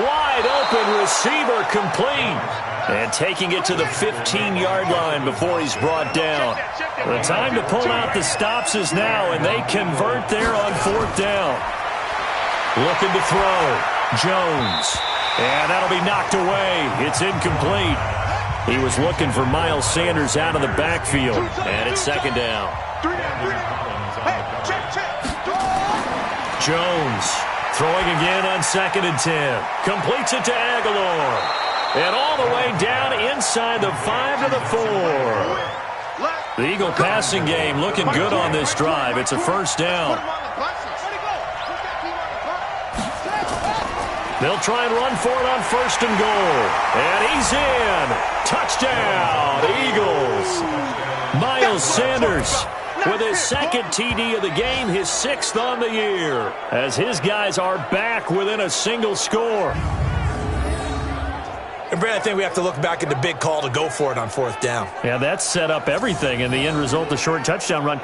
Wide open receiver complete. And taking it to the 15-yard line before he's brought down. The time to pull out the stops is now, and they convert there on 4th down. Looking to throw. Jones. And that'll be knocked away. It's incomplete. He was looking for Miles Sanders out of the backfield. And it's 2nd down. Jones throwing again on 2nd and 10. Completes it to Aguilar. And all the way down inside the 5 to the 4. The Eagle passing game looking good on this drive. It's a 1st down. They'll try and run for it on 1st and goal. And he's in. Touchdown, Eagles. Miles Sanders with his 2nd TD of the game, his 6th on the year, as his guys are back within a single score. And Brad, I think we have to look back at the big call to go for it on 4th down. Yeah, that set up everything in the end result, the short touchdown run.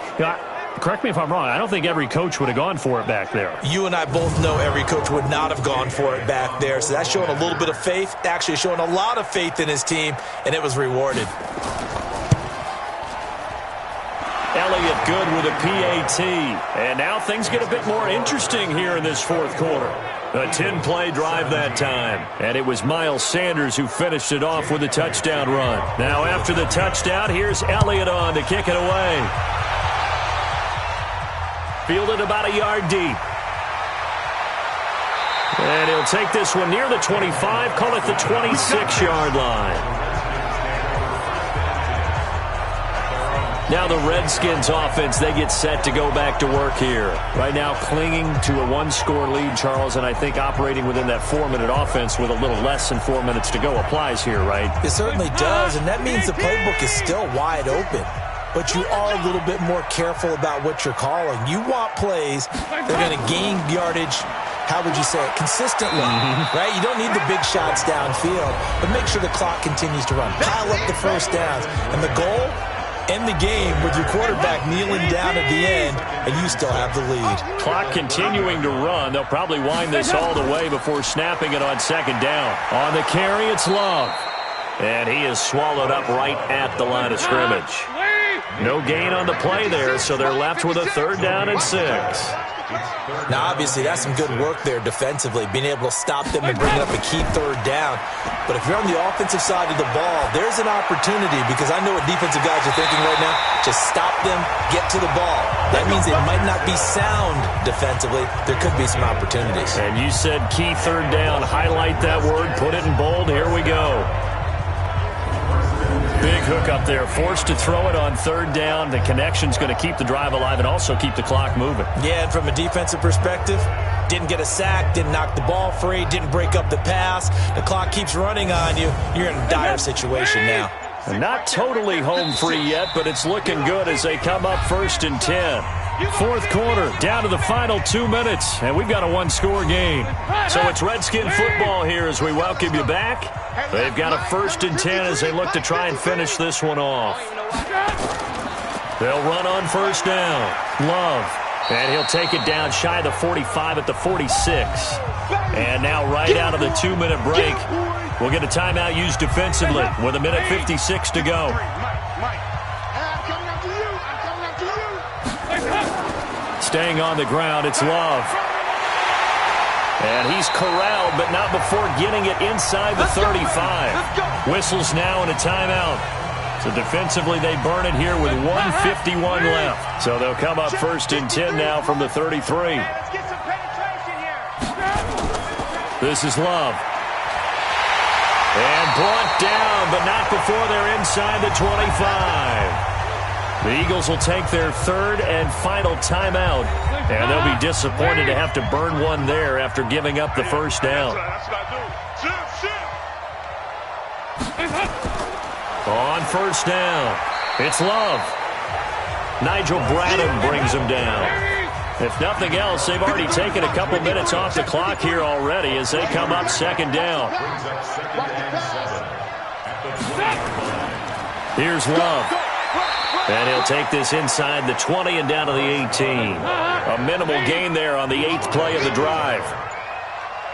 Correct me if I'm wrong. I don't think every coach would have gone for it back there. You and I both know every coach would not have gone for it back there. So that's showing a little bit of faith, actually showing a lot of faith in his team, and it was rewarded. Elliott good with a PAT. And now things get a bit more interesting here in this 4th quarter. A 10-play drive that time. And it was Miles Sanders who finished it off with a touchdown run. Now after the touchdown, here's Elliott on to kick it away. Fielded about a yard deep. And he'll take this one near the 25, call it the 26-yard line. Now the Redskins offense, they get set to go back to work here. Right now clinging to a 1-score lead, Charles, and I think operating within that 4-minute offense with a little less than 4 minutes to go applies here, right? It certainly does, and that means the playbook is still wide open. But you are a little bit more careful about what you're calling. You want plays that are going to gain yardage, how would you say it, consistently, right? You don't need the big shots downfield, but make sure the clock continues to run. Pile up the first downs, and the goal, end the game with your quarterback kneeling down at the end, and you still have the lead. Clock continuing to run. They'll probably wind this all the way before snapping it on 2nd down. On the carry, it's Love. And he is swallowed up right at the line of scrimmage. No gain on the play there, so they're left with a 3rd down and 6. Now, obviously, that's some good work there defensively, being able to stop them and bring up a key 3rd down. But if you're on the offensive side of the ball, there's an opportunity, because I know what defensive guys are thinking right now. Just stop them, get to the ball. That means they might not be sound defensively. There could be some opportunities. And you said key 3rd down. Highlight that word, put it in bold. Here we go. Big hook up there, forced to throw it on 3rd down. The connection's going to keep the drive alive and also keep the clock moving. Yeah, and from a defensive perspective, didn't get a sack, didn't knock the ball free, didn't break up the pass. The clock keeps running on you. You're in a dire situation now. And not totally home free yet, but it's looking good as they come up 1st and 10. 4th quarter, down to the final 2 minutes, and we've got a 1-score game. So it's Redskin football here as we welcome you back. They've got a 1st and 10 as they look to try and finish this one off. They'll run on first down. Love. And he'll take it down shy of the 45 at the 46. And now right out of the 2-minute break, we'll get a timeout used defensively with 1:56 to go. Staying on the ground, it's Love. And he's corralled, but not before getting it inside the 35. Whistles now and a timeout. So defensively, they burn it here with 1:51 left. So they'll come up first and 10 now from the 33. This is Love. And brought down, but not before they're inside the 25. The Eagles will take their third and final timeout, and they'll be disappointed to have to burn one there after giving up the first down. On first down, it's Love. Nigel Bradham brings him down. If nothing else, they've already taken a couple minutes off the clock here already as they come up second down. Here's Love. And he'll take this inside the 20 and down to the 18. A minimal gain there on the 8th play of the drive.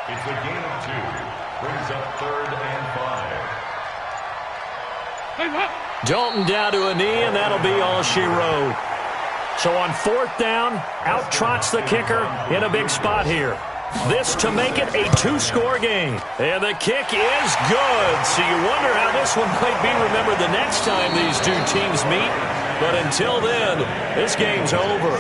It's a gain of 2. Brings up 3rd and 5. Dalton down to a knee, and that'll be all she wrote. So on 4th down, out trots the kicker in a big spot here. This to make it a 2-score game. And the kick is good. So you wonder how this one might be remembered the next time these two teams meet. But until then, this game's over.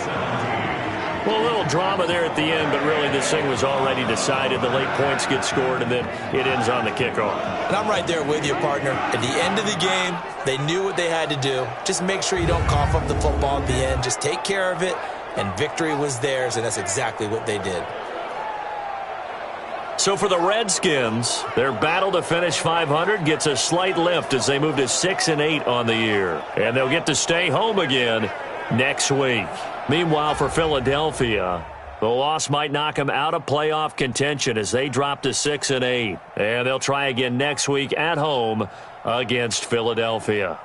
Well, a little drama there at the end, but really this thing was already decided. The late points get scored, and then it ends on the kickoff. And I'm right there with you, partner. At the end of the game, they knew what they had to do. Just make sure you don't cough up the football at the end. Just take care of it, and victory was theirs, and that's exactly what they did. So for the Redskins, their battle to finish 500 gets a slight lift as they move to 6-8 on the year. And they'll get to stay home again next week. Meanwhile, for Philadelphia, the loss might knock them out of playoff contention as they drop to 6-8. And they'll try again next week at home against Philadelphia.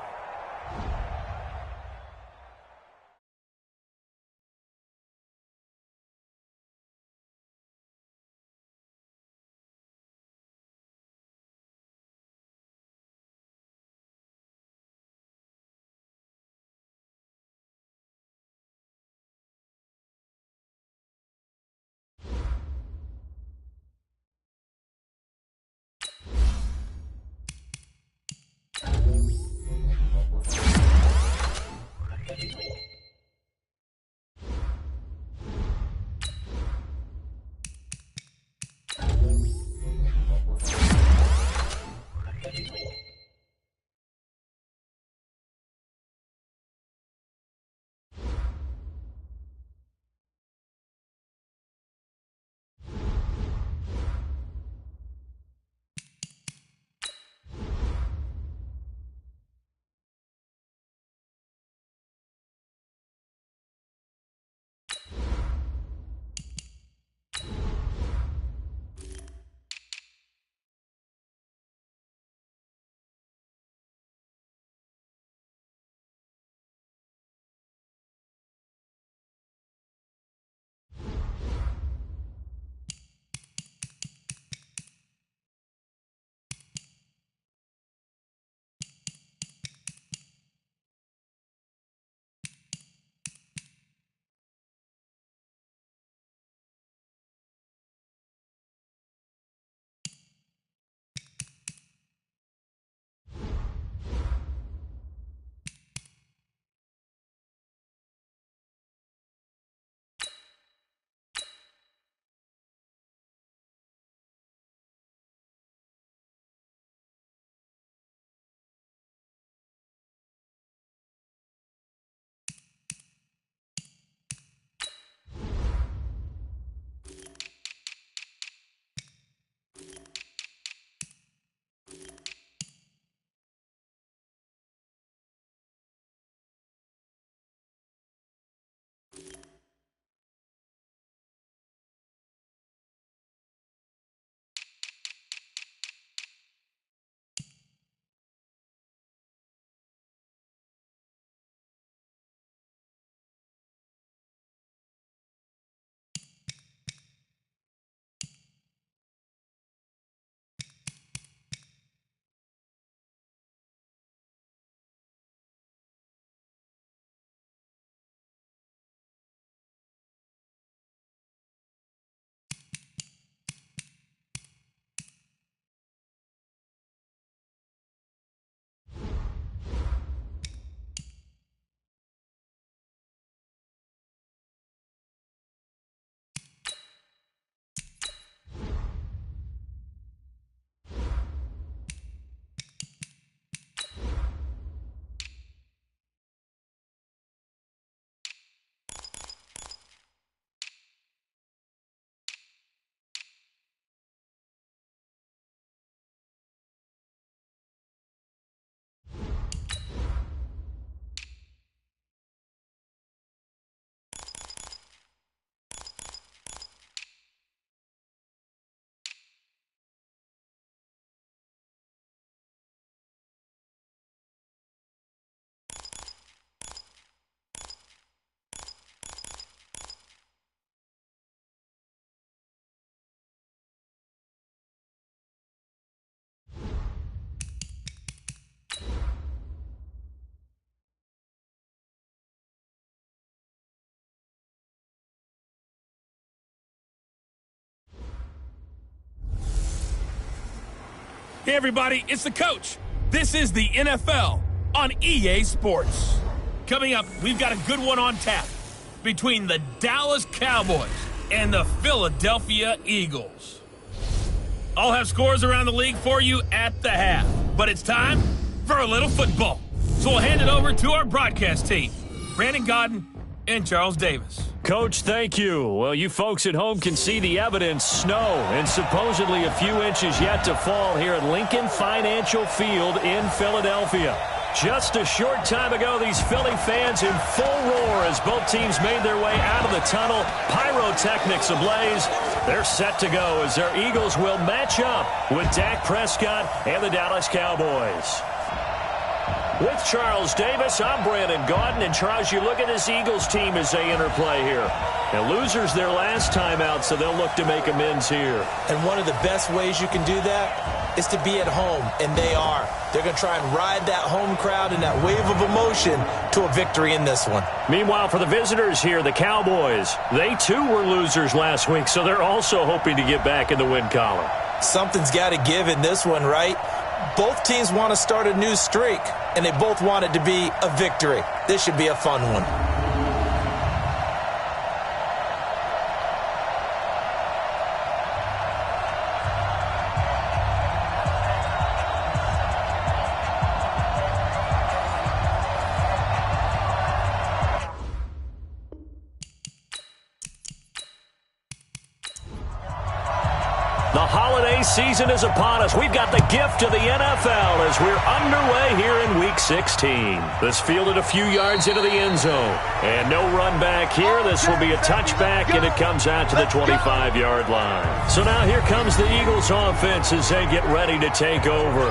Hey, everybody, it's the coach. This is the NFL on EA Sports. Coming up, we've got a good one on tap between the Dallas Cowboys and the Philadelphia Eagles. I'll have scores around the league for you at the half, but it's time for a little football. So we'll hand it over to our broadcast team, Brandon Godden and Charles Davis. Coach, thank you. Well, you folks at home can see the evidence, snow, and supposedly a few inches yet to fall here at Lincoln Financial Field in Philadelphia. Just a short time ago, these Philly fans in full roar as both teams made their way out of the tunnel. Pyrotechnics ablaze. They're set to go as their Eagles will match up with Dak Prescott and the Dallas Cowboys. With Charles Davis, I'm Brandon Gaudin. And Charles, you look at this Eagles team as they interplay here. Now, losers their last time out, so they'll look to make amends here. And one of the best ways you can do that is to be at home, and they are. They're going to try and ride that home crowd and that wave of emotion to a victory in this one. Meanwhile, for the visitors here, the Cowboys, they too were losers last week, so they're also hoping to get back in the win column. Something's got to give in this one, right? Both teams want to start a new streak, and they both want it to be a victory. This should be a fun one. The holiday season is upon us. We've got the gift of the NFL as we're underway here in Week 16. This fielded a few yards into the end zone. And no run back here. This will be a touchback, and it comes out to the 25-yard line. So now here comes the Eagles offense as they get ready to take over.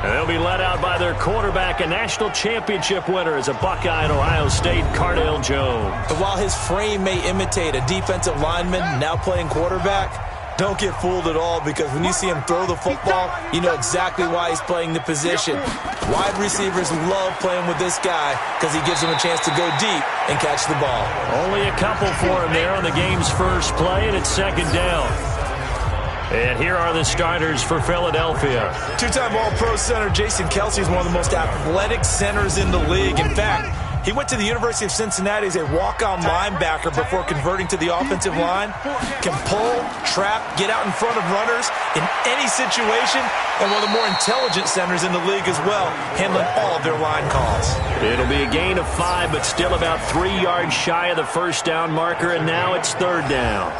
And they'll be led out by their quarterback, a national championship winner as a Buckeye at Ohio State, Cardale Jones. But while his frame may imitate a defensive lineman now playing quarterback, don't get fooled at all, because when you see him throw the football, you know exactly why he's playing the position. Wide receivers love playing with this guy because he gives them a chance to go deep and catch the ball. Only a couple for him there on the game's first play, and it's second down. And here are the starters for Philadelphia. Two-time All-Pro center Jason Kelsey is one of the most athletic centers in the league. In fact, he went to the University of Cincinnati as a walk-on linebacker before converting to the offensive line. Can pull, trap, get out in front of runners in any situation, and one of the more intelligent centers in the league as well, handling all of their line calls. It'll be a gain of 5, but still about 3 yards shy of the first down marker, and now it's third down.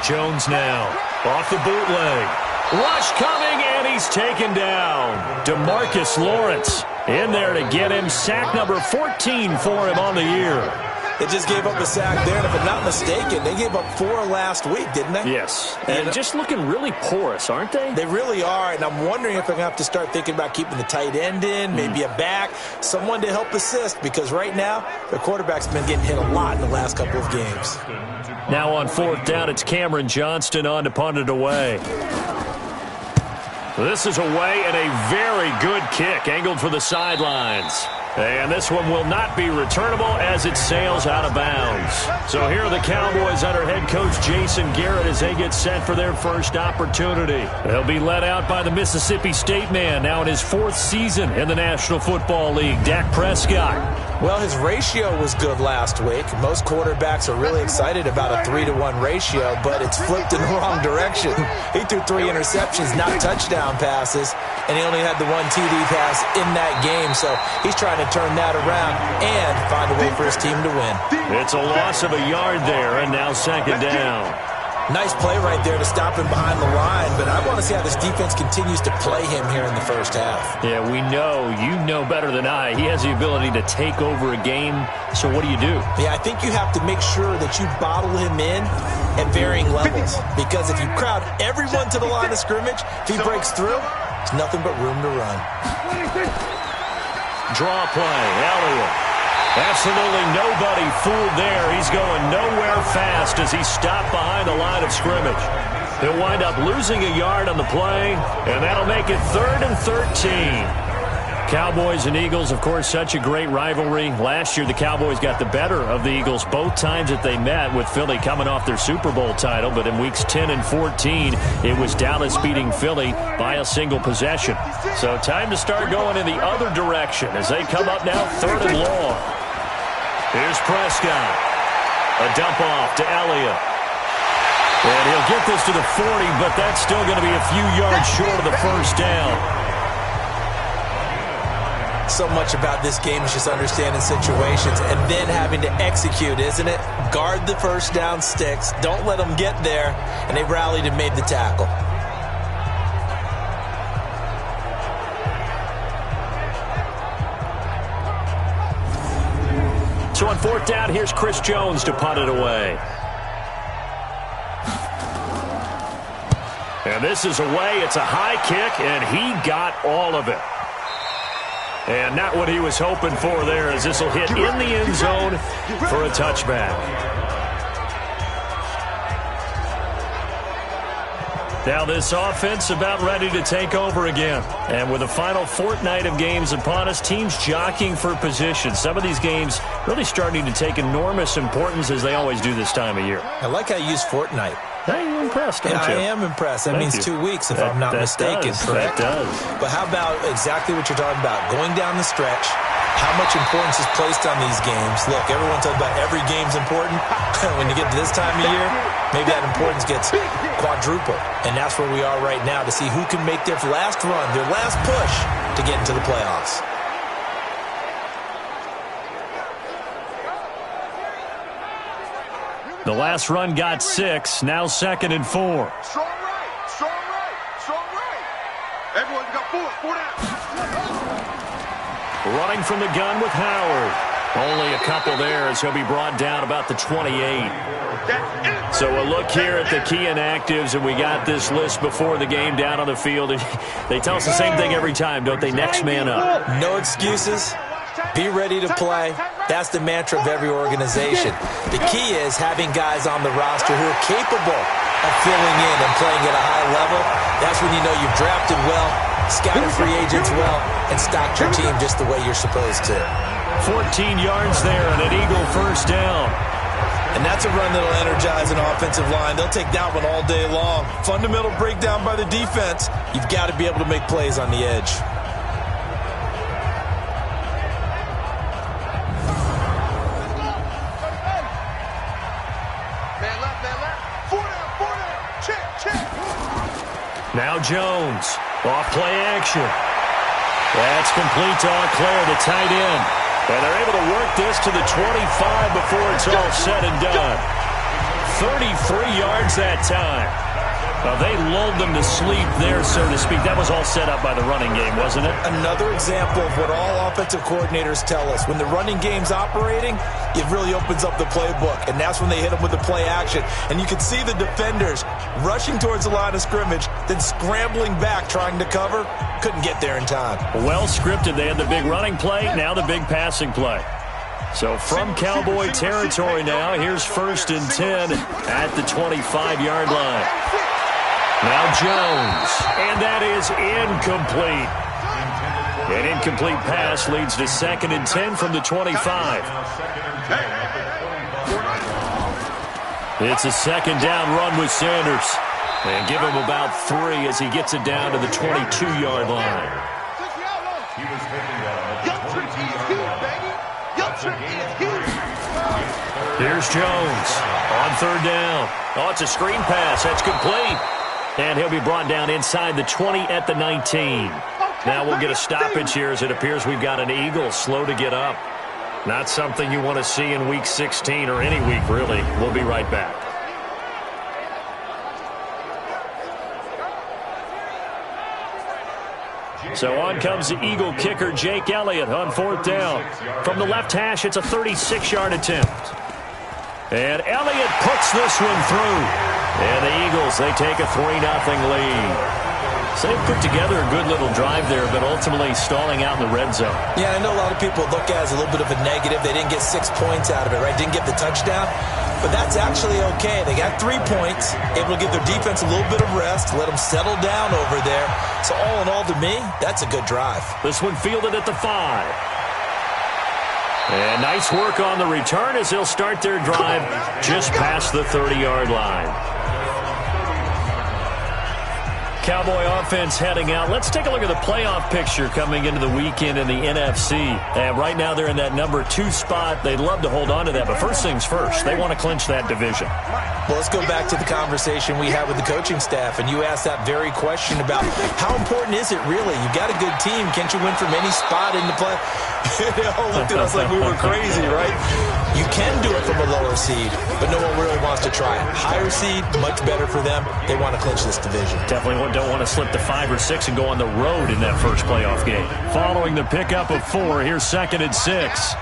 Jones now, off the bootleg. Rush coming, and he's taken down. DeMarcus Lawrence in there to get him. Sack number 14 for him on the year. They just gave up a sack there, and if I'm not mistaken, they gave up 4 last week, didn't they? Yes, and just looking really porous, aren't they? They really are, and I'm wondering if they're going to have to start thinking about keeping the tight end in, maybe a back, someone to help assist, because right now, their quarterback's been getting hit a lot in the last couple of games. Now on fourth down, it's Cameron Johnston on to punt it away. This is away, and a very good kick, angled for the sidelines. And this one will not be returnable as it sails out of bounds. So here are the Cowboys under head coach Jason Garrett as they get set for their first opportunity. They'll be led out by the Mississippi State man, now in his 4th season in the National Football League, Dak Prescott. Well, his ratio was good last week. Most quarterbacks are really excited about a 3-to-1 ratio, but it's flipped in the wrong direction. He threw 3 interceptions, not touchdown passes, and he only had the 1 TD pass in that game. So he's trying to turn that around and find a way for his team to win. It's a loss of a yard there, and now second down. Nice play right there to stop him behind the line, but I want to see how this defense continues to play him here in the first half. Yeah, we know. You know better than I. He has the ability to take over a game, so what do you do? Yeah, I think you have to make sure that you bottle him in at varying levels, because if you crowd everyone to the line of scrimmage, if he breaks through, there's nothing but room to run. Draw play, Elliott. Absolutely nobody fooled there. He's going nowhere fast as he stopped behind the line of scrimmage. He'll wind up losing a yard on the play, and that'll make it 3rd and 13. Cowboys and Eagles, of course, such a great rivalry. Last year, the Cowboys got the better of the Eagles both times that they met, with Philly coming off their Super Bowl title. But in weeks 10 and 14, it was Dallas beating Philly by a single possession. So time to start going in the other direction as they come up now 3rd and long. Here's Prescott. A dump off to Elliott. And he'll get this to the 40, but that's still going to be a few yards short of the first down. So much about this game is just understanding situations and then having to execute, isn't it? Guard the first down sticks. Don't let them get there. And they rallied and made the tackle. So on 4th down, here's Chris Jones to punt it away. And this is away. It's a high kick, and he got all of it. And not what he was hoping for there, as this will hit in the end zone for a touchback. Now this offense about ready to take over again. And with the final fortnight of games upon us, teams jockeying for position. Some of these games really starting to take enormous importance, as they always do this time of year. I like how you use fortnight. Hey, you're impressed, don't you? I am impressed. That means 2 weeks, if I'm not mistaken. Correct. That does. But how about exactly what you're talking about? Going down the stretch, how much importance is placed on these games. Look, everyone talks about every game's important. When you get to this time of year, maybe that importance gets quadruple. And that's where we are right now, to see who can make their last run, their last push to get into the playoffs. The last run got 6. Now 2nd and 4. Strong right, strong right, strong right. Everyone got 4 down. Running from the gun with Howard. Only a couple there, as he'll be brought down about the 28. So a look here at the key inactives, and we got this list before the game down on the field. They tell us the same thing every time, don't they? Next man up. No excuses. Be ready to play. That's the mantra of every organization. The key is having guys on the roster who are capable of filling in and playing at a high level. That's when you know you've drafted well, scouted free agents well, and stocked your team just the way you're supposed to. 14 yards there and an Eagle first down. And that's a run that'll energize an offensive line. They'll take that one all day long. Fundamental breakdown by the defense. You've got to be able to make plays on the edge. Now Jones, off play action. That's complete to Auclair, the tight end. And they're able to work this to the 25 before it's all said and done. 33 yards that time. They lulled them to sleep there, so to speak. That was all set up by the running game, wasn't it? Another example of what all offensive coordinators tell us. When the running game's operating, it really opens up the playbook, and that's when they hit them with the play action. And you can see the defenders rushing towards the line of scrimmage, then scrambling back trying to cover. Couldn't get there in time. Well scripted. They had the big running play, now the big passing play. So from Cowboy territory now, here's 1st and 10 at the 25-yard line. Now Jones, and that is incomplete. An incomplete pass leads to 2nd and 10 from the 25. It's a 2nd down run with Sanders. And give him about 3 as he gets it down to the 22-yard line. Here's Jones on 3rd down. Oh, it's a screen pass. That's complete. And he'll be brought down inside the 20 at the 19. Now we'll get a stoppage here, as it appears we've got an Eagle slow to get up. Not something you want to see in Week 16 or any week, really. We'll be right back. So on comes the Eagle kicker, Jake Elliott, on 4th down. From the left hash, it's a 36-yard attempt. And Elliott puts this one through. And the Eagles, they take a 3-0 lead. So they put together a good little drive there, but ultimately stalling out in the red zone. Yeah, I know a lot of people look at it as a little bit of a negative. They didn't get 6 points out of it, right? Didn't get the touchdown. but that's actually okay. They got 3 points, able to give their defense a little bit of rest, let them settle down over there. So all in all, to me, that's a good drive. This one fielded at the 5. And nice work on the return as they'll start their drive just past the 30-yard line. Cowboy offense heading out. Let's take a look at the playoff picture coming into the weekend in the NFC. And right now they're in that number 2 spot. They'd love to hold on to that, but first things first, they want to clinch that division. Well, let's go back to the conversation we had with the coaching staff, and you asked that very question about how important is it really? You've got a good team. Can't you win from any spot in the play? They all looked at us like we were crazy, right? You can do it from a lower seed, but no one really wants to try it. Higher seed, much better for them. They want to clinch this division. Definitely don't want to slip to 5 or 6 and go on the road in that first playoff game. Following the pickup of 4, here's 2nd and 6.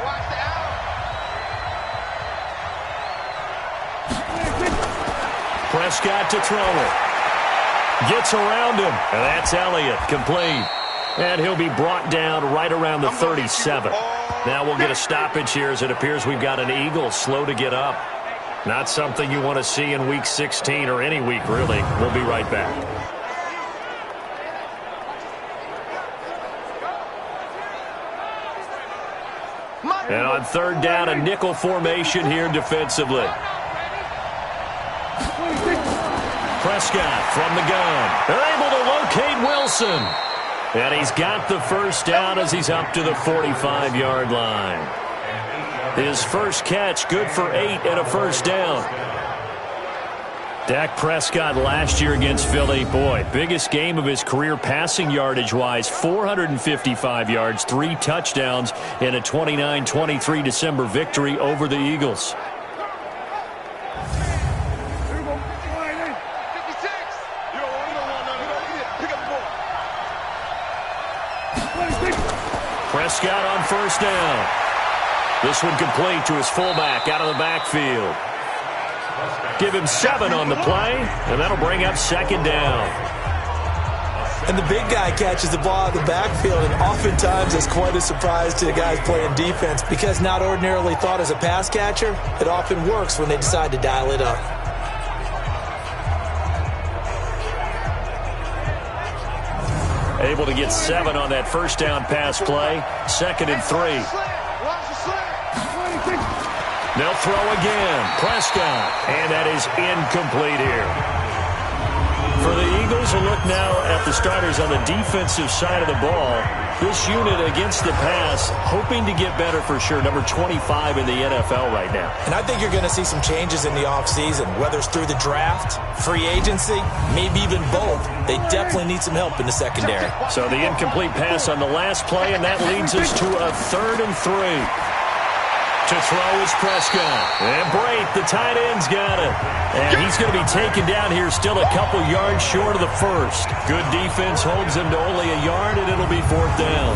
Prescott to throw it. Gets around him, and that's Elliott, complete. And he'll be brought down right around the 37. Now we'll get a stoppage here as it appears we've got an Eagle slow to get up. Not something you want to see in Week 16 or any week, really. We'll be right back. And on 3rd down, a nickel formation here defensively. Prescott from the gun. They're able to locate Wilson. And he's got the first down as he's up to the 45-yard line. His first catch, good for 8 and a first down. Dak Prescott last year against Philly, boy, biggest game of his career passing yardage-wise, 455 yards, 3 touchdowns in a 29-23 December victory over the Eagles. Prescott on first down. This one complete to his fullback out of the backfield. Give him 7 on the play, and that'll bring up 2nd down. And the big guy catches the ball out of the backfield, and oftentimes it's quite a surprise to the guys playing defense because not ordinarily thought as a pass catcher, it often works when they decide to dial it up. Able to get 7 on that first down pass play. 2nd and 3. They'll throw again. Prescott. And that is incomplete here. For the Eagles, a look now at the starters on the defensive side of the ball. This unit against the pass, hoping to get better for sure. Number 25 in the NFL right now. And I think you're going to see some changes in the offseason, whether it's through the draft, free agency, maybe even both. They definitely need some help in the secondary. So the incomplete pass on the last play, and that leads us to a 3rd and 3. To throw is Prescott. And Brate, the tight end's got it. And he's going to be taken down here still a couple yards short of the first. Good defense holds him to only a yard, and it'll be 4th down.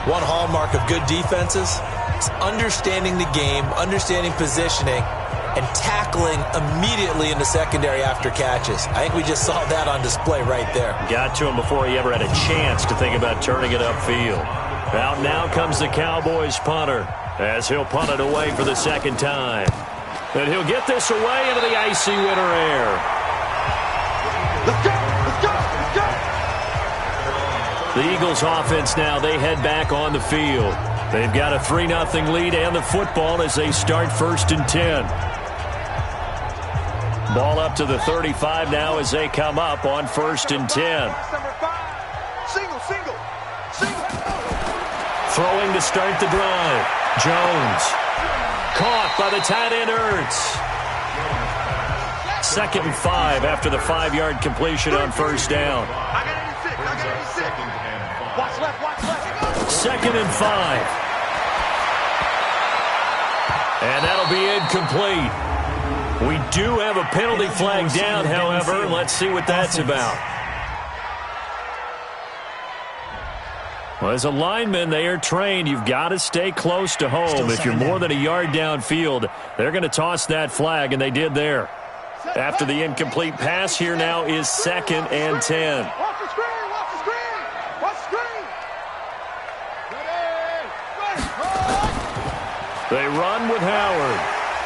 One hallmark of good defenses is understanding the game, understanding positioning, and tackling immediately in the secondary after catches. I think we just saw that on display right there. Got to him before he ever had a chance to think about turning it upfield. Out now comes the Cowboys punter, as he'll punt it away for the 2nd time. And he'll get this away into the icy winter air. Let's go! Let's go! Let's go! The Eagles offense now, they head back on the field. They've got a 3-0 lead and the football as they start 1st and 10. Ball up to the 35 now as they come up on 1st and 10. Single, single, single. Throwing to start the drive. Jones. Caught by the tight end Ertz. 2nd and 5 after the 5-yard completion on first down. I got 86. I got 86. Watch left, watch left. 2nd and 5. And that'll be incomplete. We do have a penalty flag down, however. Let's see what that's about. Well, as a lineman, they are trained. You've got to stay close to home. If you're more than a yard downfield, they're going to toss that flag, and they did there. After the incomplete pass, here now is 2nd and 10. Watch the screen, watch the screen. Watch the screen. They run with Howard.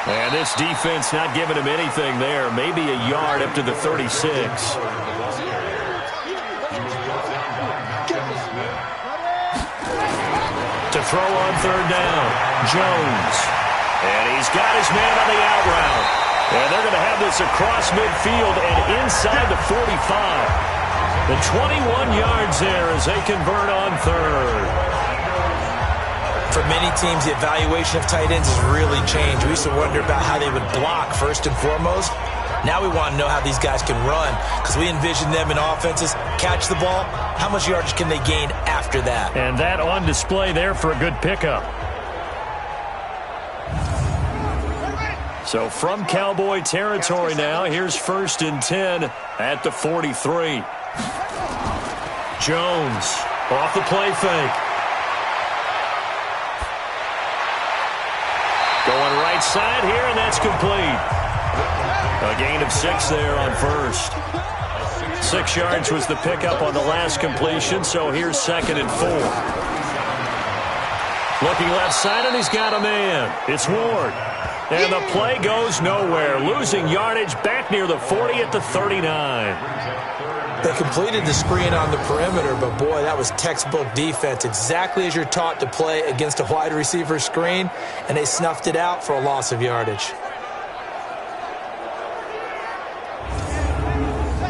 And this defense not giving him anything there. Maybe a yard up to the 36. To throw on third down, Jones. And he's got his man on the out route. And they're going to have this across midfield and inside the 45. The 21 yards there as they convert on third. For many teams, the evaluation of tight ends has really changed. We used to wonder about how they would block first and foremost. Now we want to know how these guys can run because we envision them in offenses. Catch the ball, how much yardage can they gain after that? And that on display there for a good pickup. So from Cowboy territory now, here's 1st and 10 at the 43. Jones off the play fake. Going right side here, and that's complete. A gain of 6 there on first. 6 yards was the pickup on the last completion, so here's 2nd and 4. Looking left side, and he's got a man. It's Ward. And the play goes nowhere. Losing yardage back near the 40 at the 39. They completed the screen on the perimeter, but boy, that was textbook defense. Exactly as you're taught to play against a wide receiver screen, and they snuffed it out for a loss of yardage.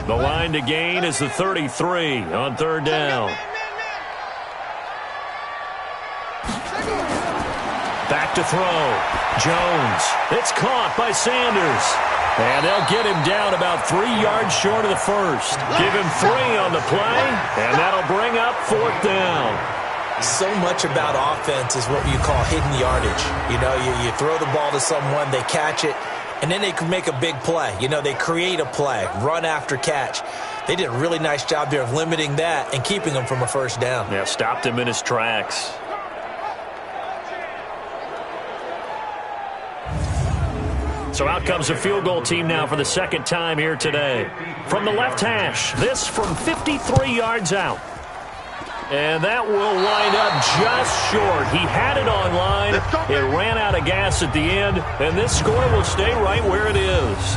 The line to gain is the 33 on third down. Back to throw. Jones. It's caught by Sanders. And they'll get him down about 3 yards short of the first. Give him 3 on the play, and that'll bring up 4th down. So much about offense is what you call hidden yardage. You know, you throw the ball to someone, they catch it, and then they can make a big play. You know, they create a play, run after catch. They did a really nice job there of limiting that and keeping him from a first down. Yeah, stopped him in his tracks. So out comes a field goal team now for the 2nd time here today. From the left hash, this from 53 yards out. And that will wind up just short. He had it on line. It ran out of gas at the end, and this score will stay right where it is.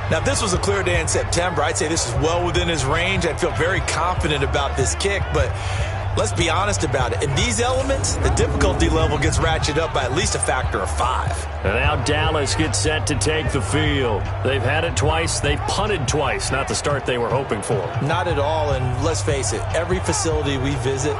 Now, if this was a clear day in September, I'd say this is well within his range. I'd feel very confident about this kick, but let's be honest about it. In these elements, the difficulty level gets ratcheted up by at least a factor of 5. And now Dallas gets set to take the field. They've had it twice. They've punted twice. Not the start they were hoping for. Not at all, and let's face it, every facility we visit,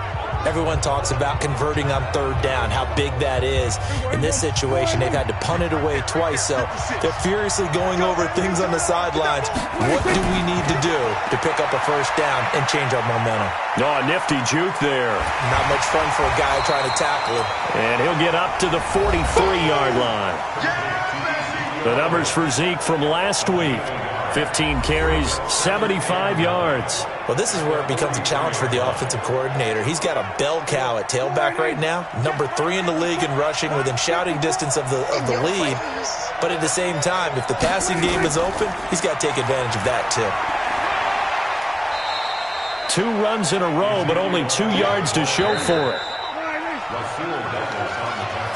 everyone talks about converting on third down, how big that is. In this situation, they've had to punt it away twice, so they're furiously going over things on the sidelines. What do we need to do to pick up a first down and change our momentum? Oh, a nifty juke there. Not much fun for a guy trying to tackle him. And he'll get up to the 43-yard line. The numbers for Zeke from last week. 15 carries, 75 yards. Well, this is where it becomes a challenge for the offensive coordinator. He's got a bell cow at tailback right now, number 3 in the league in rushing, within shouting distance of the lead. But at the same time, if the passing game is open, he's got to take advantage of that too. 2 runs in a row, but only 2 yards to show for it.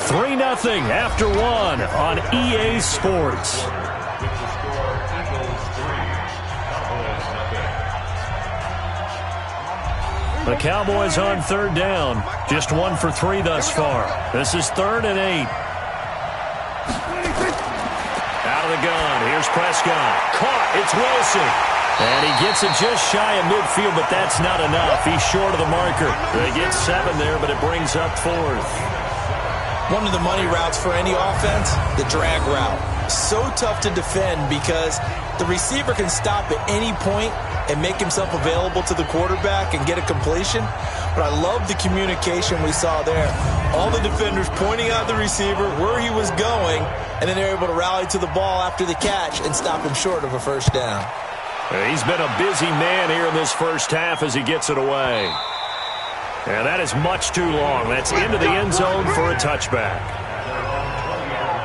3-0 after 1 on EA Sports. The Cowboys on third down. Just 1 for 3 thus far. This is 3rd and 8. Out of the gun. Here's Prescott. Caught. It's Wilson. And he gets it just shy of midfield, but that's not enough. He's short of the marker. They get 7 there, but it brings up 4th. One of the money routes for any offense, the drag route. So tough to defend because the receiver can stop at any point and make himself available to the quarterback and get a completion. But I love the communication we saw there. All the defenders pointing out the receiver, where he was going, and then they're able to rally to the ball after the catch and stop him short of a first down. He's been a busy man here in this first half as he gets it away. And that is much too long. That's into the end zone for a touchback.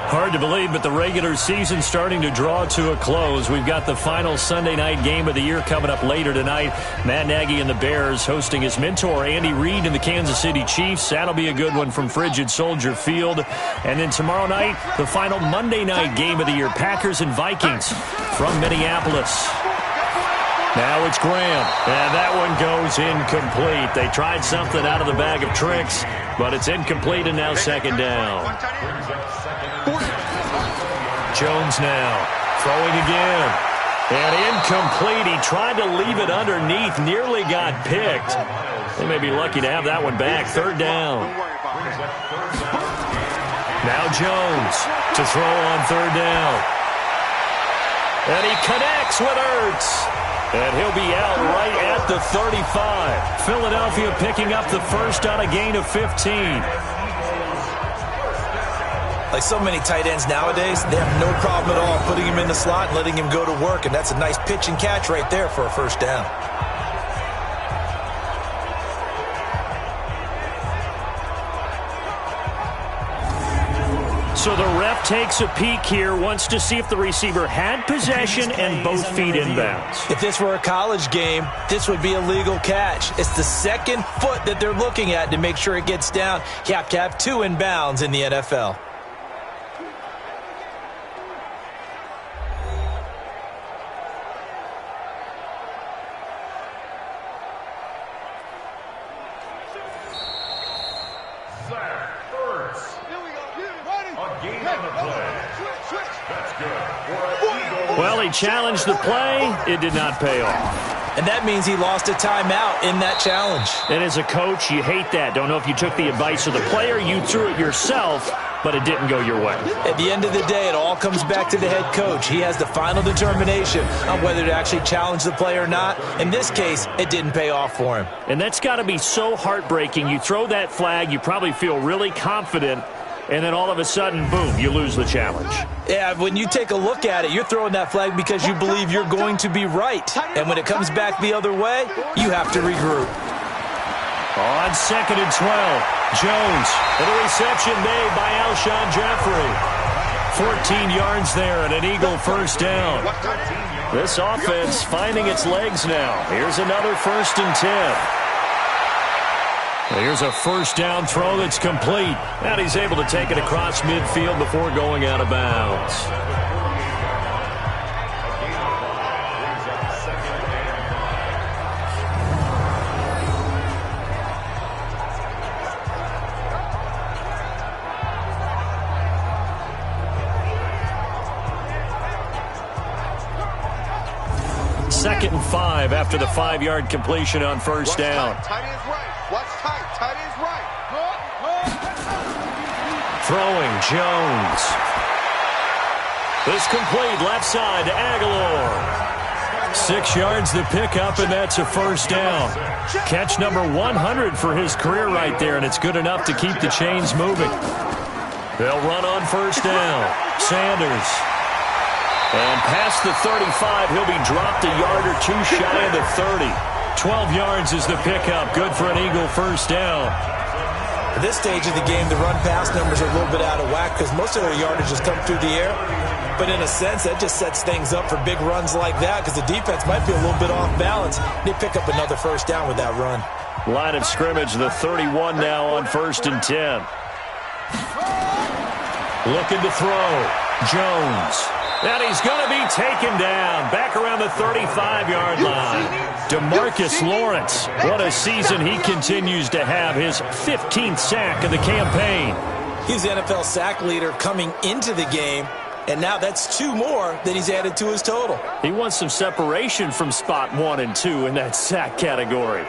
Hard to believe, but the regular season's starting to draw to a close. We've got the final Sunday night game of the year coming up later tonight. Matt Nagy and the Bears hosting his mentor, Andy Reid, and the Kansas City Chiefs. That'll be a good one from Frigid Soldier Field. And then tomorrow night, the final Monday night game of the year, Packers and Vikings from Minneapolis. Now it's Graham, and that one goes incomplete. They tried something out of the bag of tricks, but it's incomplete, and now second down. Jones now throwing again, and incomplete. He tried to leave it underneath, nearly got picked. They may be lucky to have that one back. Third down. Now Jones to throw on third down. And he connects with Ertz. And he'll be out right at the 35. Philadelphia picking up the first on a gain of 15. Like so many tight ends nowadays, they have no problem at all putting him in the slot and letting him go to work. And that's a nice pitch and catch right there for a first down. So the ref takes a peek here, wants to see if the receiver had possession and both feet inbounds. If this were a college game, this would be a legal catch. It's the second foot that they're looking at to make sure it gets down. You have to have two inbounds in the NFL. Well, he challenged the play. It did not pay off. And that means he lost a timeout in that challenge. And as a coach, you hate that. Don't know if you took the advice of the player. You threw it yourself, but it didn't go your way. At the end of the day, it all comes back to the head coach. He has the final determination on whether to actually challenge the play or not. In this case, it didn't pay off for him. And that's got to be so heartbreaking. You throw that flag, you probably feel really confident, and then all of a sudden, boom, you lose the challenge. Yeah, when you take a look at it, you're throwing that flag because you believe you're going to be right. And when it comes back the other way, you have to regroup. On 2nd and 12, Jones, and a reception made by Alshon Jeffrey. 14 yards there and an Eagle first down. This offense finding its legs now. Here's another 1st and 10. Here's a first down throw that's complete. And he's able to take it across midfield before going out of bounds. Second and 5 after the 5-yard completion on first down. Tight end's right. Watch tight. Tight end's right. Throwing Jones. This complete left side to Aguilar. 6 yards the pickup, and that's a first down. Catch number 100 for his career right there, and it's good enough to keep the chains moving. They'll run on first down. Sanders. And past the 35, he'll be dropped a yard or two shy of the 30. 12 yards is the pickup. Good for an Eagle first down. At this stage of the game, the run-pass numbers are a little bit out of whack because most of their yardage has come through the air. But in a sense, that just sets things up for big runs like that because the defense might be a little bit off balance. They pick up another first down with that run. Line of scrimmage, the 31 now on 1st and 10. Looking to throw. Jones. And he's going to be taken down back around the 35-yard line. DeMarcus Lawrence, what a season he continues to have, his 15th sack of the campaign. He's the NFL sack leader coming into the game, and now that's 2 more that he's added to his total. He wants some separation from spot 1 and 2 in that sack category.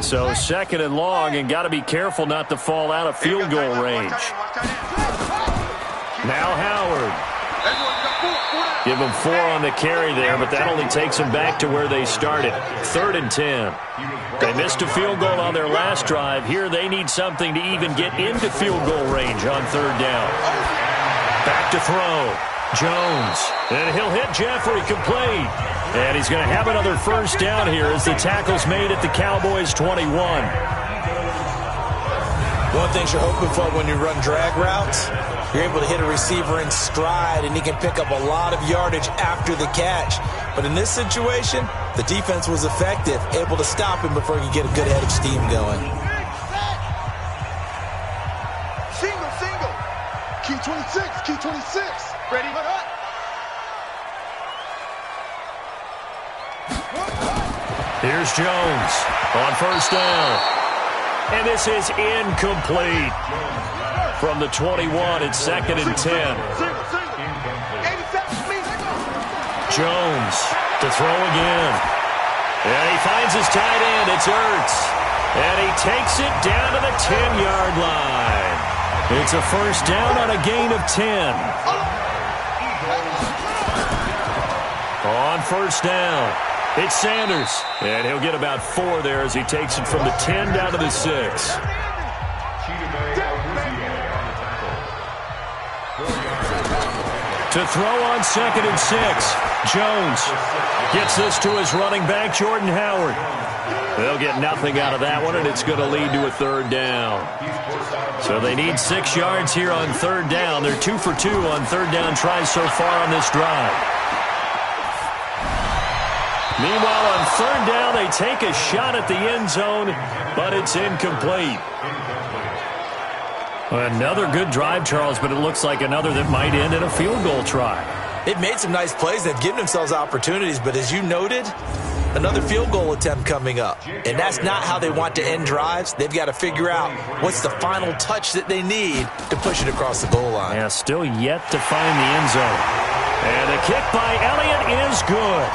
So 2nd and long, and got to be careful not to fall out of field goal range. Now Howard. Give him 4 on the carry there, but that only takes them back to where they started. 3rd and 10. They missed a field goal on their last drive. Here they need something to even get into field goal range on 3rd down. Back to throw. Jones, and he'll hit Jeffrey complete. And he's going to have another first down here as the tackle's made at the Cowboys' 21. One thing you're hoping for when you run drag routes, you're able to hit a receiver in stride, and he can pick up a lot of yardage after the catch. But in this situation, the defense was effective, able to stop him before he could get a good head of steam going. Single, single. Key 26, key 26. Ready? Here's Jones on first down. And this is incomplete. From the 21, it's 2nd and 10. Jones to throw again. And he finds his tight end. It's Ertz. And he takes it down to the 10-yard line. It's a first down on a gain of 10. On first down, it's Sanders. And he'll get about 4 there as he takes it from the 10 down to the 6. To throw on 2nd and 6. Jones gets this to his running back, Jordan Howard. They'll get nothing out of that one, and it's going to lead to a 3rd down. So they need 6 yards here on 3rd down. They're 2 for 2 on 3rd down tries so far on this drive. Meanwhile, on 3rd down, they take a shot at the end zone, but it's incomplete. Another good drive, Charles, but it looks like another that might end in a field goal try. They've made some nice plays. They've given themselves opportunities, but as you noted, another field goal attempt coming up. And that's not how they want to end drives. They've got to figure out what's the final touch that they need to push it across the goal line. Yeah, still yet to find the end zone. And a kick by Elliott is good.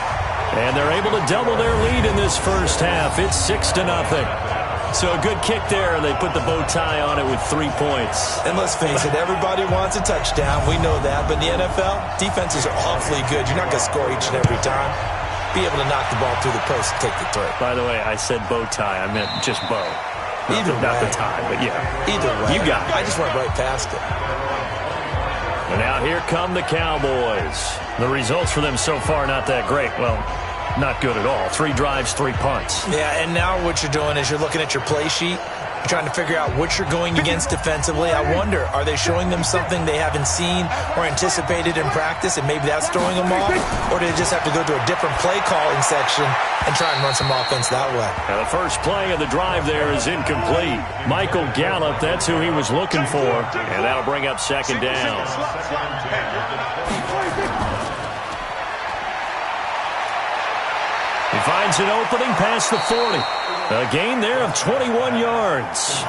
And they're able to double their lead in this first half. It's 6-0. So a good kick there, and they put the bow tie on it with 3 points. And let's face it, everybody wants a touchdown. We know that. But in the NFL, defenses are awfully good. You're not going to score each and every time. Be able to knock the ball through the post and take the throw. By the way, I said bow tie. I meant just bow. Not the tie, but yeah. Either way. You got it. I just went right past it. And now here come the Cowboys. The results for them so far not that great. Well, not good at all. 3 drives, 3 punts. Yeah, and now what you're doing is you're looking at your play sheet. You're trying to figure out what you're going against defensively. I wonder, are they showing them something they haven't seen or anticipated in practice, and maybe that's throwing them off? Or do they just have to go to a different play calling section and try and run some offense that way? Now the first play of the drive there is incomplete. Michael Gallup, that's who he was looking for. And that'll bring up 2nd down. He finds an opening past the 40. A gain there of 21 yards.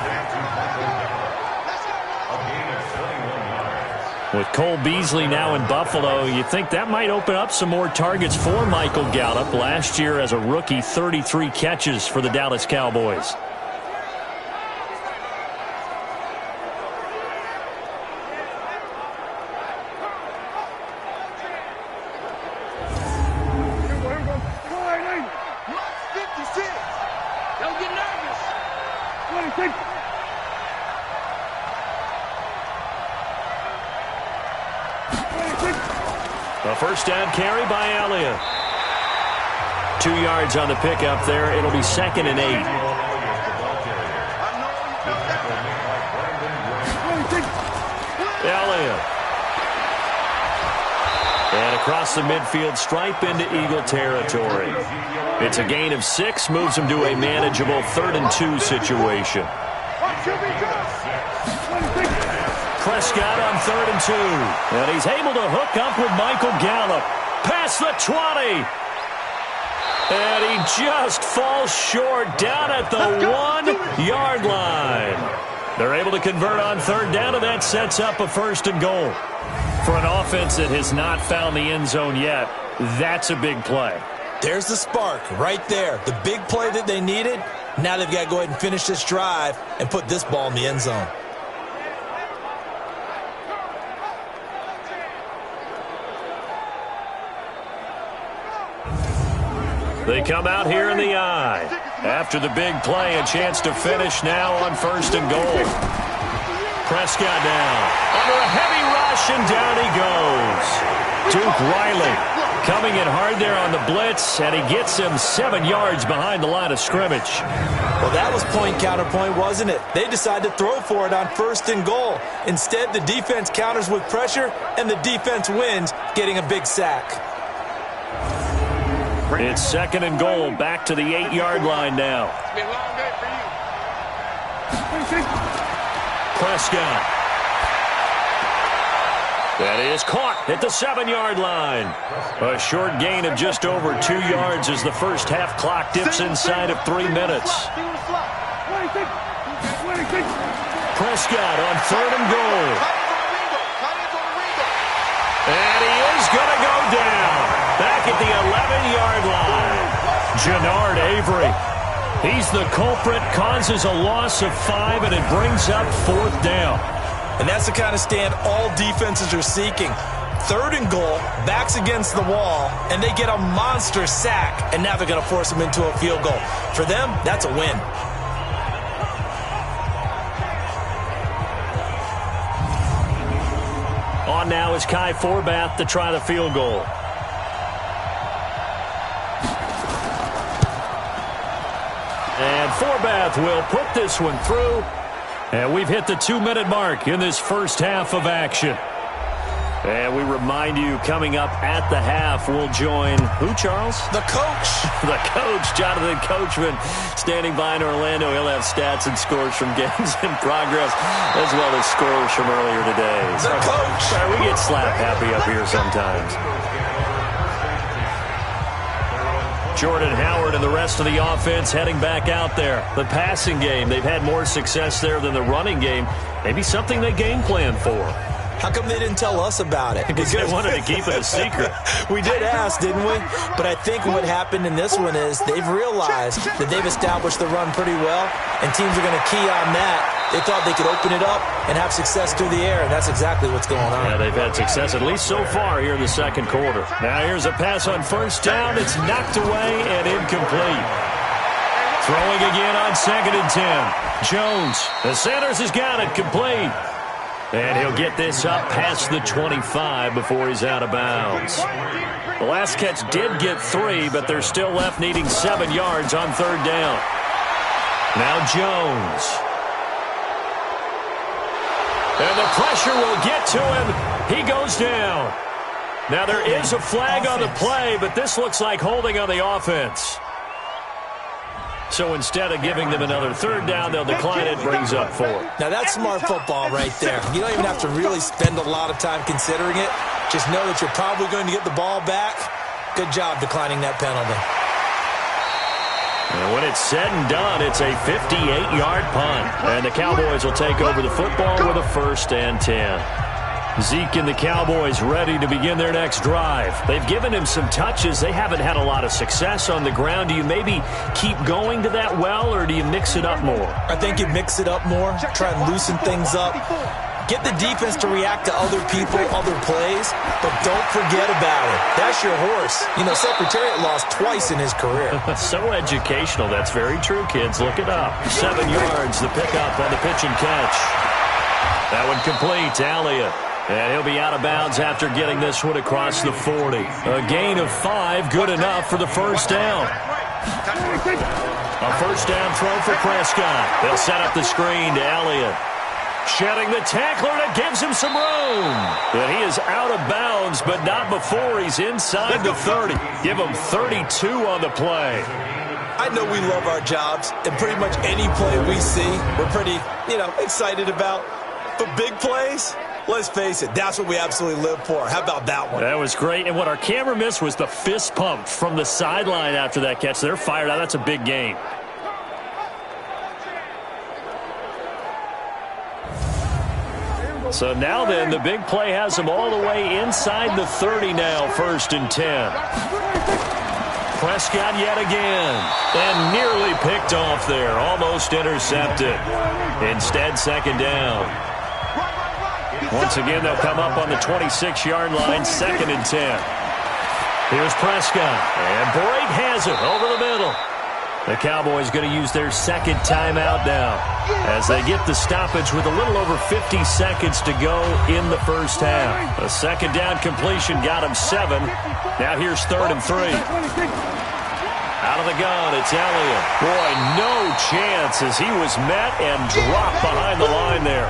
With Cole Beasley now in Buffalo, you think that might open up some more targets for Michael Gallup. Last year as a rookie, 33 catches for the Dallas Cowboys. A first down carry by Elliott. 2 yards on the pickup there. It'll be 2nd and 8. Elliott. And across the midfield stripe into Eagle territory. It's a gain of 6, moves him to a manageable 3rd and 2 situation. Prescott on 3rd and 2. And he's able to hook up with Michael Gallup. Past the 20. And he just falls short down at the 1-yard line. They're able to convert on 3rd down, and that sets up a 1st and goal. For an offense that has not found the end zone yet, that's a big play. There's the spark right there. The big play that they needed. Now they've got to go ahead and finish this drive and put this ball in the end zone. They come out here in the eye. After the big play, a chance to finish now on 1st and goal. Prescott now. Under a heavy rush, and down he goes. Duke Riley coming in hard there on the blitz, and he gets him 7 yards behind the line of scrimmage. Well, that was point counterpoint, wasn't it? They decided to throw for it on 1st and goal. Instead, the defense counters with pressure, and the defense wins, getting a big sack. It's 2nd and goal, back to the 8-yard line now. It's been a long day for you. Prescott. That is caught at the 7-yard line. A short gain of just over 2 yards as the first half clock dips inside of 3 minutes. Prescott on 3rd and goal. And he is going to go down. Back at the 11-yard line. Jannard Avery. He's the culprit, causes a loss of 5, and it brings up 4th down. And that's the kind of stand all defenses are seeking. 3rd and goal, backs against the wall, and they get a monster sack, and now they're going to force them into a field goal. For them, that's a win. On now is Kai Forbath to try the field goal. And Forbath will put this one through. And we've hit the 2-minute mark in this first half of action. And we remind you, coming up at the half, we'll join who, Charles? The coach. The coach, Jonathan Coachman, standing by in Orlando. He'll have stats and scores from games in progress, as well as scores from earlier today. The coach. We get slap happy up here sometimes. Jordan Howard and the rest of the offense heading back out there. The passing game, they've had more success there than the running game. Maybe something they game plan for. How come they didn't tell us about it? Because they wanted to keep it a secret. We did ask, didn't we? But I think what happened in this one is they've realized that they've established the run pretty well, and teams are going to key on that. They thought they could open it up and have success through the air, and that's exactly what's going on. Yeah, they've had success at least so far here in the second quarter. Now here's a pass on 1st down. It's knocked away and incomplete. Throwing again on 2nd and 10. Jones, the Sanders has got it complete. And he'll get this up past the 25 before he's out of bounds. The last catch did get 3, but they're still left needing 7 yards on 3rd down. Now Jones. And the pressure will get to him. He goes down. Now there is a flag on the play, but this looks like holding on the offense. So instead of giving them another 3rd down, they'll decline it, brings up 4. Now that's smart football right there. You don't even have to really spend a lot of time considering it. Just know that you're probably going to get the ball back. Good job declining that penalty. And when it's said and done, it's a 58-yard punt. And the Cowboys will take over the football with a 1st and 10. Zeke and the Cowboys ready to begin their next drive. They've given him some touches. They haven't had a lot of success on the ground. Do you maybe keep going to that well, or do you mix it up more? I think you mix it up more, try and loosen things up. Get the defense to react to other people, other plays, but don't forget about it. That's your horse. You know, Secretariat lost twice in his career. So educational. That's very true, kids. Look it up. 7 yards, the pickup on the pitch and catch. That one complete to Elliott. And he'll be out of bounds after getting this one across the 40. A gain of 5, good enough for the 1st down. A 1st down throw for Prescott. They'll set up the screen to Elliott. Shedding the tackler, that gives him some room. But he is out of bounds, but not before he's inside the 30. Give him 32 on the play. I know we love our jobs, and pretty much any play we see, we're pretty, excited about. But big plays, let's face it, that's what we absolutely live for. How about that one? That was great. And what our camera missed was the fist pump from the sideline after that catch. They're fired out. That's a big gain. So now then, the big play has them all the way inside the 30 now, 1st and 10. Prescott yet again. And nearly picked off there. Almost intercepted. Instead, 2nd down. Once again, they'll come up on the 26-yard line, 2nd and 10. Here's Prescott. And Brake has it over the middle. The Cowboys going to use their second timeout now as they get the stoppage with a little over 50 seconds to go in the first half. A second down completion got him 7. Now here's 3rd and 3. Out of the gun, it's Elliott. Boy, no chance as he was met and dropped behind the line there.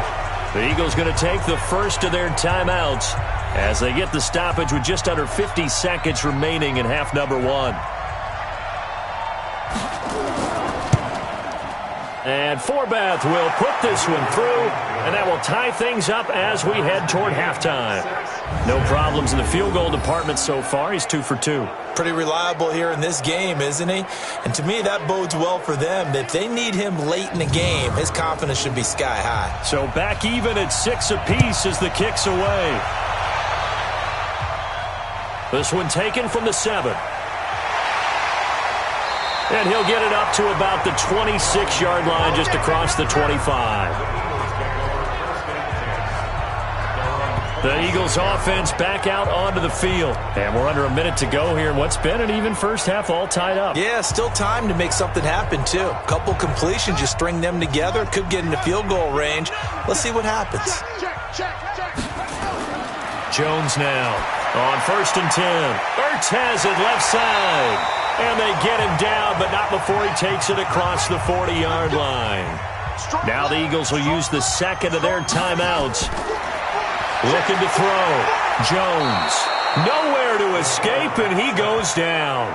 The Eagles going to take the first of their timeouts as they get the stoppage with just under 50 seconds remaining in half number 1. And Forbath will put this one through, and that will tie things up as we head toward halftime. No problems in the field goal department so far. He's 2 for 2. Pretty reliable here in this game, isn't he? And to me, that bodes well for them. If they need him late in the game, his confidence should be sky high. So back even at 6 apiece as the kick's away. This one taken from the 7. And he'll get it up to about the 26-yard line just across the 25. The Eagles offense back out onto the field. And we're under a minute to go here in what's been an even first half all tied up. Yeah, still time to make something happen, too. A couple completions, you string them together, could get into field goal range. Let's see what happens. Jones now on 1st and 10. Ertz has it left side. And they get him down, but not before he takes it across the 40-yard line. Now the Eagles will use the second of their timeouts. Looking to throw. Jones. Nowhere to escape, and he goes down.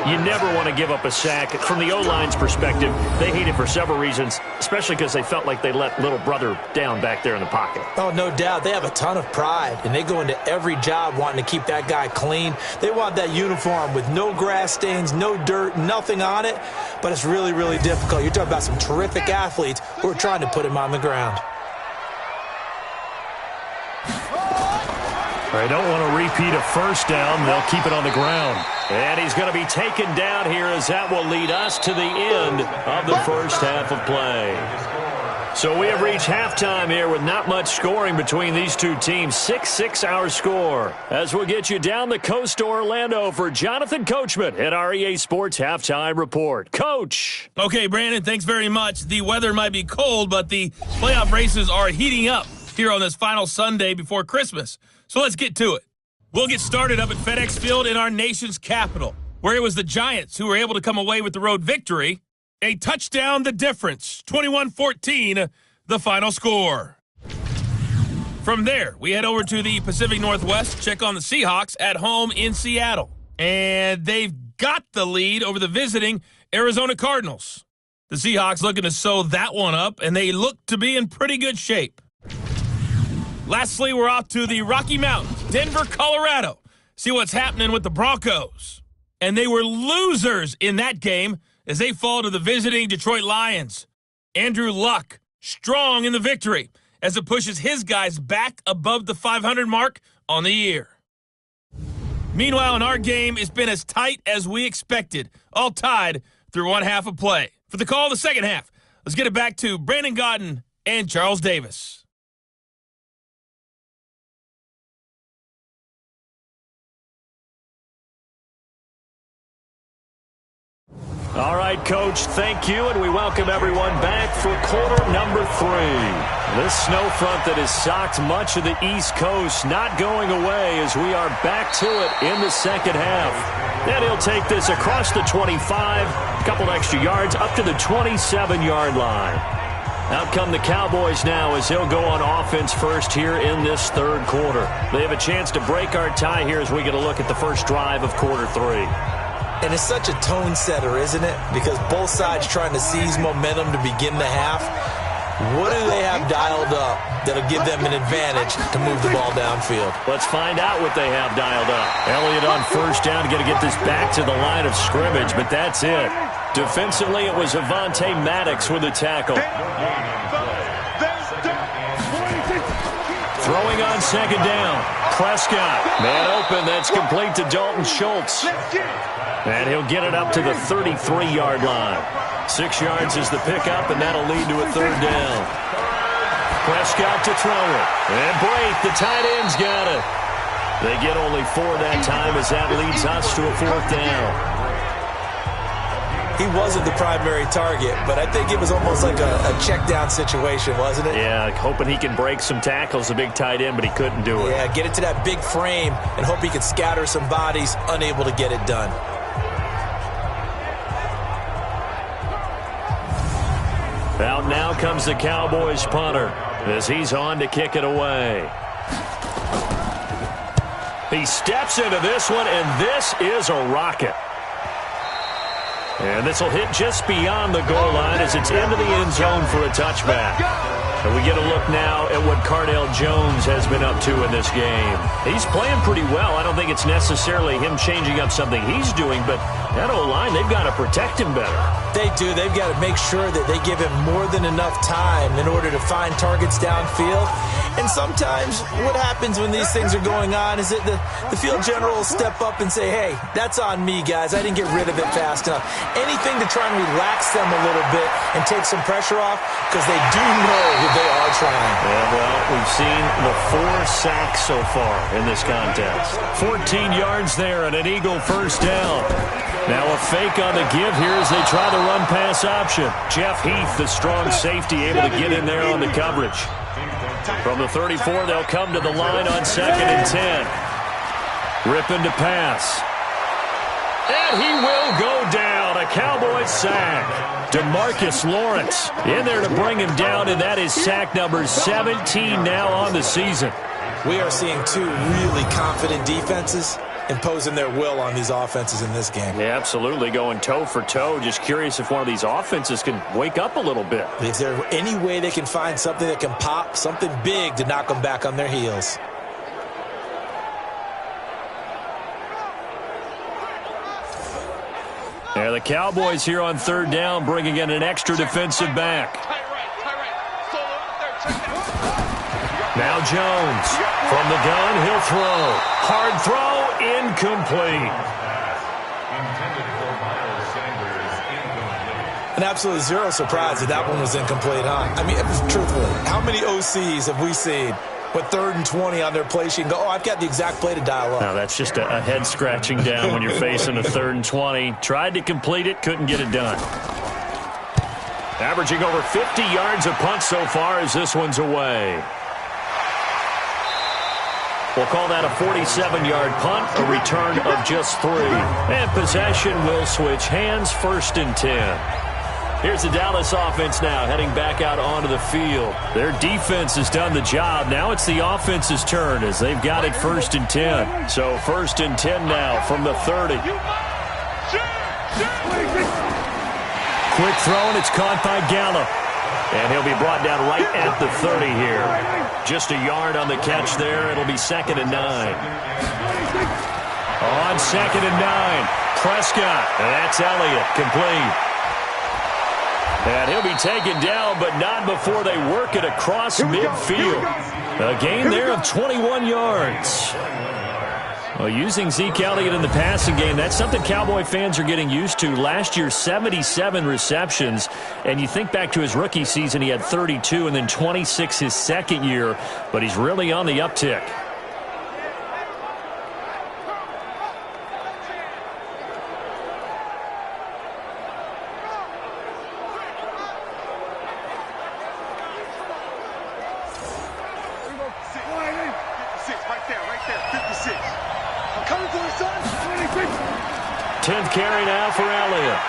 You never want to give up a sack. From the O-line's perspective, they hate it for several reasons, especially because they felt like they let little brother down back there in the pocket. Oh, no doubt. They have a ton of pride, and they go into every job wanting to keep that guy clean. They want that uniform with no grass stains, no dirt, nothing on it, but it's really, really difficult. You're talking about some terrific athletes who are trying to put him on the ground. They don't want to repeat a first down. They'll keep it on the ground. And he's going to be taken down here as that will lead us to the end of the first half of play. So we have reached halftime here with not much scoring between these two teams. 6-6 our score. As we'll get you down the coast to Orlando for Jonathan Coachman at our EA Sports Halftime Report. Coach. Okay, Brandon, thanks very much. The weather might be cold, but the playoff races are heating up here on this final Sunday before Christmas. So let's get to it. We'll get started up at FedEx Field in our nation's capital, where it was the Giants who were able to come away with the road victory. A touchdown the difference, 21-14, the final score. From there, we head over to the Pacific Northwest, check on the Seahawks at home in Seattle. And they've got the lead over the visiting Arizona Cardinals. The Seahawks looking to sew that one up, and they look to be in pretty good shape. Lastly, we're off to the Rocky Mountains, Denver, Colorado. See what's happening with the Broncos. And they were losers in that game as they fall to the visiting Detroit Lions. Andrew Luck, strong in the victory as it pushes his guys back above the 500 mark on the year. Meanwhile, in our game, it's been as tight as we expected, all tied through one half of play. For the call of the second half, let's get it back to Brandon Gaudin and Charles Davis. All right, Coach, thank you, and we welcome everyone back for quarter number 3. This snow front that has socked much of the East Coast not going away as we are back to it in the second half. Then he'll take this across the 25, a couple extra yards, up to the 27-yard line. Out come the Cowboys now as he'll go on offense first here in this third quarter. They have a chance to break our tie here as we get a look at the first drive of quarter 3. And it's such a tone setter, isn't it? Because both sides trying to seize momentum to begin the half. What do they have dialed up that'll give them an advantage to move the ball downfield? Let's find out what they have dialed up. Elliott on first down, going to get this back to the line of scrimmage, but that's it. Defensively, it was Avonte Maddox with a tackle. Throwing on second down. Prescott. Man open. That's complete to Dalton Schultz. And he'll get it up to the 33-yard line. 6 yards is the pickup, and that'll lead to a third down. Prescott to throw it. And Brate, the tight end's got it. They get only 4 that time as that leads us to a 4th down. He wasn't the primary target, but I think it was almost like a check down situation, wasn't it? Yeah, hoping he can break some tackles, a big tight end, but he couldn't do it. Yeah, get it to that big frame and hope he could scatter some bodies, unable to get it done. Out now comes the Cowboys punter as he's on to kick it away. He steps into this one, and this is a rocket. And this will hit just beyond the goal line as it's into the end zone for a touchback. And we get a look now at what Cardale Jones has been up to in this game. He's playing pretty well. I don't think it's necessarily him changing up something he's doing, but that O-line, they've got to protect him better. They do. They've got to make sure that they give him more than enough time in order to find targets downfield. And sometimes what happens when these things are going on is that the field general will step up and say, hey, that's on me, guys. I didn't get rid of it fast enough. Anything to try and relax them a little bit and take some pressure off because they do know that they are trying. Yeah, well, we've seen the 4 sacks so far in this contest. 14 yards there and an Eagle first down. Now a fake on the give here as they try the run-pass option. Jeff Heath, the strong safety, able to get in there on the coverage. From the 34, they'll come to the line on 2nd and 10. Ripping to pass. And he will go down. A Cowboys sack. DeMarcus Lawrence in there to bring him down, and that is sack number 17 now on the season. We are seeing 2 really confident defenses imposing their will on these offenses in this game. Yeah, absolutely, going toe for toe. Just curious if one of these offenses can wake up a little bit. Is there any way they can find something that can pop, something big to knock them back on their heels? Yeah, the Cowboys here on 3rd down, bringing in an extra defensive back. Now Jones from the gun, he'll throw. Hard throw, incomplete. And absolutely zero surprise that one was incomplete, huh? I mean, truthfully, how many OCs have we seen with 3rd and 20 on their play sheet and go, oh, I've got the exact play to dial up? No, that's just a head scratching down when you're facing a 3rd and 20. Tried to complete it, couldn't get it done. Averaging over 50 yards a punt so far as this one's away. We'll call that a 47-yard punt, a return of just 3. And possession will switch hands, 1st and 10. Here's the Dallas offense now, heading back out onto the field. Their defense has done the job. Now it's the offense's turn as they've got it 1st and 10. So 1st and 10 now from the 30. Quick throw, and it's caught by Gallup. And he'll be brought down right at the 30 here. Just a yard on the catch there. It'll be 2nd and 9. On 2nd and 9, Prescott. And that's Elliott, complete. And he'll be taken down, but not before they work it across midfield. A gain there of 21 yards. Well, using Zeke Elliott in the passing game, that's something Cowboy fans are getting used to. Last year, 77 receptions. And you think back to his rookie season, he had 32 and then 26 his second year. But he's really on the uptick. Right there, 56. I'm coming for you, son. 10th carry now for Elliott.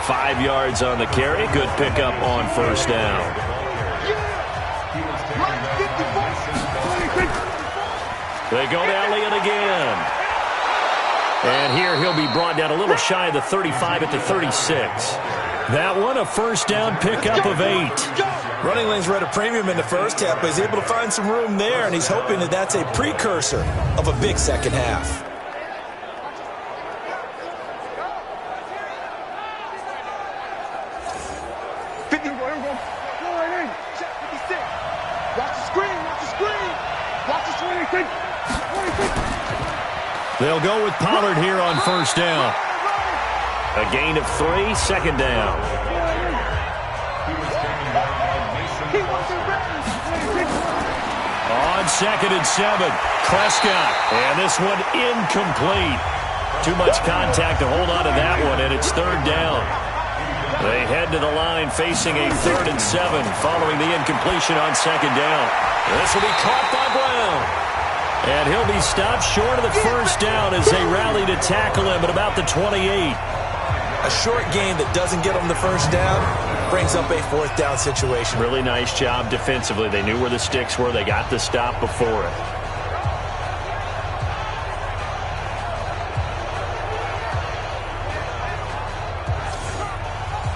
5 yards on the carry. Good pickup on 1st down. They go to Elliott again. And here he'll be brought down a little shy of the 35 at the 36. That one, a 1st down pickup of 8. Running lanes were at a premium in the first half, but he's able to find some room there, and he's hoping that that's a precursor of a big second half. They'll go with Pollard here on 1st down. A gain of 3, 2nd down. On 2nd and 7. Prescott. And this one incomplete. Too much contact to hold on to that one, and it's 3rd down. They head to the line facing a 3rd and 7 following the incompletion on 2nd down. This will be caught by Brown. And he'll be stopped short of the 1st down as they rally to tackle him at about the 28. A short game that doesn't get them the 1st down brings up a 4th down situation. Really nice job defensively. They knew where the sticks were. They got the stop before it.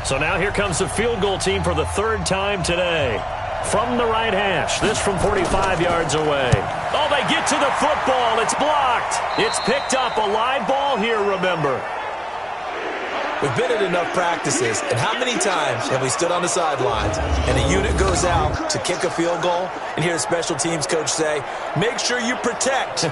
So now here comes the field goal team for the 3rd time today. From the right hash, this from 45 yards away. Oh, they get to the football. It's blocked. It's picked up. A live ball here, remember. We've been at enough practices, and how many times have we stood on the sidelines and a unit goes out to kick a field goal and hear the special teams coach say, make sure you protect.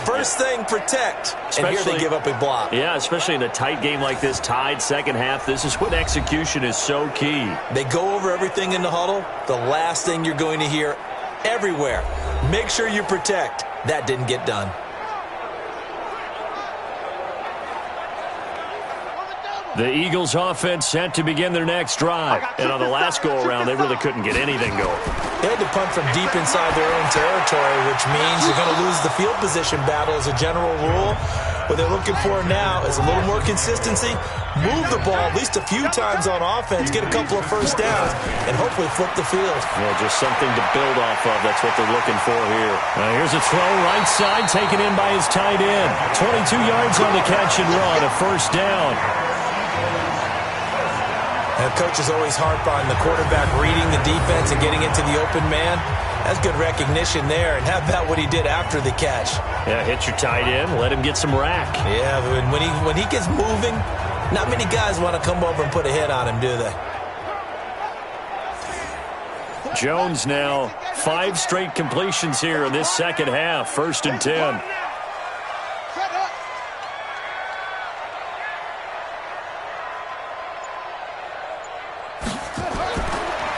First thing, protect. And here they give up a block. Yeah, especially in a tight game like this, tied 2nd half. This is when execution is so key. They go over everything in the huddle. The last thing you're going to hear everywhere, make sure you protect. That didn't get done. The Eagles offense set to begin their next drive. And on the last go-around, they really couldn't get anything going. They had to punt from deep inside their own territory, which means you're going to lose the field position battle as a general rule. What they're looking for now is a little more consistency, move the ball at least a few times on offense, get a couple of 1st downs, and hopefully flip the field. Yeah, just something to build off of. That's what they're looking for here. Here's a throw right side, taken in by his tight end. 22 yards on the catch and run, a 1st down. And coaches always harp on the quarterback reading the defense and getting into the open man. That's good recognition there. And how about what he did after the catch? Yeah, hit your tight end, let him get some rack. Yeah, but when he gets moving, not many guys want to come over and put a hit on him, do they? Jones now 5 straight completions here in this 2nd half. 1st and 10.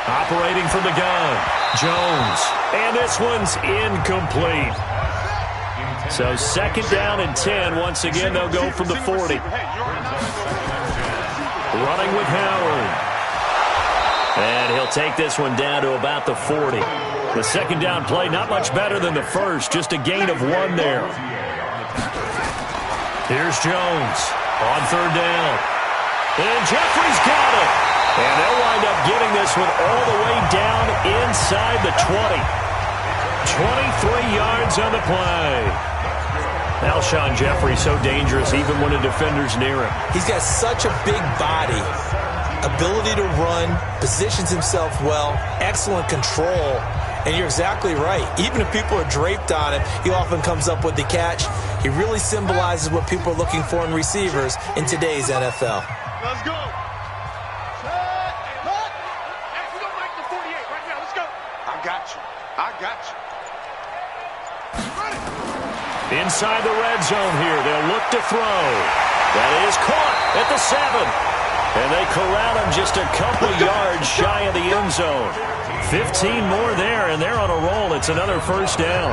Operating from the gun, Jones. And this one's incomplete. So 2nd down and 10. Once again, they'll go from the 40. Running with Howard. And he'll take this one down to about the 40. The 2nd down play, not much better than the 1st. Just a gain of 1 there. Here's Jones on 3rd down. And Jeffrey's got it. And they'll wind up getting this one all the way down inside the 20. 23 yards on the play. Alshon Jeffrey so dangerous even when a defender's near him. He's got such a big body, ability to run, positions himself well, excellent control. And you're exactly right. Even if people are draped on him, he often comes up with the catch. He really symbolizes what people are looking for in receivers in today's NFL. Let's go. I got you. Inside the red zone here. They'll look to throw. That is caught at the 7. And they corral him just a couple yards shy of the end zone. 15 more there, and they're on a roll. It's another 1st down.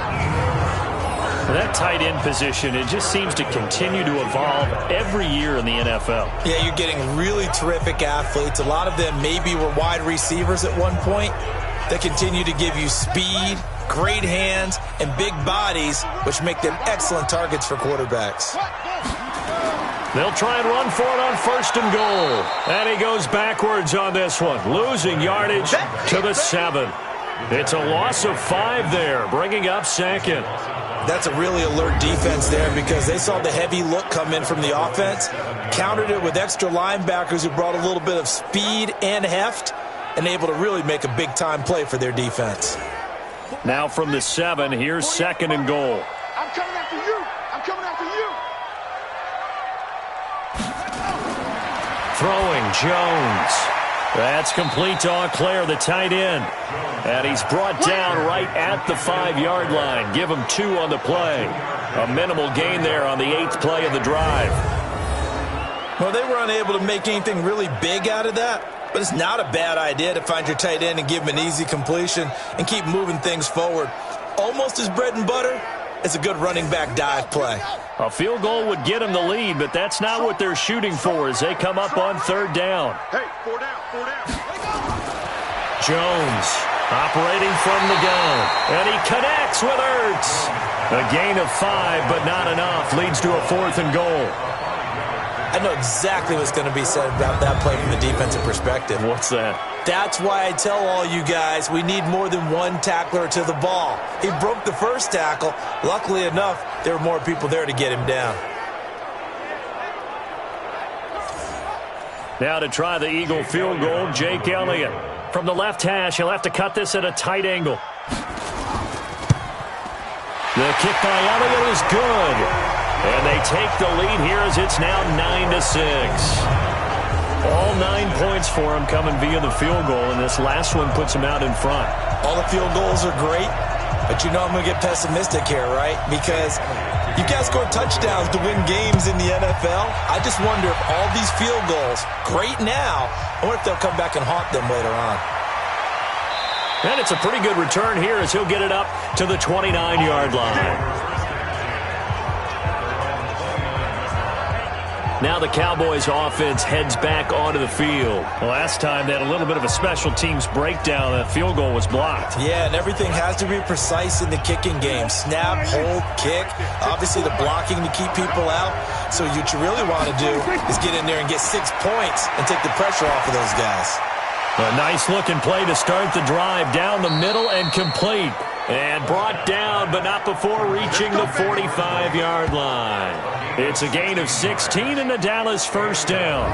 That tight end position, it just seems to continue to evolve every year in the NFL. Yeah, you're getting really terrific athletes. A lot of them maybe were wide receivers at one point. They continue to give you speed, great hands, and big bodies, which make them excellent targets for quarterbacks. They'll try and run for it on 1st and goal. And he goes backwards on this one, losing yardage to the 7. It's a loss of 5 there, bringing up 2nd. That's a really alert defense there because they saw the heavy look come in from the offense, countered it with extra linebackers who brought a little bit of speed and heft, and able to really make a big-time play for their defense. Now from the 7, here's 2nd and goal. I'm coming after you. I'm coming after you. Throwing, Jones. That's complete to Auclair, the tight end. And he's brought down right at the 5-yard line. Give him 2 on the play. A minimal gain there on the 8th play of the drive. Well, they were unable to make anything really big out of that. But it's not a bad idea to find your tight end and give him an easy completion and keep moving things forward. almost his bread and butter, is a good running back dive play. A field goal would get him the lead, but that's not what they're shooting for as they come up on third down. Hey, 4 down, 4 down. Jones operating from the gun, and he connects with Ertz. A gain of 5, but not enough. Leads to a 4th and goal. I know exactly what's going to be said about that play from the defensive perspective. What's that? That's why I tell all you guys we need more than one tackler to the ball. He broke the first tackle. Luckily enough, there were more people there to get him down. Now to try the Eagle field goal, Jake Elliott. From the left hash, he'll have to cut this at a tight angle. The kick by Elliott is good. And they take the lead here as it's now 9-6. All 9 points for him coming via the field goal, and this last one puts him out in front. All the field goals are great, but you know I'm going to get pessimistic here, right? Because you guys score touchdowns to win games in the NFL. I just wonder if all these field goals, great now, I wonder if they'll come back and haunt them later on. And it's a pretty good return here as he'll get it up to the 29-yard line. Now the Cowboys offense heads back onto the field. Last time they had a little bit of a special teams breakdown. That field goal was blocked. Yeah, and everything has to be precise in the kicking game. Snap, hold, kick. Obviously the blocking to keep people out. So what you really want to do is get in there and get 6 points and take the pressure off of those guys. A nice looking play to start the drive down the middle and complete. And brought down, but not before reaching the 45-yard line. It's a gain of 16 and a Dallas first down.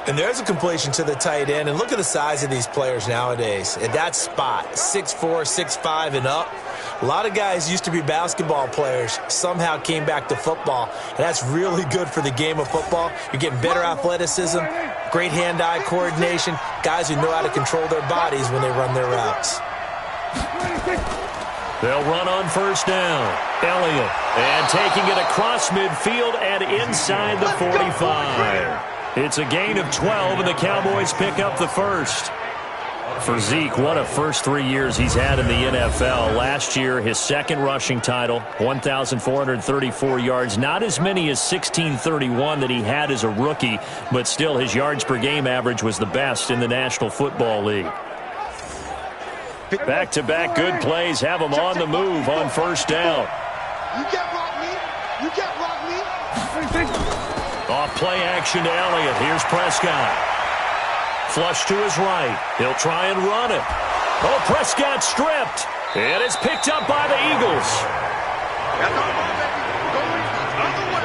And there's a completion to the tight end. And look at the size of these players nowadays. At that spot, 6'4", 6'5", and up. A lot of guys used to be basketball players, somehow came back to football. And that's really good for the game of football. You're getting better athleticism, great hand-eye coordination, guys who know how to control their bodies when they run their routes. They'll run on first down. Elliott. And taking it across midfield and inside the 45. It's a gain of 12, and the Cowboys pick up the first. For Zeke, what a first 3 years he's had in the NFL. Last year, his second rushing title, 1,434 yards. Not as many as 1,631 that he had as a rookie, but still his yards per game average was the best in the National Football League. Back-to-back good plays have him on the move on first down. You can't block me. You can't block me. Off play action to Elliott. Here's Prescott. Flush to his right. He'll try and run it. Oh, Prescott stripped. And it's picked up by the Eagles. That's all right, baby. Go other way.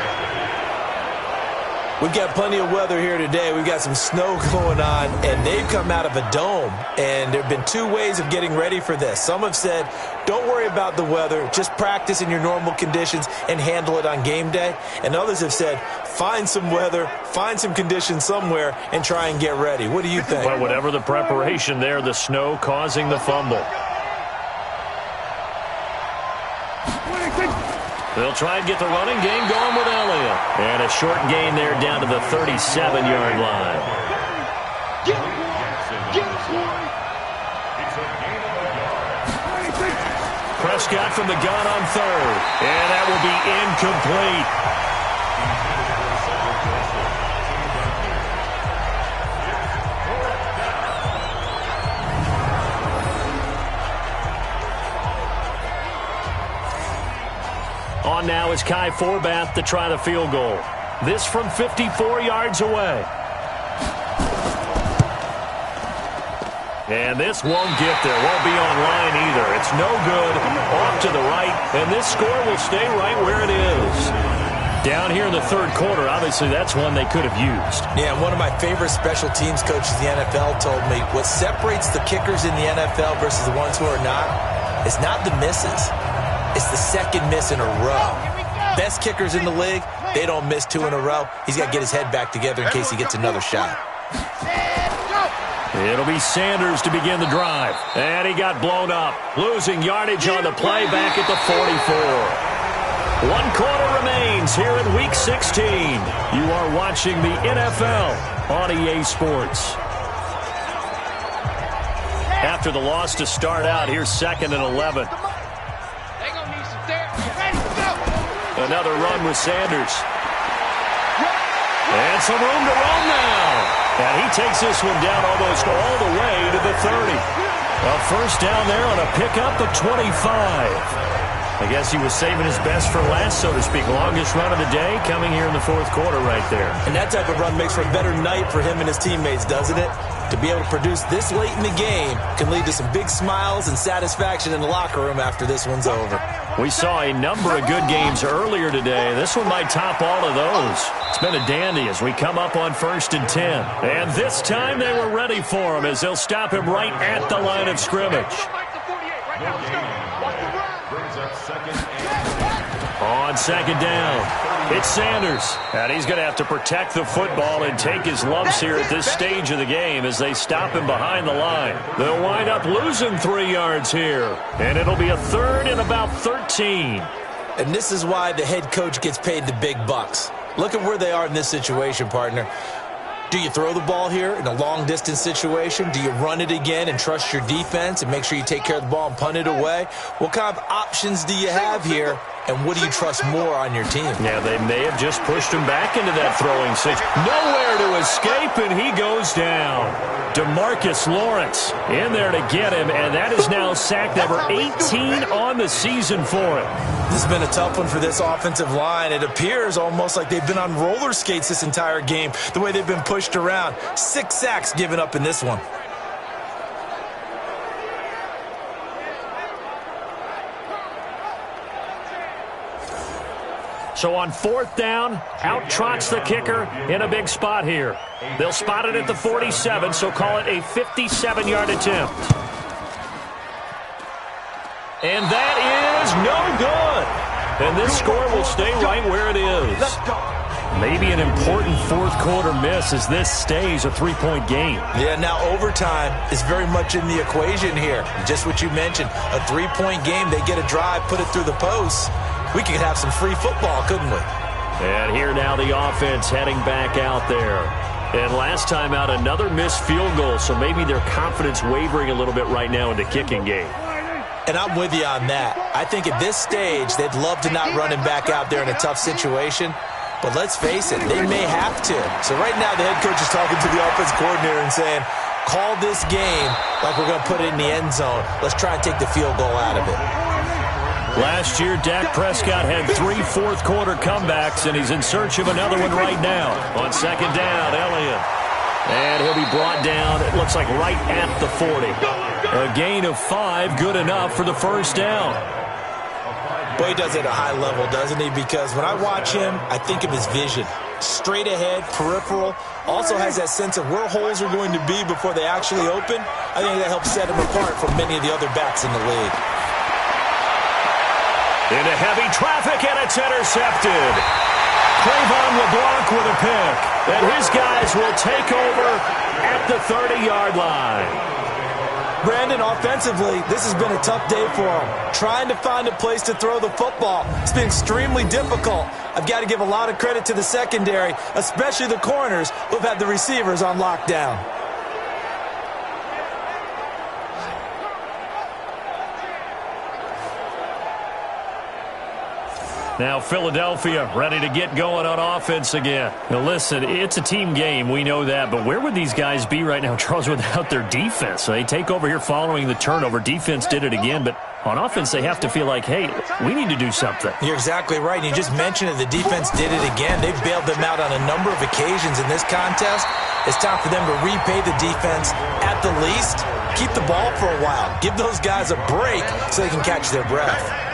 We've got plenty of weather here today. We've got some snow going on, and they've come out of a dome. And there have been 2 ways of getting ready for this. Some have said, don't worry about the weather. Just practice in your normal conditions and handle it on game day. And others have said, find some weather, find some conditions somewhere, and try and get ready. What do you think? Well, whatever the preparation there, the snow causing the fumble. They'll try and get the running game going with Elliott. And a short gain there down to the 37-yard line. Prescott from the gun on third. And that will be incomplete. On now is Kai Forbath to try the field goal. This from 54 yards away. And this won't get there. Won't be on line either. It's no good. Off to the right. And this score will stay right where it is. Down here in the third quarter, obviously that's one they could have used. Yeah, one of my favorite special teams coaches in the NFL told me what separates the kickers in the NFL versus the ones who are not is not the misses. It's the second miss in a row. Best kickers in the league, they don't miss 2 in a row. He's got to get his head back together in case he gets another shot. It'll be Sanders to begin the drive. And he got blown up. Losing yardage on the play back at the 44. 1 quarter remains here in Week 16. You are watching the NFL on EA Sports. after the loss to start out. Here's 2nd and 11. Another run with Sanders. And some room to roam now. And he takes this one down almost all the way to the 30. A first down there on a pickup of 25. I guess he was saving his best for last, so to speak. Longest run of the day coming here in the 4th quarter right there. And that type of run makes for a better night for him and his teammates, doesn't it? To be able to produce this late in the game can lead to some big smiles and satisfaction in the locker room after this one's over. We saw a number of good games earlier today. This one might top all of those. It's been a dandy as we come up on 1st and 10. And this time they were ready for him as they'll stop him right at the line of scrimmage. On 2nd down, it's Sanders. And he's going to have to protect the football and take his lumps here at this stage of the game as they stop him behind the line. They'll wind up losing 3 yards here. And it'll be a 3rd and about 13. And this is why the head coach gets paid the big bucks. Look at where they are in this situation, partner. Do you throw the ball here in a long-distance situation? Do you run it again and trust your defense and make sure you take care of the ball and punt it away? What kind of options do you have here, and what do you trust more on your team? Yeah, they may have just pushed him back into that throwing situation. Nowhere to escape, and he goes down. DeMarcus Lawrence in there to get him, and that is now sack number 18 on the season for him. This has been a tough one for this offensive line. It appears almost like they've been on roller skates this entire game, the way they've been pushed around. 6 sacks given up in this one. So on 4th down, out trots the kicker in a big spot here. They'll spot it at the 47, so call it a 57-yard attempt. And that is no good. And this score will stay right where it is. Maybe an important 4th quarter miss as this stays a 3-point game. Yeah, now overtime is very much in the equation here. Just what you mentioned, a 3-point game. They get a drive, put it through the posts. We could have some free football, couldn't we? And here now the offense heading back out there. And last time out, another missed field goal, so maybe their confidence wavering a little bit right now in the kicking game. And I'm with you on that. I think at this stage, they'd love to not run him back out there in a tough situation. But let's face it, they may have to. So right now, the head coach is talking to the offensive coordinator and saying, call this game like we're going to put it in the end zone. Let's try and take the field goal out of it. Last year, Dak Prescott had 3 fourth-quarter comebacks, and he's in search of another one right now. On 2nd down, Elliott. And he'll be brought down, it looks like, right at the 40. A gain of 5, good enough for the first down. Boy, he does it at a high level, doesn't he? Because when I watch him, I think of his vision. Straight ahead, peripheral. Also has that sense of where holes are going to be before they actually open. I think that helps set him apart from many of the other backs in the league. Into heavy traffic, and it's intercepted. Trayvon LeBlanc with a pick. And his guys will take over at the 30-yard line. Brandon, offensively, this has been a tough day for him. Trying to find a place to throw the football. It's been extremely difficult. I've got to give a lot of credit to the secondary, especially the corners who have had the receivers on lockdown. Now Philadelphia ready to get going on offense again. Now listen, it's a team game, we know that, but where would these guys be right now, Charles, without their defense? So they take over here following the turnover. Defense did it again, but on offense they have to feel like, hey, we need to do something. You're exactly right. You just mentioned it. The defense did it again. They bailed them out on a number of occasions in this contest. It's time for them to repay the defense at the least. Keep the ball for a while. Give those guys a break so they can catch their breath.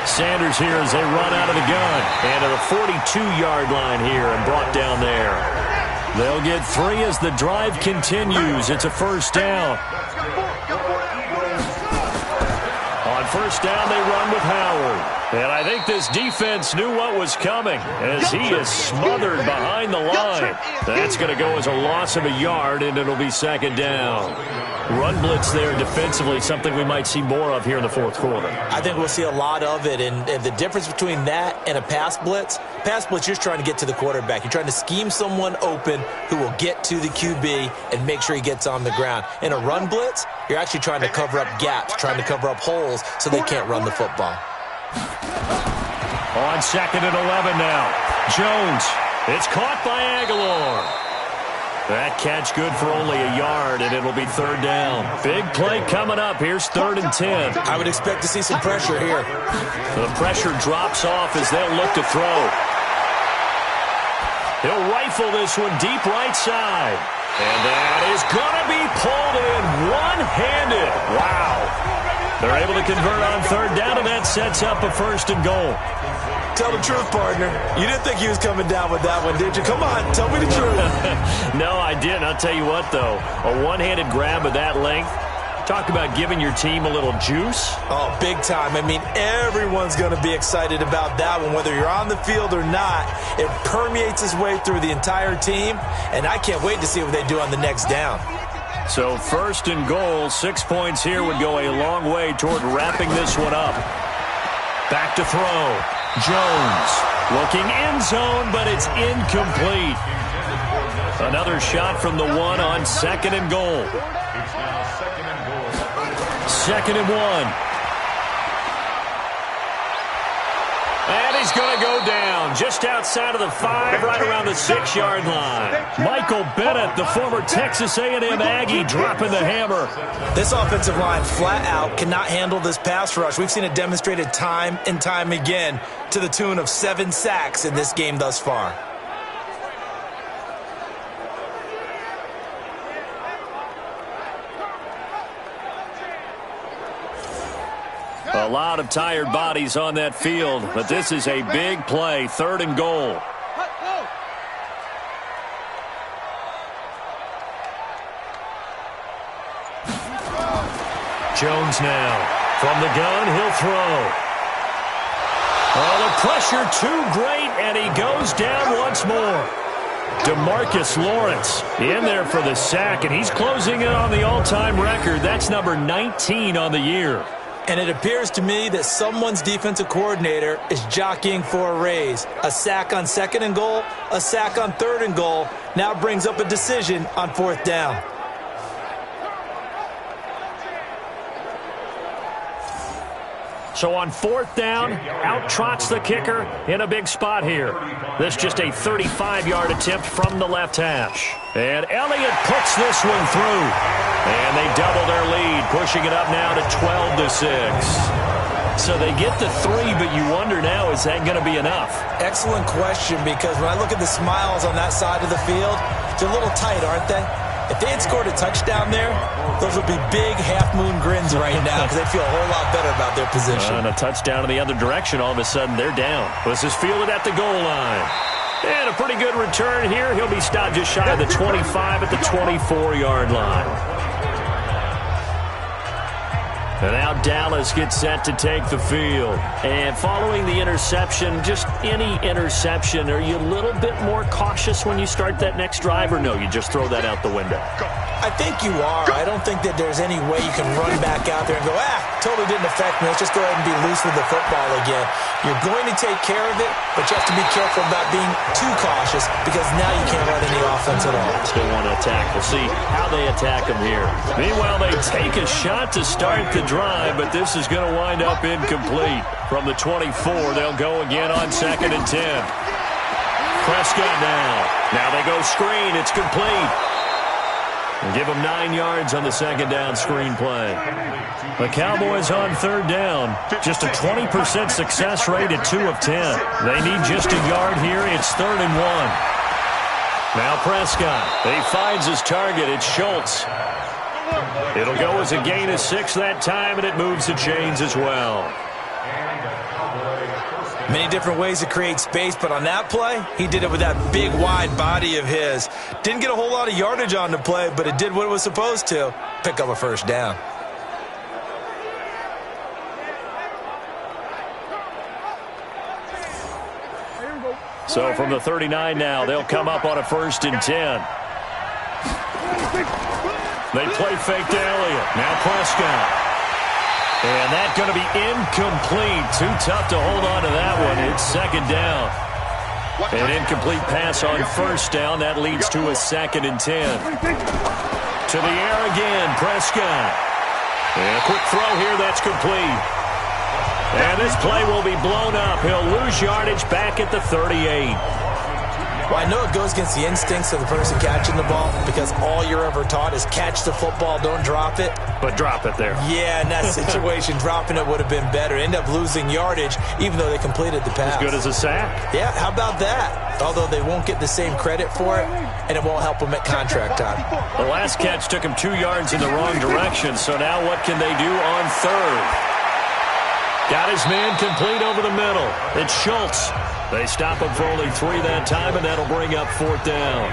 Sanders here as they run out of the gun. And to the 42-yard line here and brought down there. They'll get 3 as the drive continues. It's a first down. On On first down, they run with Howard. And I think this defense knew what was coming as he is smothered behind the line. That's going to go as a loss of a yard, and it'll be second down. Run blitz there defensively, something we might see more of here in the fourth quarter. I think we'll see a lot of it, and the difference between that and a pass blitz, you're just trying to get to the quarterback. You're trying to scheme someone open who will get to the QB and make sure he gets on the ground. In a run blitz, you're actually trying to cover up gaps, trying to cover up holes so they can't run the football. On second and 11 now. Jones. It's caught by Aguilar. That catch good for only a yard, and it'll be third down. Big play coming up. Here's 3rd and 10. I would expect to see some pressure here. The pressure drops off as they'll look to throw. He'll rifle this one deep right side. And that is going to be pulled in one-handed. Wow. They're able to convert on third down, and that sets up a 1st and goal. Tell the truth, partner. You didn't think he was coming down with that one, did you? Come on, tell me the truth. No, I didn't. I'll tell you what, though. A one-handed grab of that length. Talk about giving your team a little juice. Oh, big time. I mean, everyone's going to be excited about that one, whether you're on the field or not. It permeates its way through the entire team, and I can't wait to see what they do on the next down. So 1st and goal, 6 points here would go a long way toward wrapping this one up. Back to throw. Jones looking end zone, but it's incomplete. Another shot from the one on 2nd and goal. 2nd and 1. And he's going to go down just outside of the 5, right around the 6-yard line. Michael Bennett, the former Texas A&M Aggie, dropping the hammer. This offensive line flat out cannot handle this pass rush. We've seen it demonstrated time and time again to the tune of 7 sacks in this game thus far. A lot of tired bodies on that field, but this is a big play, 3rd and goal. Jones now. From the gun, he'll throw. Oh, the pressure too great, and he goes down once more. DeMarcus Lawrence in there for the sack, and he's closing in on the all-time record. That's number 19 on the year. And it appears to me that someone's defensive coordinator is jockeying for a raise. A sack on 2nd and goal, a sack on 3rd and goal, now brings up a decision on 4th down. So on 4th down, out trots the kicker in a big spot here. This just a 35-yard attempt from the left hash. And Elliott puts this one through. And they double their lead, pushing it up now to 12-6. So they get the 3, but you wonder now, is that going to be enough? Excellent question, because when I look at the smiles on that side of the field, they're a little tight, aren't they? If they had scored a touchdown there, those would be big half-moon grins right now because they feel a whole lot better about their position. And a touchdown in the other direction, all of a sudden they're down. This is fielded at the goal line. And a pretty good return here. He'll be stopped just shy of the 25 at the 24-yard line. And now Dallas gets set to take the field. And following the interception, just any interception, are you a little bit more cautious when you start that next drive, or no, you just throw that out the window? I think you are. I don't think that there's any way you can run back out there and go, totally didn't affect me. Let's just go ahead and be loose with the football again. You're going to take care of it, but you have to be careful about being too cautious because now you can't run any offense at all. Still want to attack. We'll see how they attack them here. Meanwhile, they take a shot to start the drive, but this is going to wind up incomplete. From the 24, they'll go again on 2nd and 10. Prescott now. Now they go screen. It's complete. And give them 9 yards on the 2nd down screen play. The Cowboys on 3rd down. Just a 20% success rate at 2 of 10. They need just a yard here. It's 3rd and 1. Now Prescott. He finds his target. It's Schultz. It'll go as a gain of 6 that time, and it moves the chains as well. Many different ways to create space, but on that play, he did it with that big, wide body of his. Didn't get a whole lot of yardage on the play, but it did what it was supposed to, pick up a 1st down. So from the 39 now, they'll come up on a 1st and 10. They play fake to Elliott. Now Prescott. And that's going to be incomplete. Too tough to hold on to that one. It's 2nd down. An incomplete pass on 1st down. That leads to a 2nd and 10. To the air again, Prescott. And a quick throw here, that's complete. And this play will be blown up. He'll lose yardage back at the 38. Well, I know it goes against the instincts of the person catching the ball because all you're ever taught is catch the football, don't drop it. But drop it there. Yeah, in that situation, dropping it would have been better. End up losing yardage, even though they completed the pass. As good as a sack. Yeah, how about that? Although they won't get the same credit for it, and it won't help them at contract time. The last catch took him 2 yards in the wrong direction, so now what can they do on 3rd? Got his man complete over the middle. It's Schultz. They stop him for only 3 that time, and that'll bring up 4th down.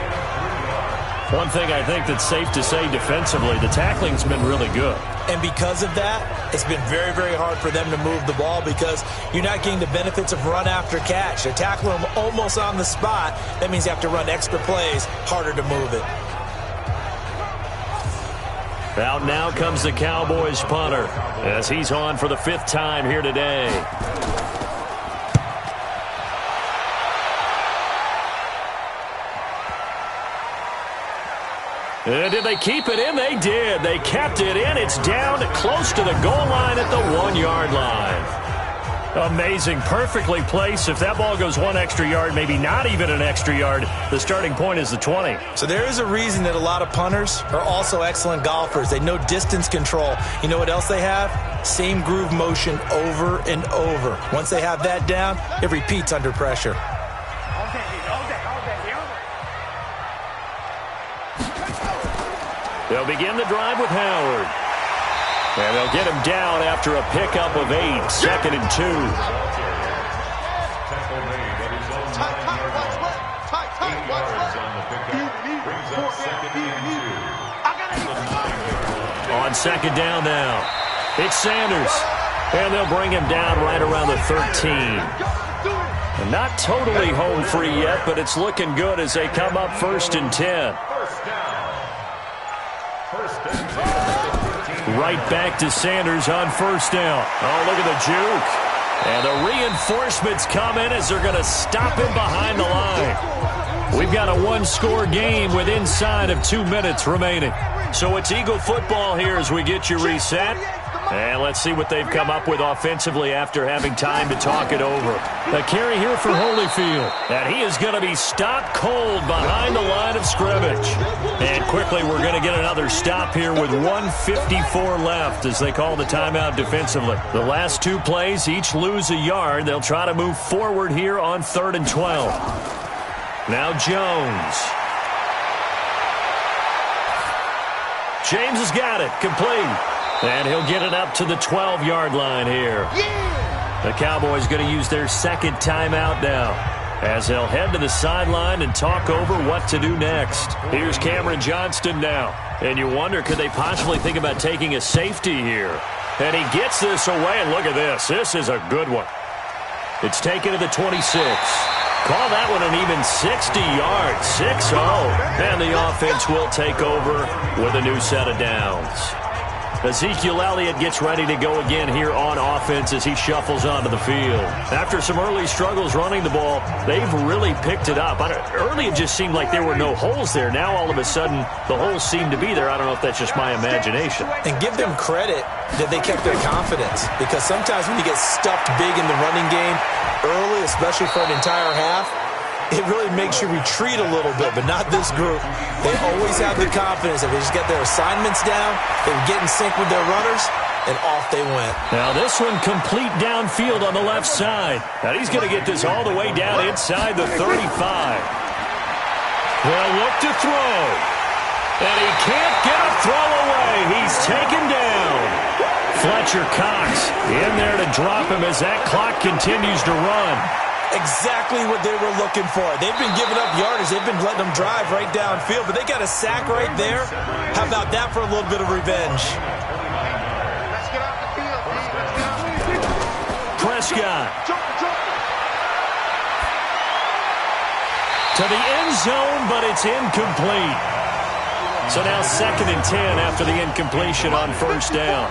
One thing I think that's safe to say defensively, the tackling's been really good. And because of that, it's been very, very hard for them to move the ball because you're not getting the benefits of run after catch. They're tackling them almost on the spot. That means you have to run extra plays, harder to move it. Out now comes the Cowboys punter as he's on for the 5th time here today. Did they keep it in? They did. They kept it in. It's down close to the goal line at the 1-yard line. Amazing. Perfectly placed. If that ball goes 1 extra yard, maybe not even an extra yard, the starting point is the 20. So there is a reason that a lot of punters are also excellent golfers. They know distance control. You know what else they have? Same groove motion over and over. Once they have that down, it repeats under pressure. They'll begin the drive with Howard. And they'll get him down after a pickup of 8. 2nd and 2. On 2nd down now. It's Sanders. And they'll bring him down right around the 13. And not totally home free yet, but it's looking good as they come up 1st and 10. Right back to Sanders on 1st down. Oh, look at the juke. And the reinforcements come in as they're going to stop him behind the line. We've got a 1-score game with inside of 2 minutes remaining. So it's Eagle football here as we get you reset. And let's see what they've come up with offensively after having time to talk it over. A carry here for Holyfield. And he is going to be stopped cold behind the line of scrimmage. And quickly we're going to get another stop here with 1:54 left as they call the timeout defensively. The last 2 plays each lose a yard. They'll try to move forward here on 3rd and 12. Now Jones. James has got it. Complete. And he'll get it up to the 12-yard line here. Yeah! The Cowboys going to use their 2nd timeout now as they'll head to the sideline and talk over what to do next. Here's Cameron Johnston now. And you wonder, could they possibly think about taking a safety here? And he gets this away, and look at this. This is a good one. It's taken to the 26. Call that one an even 60 yards. 6-0. And the offense will take over with a new set of downs. Ezekiel Elliott gets ready to go again here on offense as he shuffles onto the field. After some early struggles running the ball, they've really picked it up. Early it just seemed like there were no holes there. Now all of a sudden the holes seem to be there. I don't know if that's just my imagination. And give them credit that they kept their confidence, because sometimes when you get stuffed big in the running game early, especially for an entire half, it really makes you retreat a little bit, but not this group. They always have the confidence that they just get their assignments down, they get in sync with their runners, and off they went. Now this one complete downfield on the left side. Now he's going to get this all the way down inside the 35. They'll look to throw. And he can't get a throw away. He's taken down. Fletcher Cox in there to drop him as that clock continues to run. Exactly what they were looking for. They've been giving up yardage. They've been letting them drive right downfield, but they got a sack right there. How about that for a little bit of revenge? Let's get off the field, man. Prescott. To the end zone, but it's incomplete. So now 2nd and 10 after the incompletion on first down.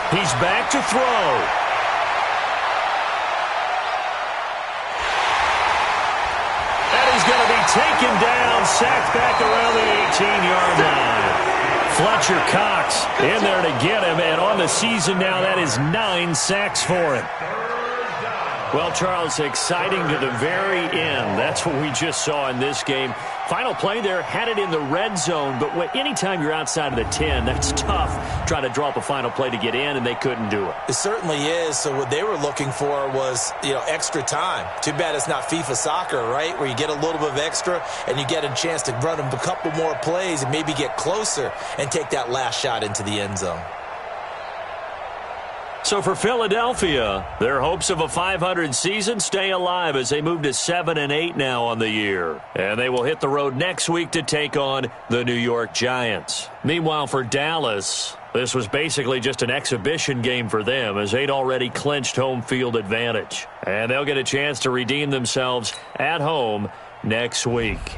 He's back to throw. And he's going to be taken down, sacked back around the 18-yard line. Fletcher Cox in there to get him, and on the season now, that is 9 sacks for him. Well, Charles, exciting to the very end. That's what we just saw in this game. Final play there, had it in the red zone, but anytime you're outside of the 10, that's tough trying to draw up a final play to get in, and they couldn't do it. It certainly is. So what they were looking for was, extra time. Too bad it's not FIFA soccer, right, where you get a little bit of extra and you get a chance to run a couple more plays and maybe get closer and take that last shot into the end zone. So for Philadelphia, their hopes of a 500 season stay alive as they move to 7-8 now on the year. And they will hit the road next week to take on the New York Giants. Meanwhile, for Dallas, this was basically just an exhibition game for them as they'd already clinched home field advantage. And they'll get a chance to redeem themselves at home next week.